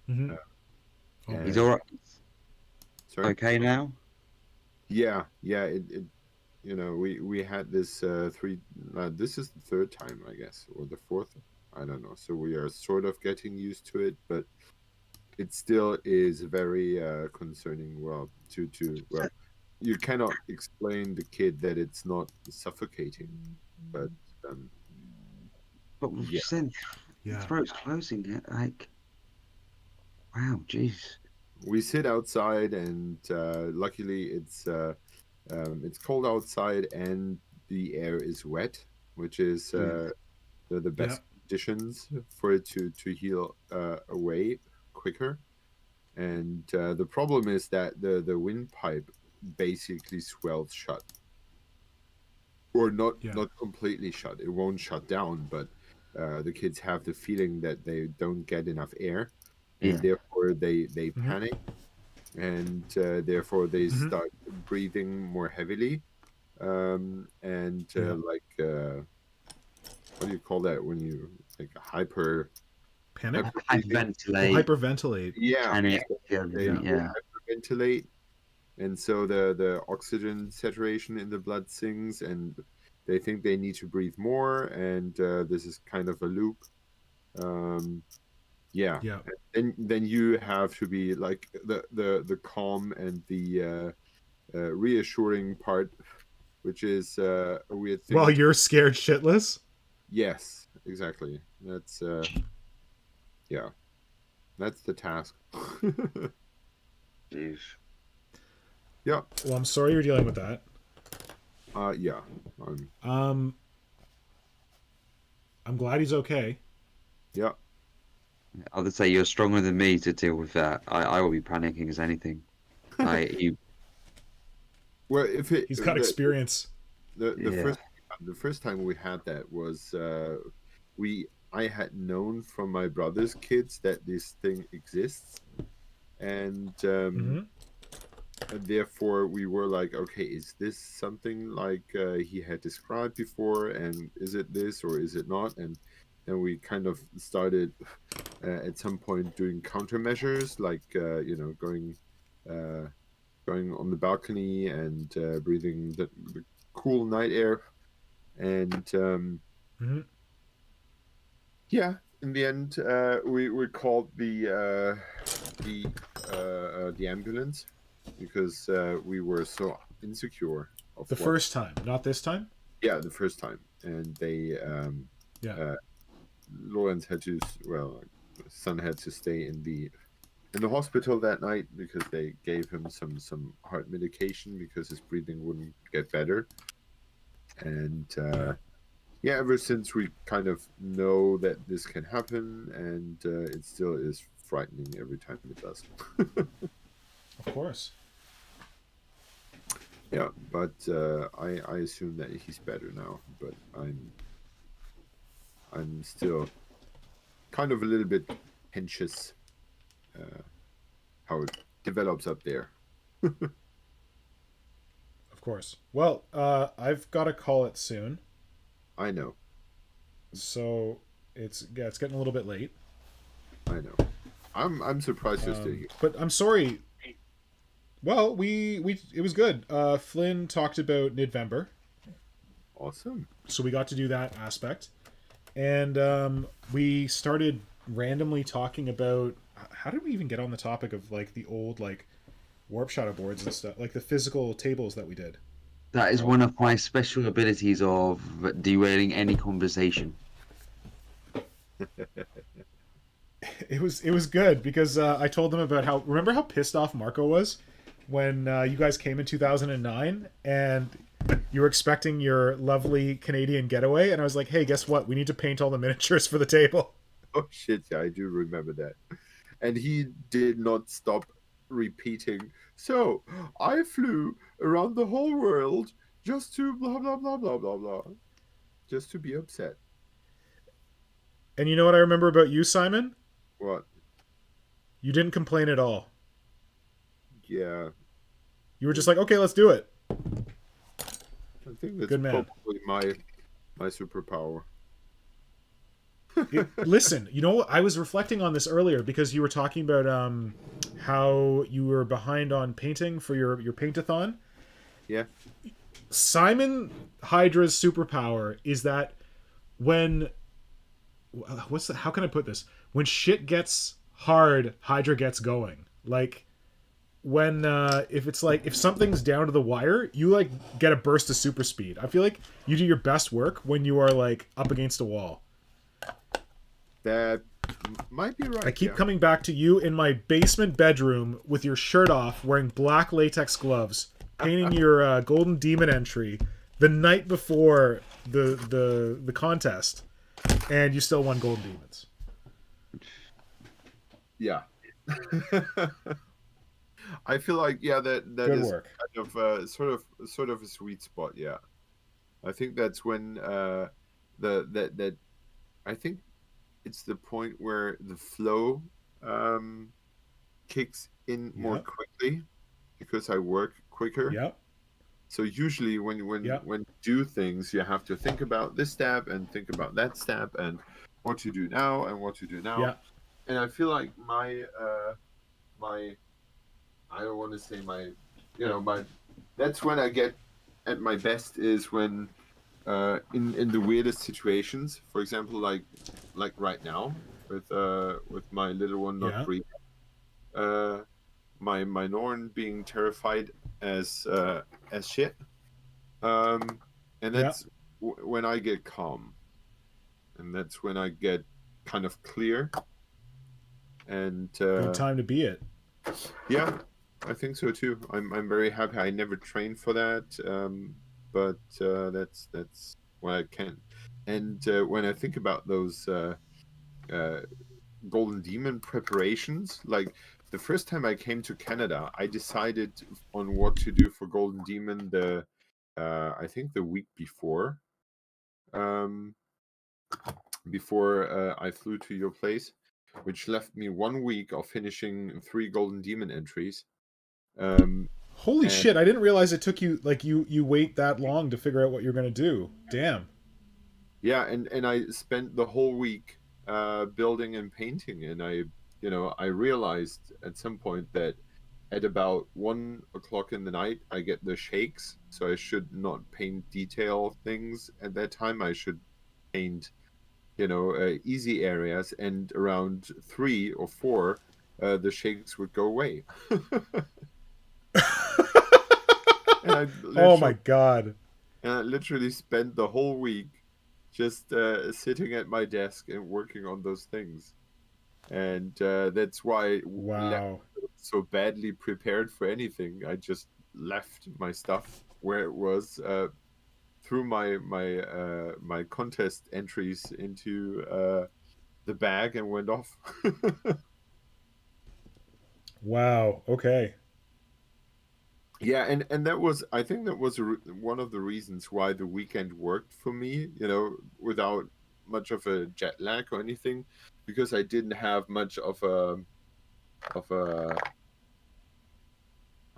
Mm-hmm. And- He's all right. Sorry. Okay now. Yeah. It we had this three. This is the third time, I guess, or the fourth. I don't know. So we are sort of getting used to it, but it still is very concerning. Well, well, you cannot explain the kid that it's not suffocating, but But we've Yeah. said Yeah. throat's closing it. Like, wow, jeez. we sit outside, and luckily it's cold outside, and the air is wet, which is the best conditions for it to heal away quicker. And the problem is that the windpipe basically swells shut, or not completely shut. It won't shut down, but the kids have the feeling that they don't get enough air, and therefore they panic, and therefore they start breathing more heavily, and like what do you call that when you like Panic? Hyperventilate. Hyperventilate. Yeah, Panic. they Yeah. hyperventilate, and so the oxygen saturation in the blood sinks, and they think they need to breathe more, and this is kind of a loop. Yeah. And then you have to be like the calm and the reassuring part, which is a weird thing. Well, you're scared shitless? Yes, exactly. That's yeah, that's the task. Jeez. Yeah. Well, I'm sorry you're dealing with that. Yeah. I'm glad he's okay. Yeah. I would say you're stronger than me to deal with that. I will be panicking as anything. Well, if he's got experience. The first time we had that was I had known from my brother's kids that this thing exists, and therefore we were like, okay, is this something like he had described before, and is it this or is it not? And then we kind of started at some point doing countermeasures, like going on the balcony and breathing the cool night air, and yeah, in the end we called the ambulance, because we were so insecure of the first time, not this time. Yeah, the first time, and they Lawrence had to, son had to stay in the hospital that night, because they gave him some heart medication because his breathing wouldn't get better. And ever since we kind of know that this can happen, and it still is frightening every time it does. Of course. Yeah, but I assume that he's better now, but I'm still kind of a little bit anxious how it develops up there. Of course. Well, I've got to call it soon. I know. So it's getting a little bit late. I know. I'm surprised you're still here. But I'm sorry. Well, it was good. Flynn talked about Nidvember. Awesome. So we got to do that aspect. And we started randomly talking about, how did we even get on the topic of like the old like warp shadow boards and stuff, like the physical tables that we did? That is one of my special abilities of derailing any conversation. It was good because I told them about remember how pissed off Marco was when you guys came in 2009 and you were expecting your lovely Canadian getaway, and I was like, hey, guess what? We need to paint all the miniatures for the table. Oh shit, yeah, I do remember that. And he did not stop repeating, so I flew around the whole world just to blah blah blah blah blah blah, just to be upset. And you know what I remember about you, Simon? What? You didn't complain at all. Yeah, You were just like, okay, let's do it. I think that's Good man. probably my superpower. Listen, you know, I was reflecting on this earlier because you were talking about how you were behind on painting for your paint-a-thon. Yeah. Simon Hydra's superpower is that when how can I put this? When shit gets hard, Hydra gets going. Like when if it's like if something's down to the wire, you like get a burst of super speed. I feel like you do your best work when you are like up against a wall. That might be right. I keep coming back to you in my basement bedroom with your shirt off, wearing black latex gloves, painting your Golden Demon entry the night before the contest, and you still won Golden Demons. Yeah. I feel like that Good is work. kind of sort of a sweet spot. Yeah, I think that's when that I think it's the point where the flow kicks in more quickly because I work quicker. Yep. So usually when you do things, you have to think about this step and think about that step and what to do now and what to do now. Yeah. And I feel like my I don't want to say my that's when I get at my best is when in the weirdest situations, for example, like right now with my little one not breathing, my Norn being terrified as shit, and that's when I get calm, and that's when I get kind of clear, and good time to be it. Yeah, I think so too. I'm very happy. I never trained for that, but that's what I can. And when I think about those Golden Demon preparations, like the first time I came to Canada, I decided on what to do for Golden Demon. I think the week before, I flew to your place, which left me 1 week of finishing 3 Golden Demon entries. Holy shit! I didn't realize it took you like you wait that long to figure out what you're gonna do. Damn. Yeah, and I spent the whole week building and painting, and I realized at some point that at about 1 o'clock in the night I get the shakes, so I should not paint detail things at that time. I should paint easy areas, and around 3 or 4 the shakes would go away. Oh my god. And I literally spent the whole week just sitting at my desk and working on those things. And that's why wow, so badly prepared for anything. I just left my stuff where it was, threw my contest entries into the bag and went off. Wow. Okay. Yeah, and that was, I think that was one of the reasons why the weekend worked for me, without much of a jet lag or anything, because I didn't have much of a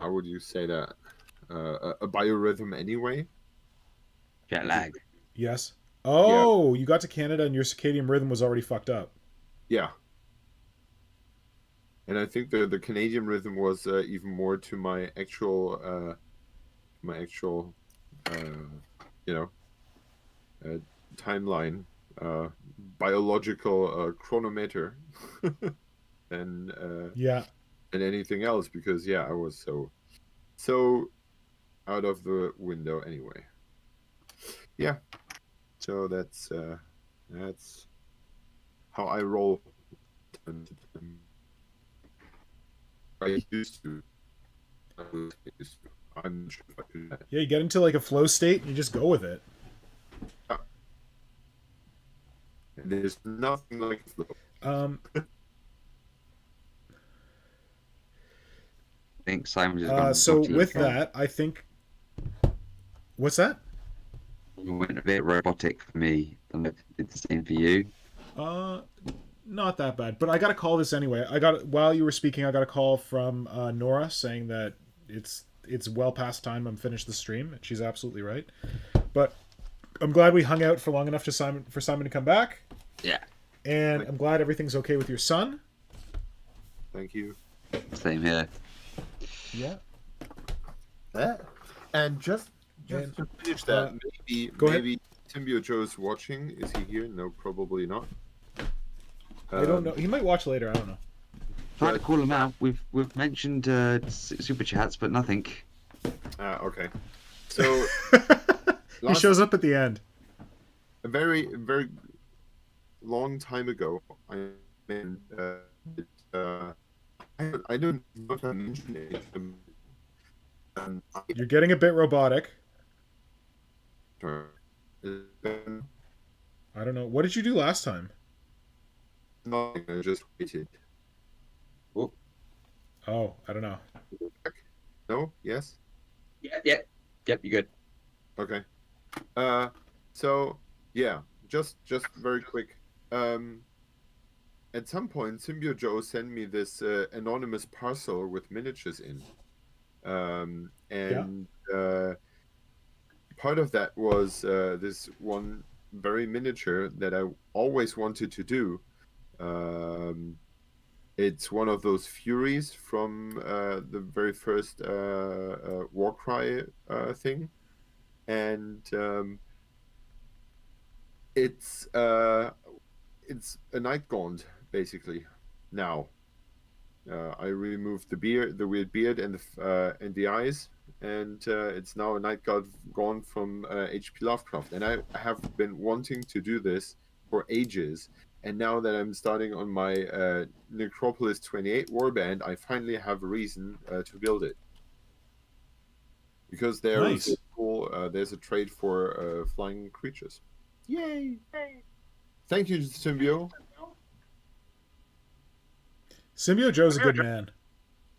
how would you say that, a biorhythm anyway. Jet lag. Yes. Oh, you got to Canada and your circadian rhythm was already fucked up. Yeah. And I think the Canadian rhythm was even more to my actual timeline, biological chronometer than anything else, because I was so out of the window anyway. Yeah, so that's how I roll. I used to. I'm not sure if I do that. Yeah, you get into like a flow state and you just go with it. There's nothing like flow. I think Simon just gone so with that, I think. What's that? It went a bit robotic for me, and I did the same for you. Not that bad, but I got a call this anyway. While you were speaking, I got a call from Nora saying that it's well past time. I'm finished the stream. She's absolutely right. But I'm glad we hung out for long enough for Simon to come back. Yeah. And I'm glad everything's okay with your son. Thank you. Same here. Yeah. And just And, to finish that, go ahead. maybe Symbio Joe's watching. Is he here? No, probably not. I don't know. He might watch later. I don't know. Tried to call him out. We've mentioned super chats, but nothing. Okay. So He shows up at the end. a very very long time ago, I don't know if I mentioned it. You're getting a bit robotic. I I don't know. What did you do last time? nothing. I just waited. Oh, I don't know. No. Yes. Yep. You're good. Okay. So yeah, just very quick. At some point, Symbio Joe sent me this anonymous parcel with miniatures in, part of that was this one very miniature that I always wanted to do. It's one of those Furies from the very first Warcry thing, and it's a Night Gaunt basically. Now, I removed the weird beard and the eyes, and it's now a Night Gaunt from H.P. Lovecraft, and I have been wanting to do this for ages. And now that I'm starting on my Necropolis 28 warband, I finally have a reason to build it. Because there's there's a trade for flying creatures. Yay! Thank you, Symbio. Symbio Joe's a good man.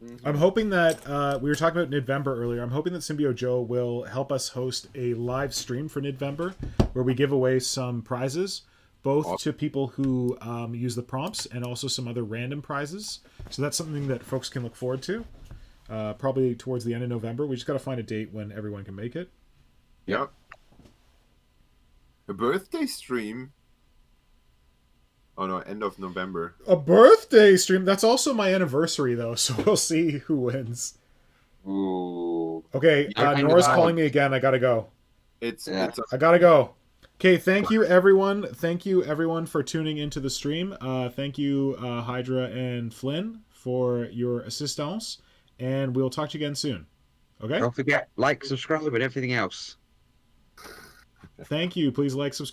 Mm-hmm. I'm hoping that we were talking about Nidvember earlier. I'm hoping that Symbio Joe will help us host a live stream for Nidvember where we give away some prizes, both to people who use the prompts and also some other random prizes. So that's something that folks can look forward to. Probably towards the end of November. We just got to find a date when everyone can make it. Yeah. A birthday stream. Oh no, end of November. A birthday stream? That's also my anniversary, though, so we'll see who wins. Ooh. Okay, Nora's calling me again. I gotta go. I gotta go. Okay, thank you, everyone. Thank you, everyone, for tuning into the stream. Thank you, Hydra and Flynn, for your assistance, and we'll talk to you again soon. Okay? Don't forget, like, subscribe, and everything else. Thank you. Please like, subscribe.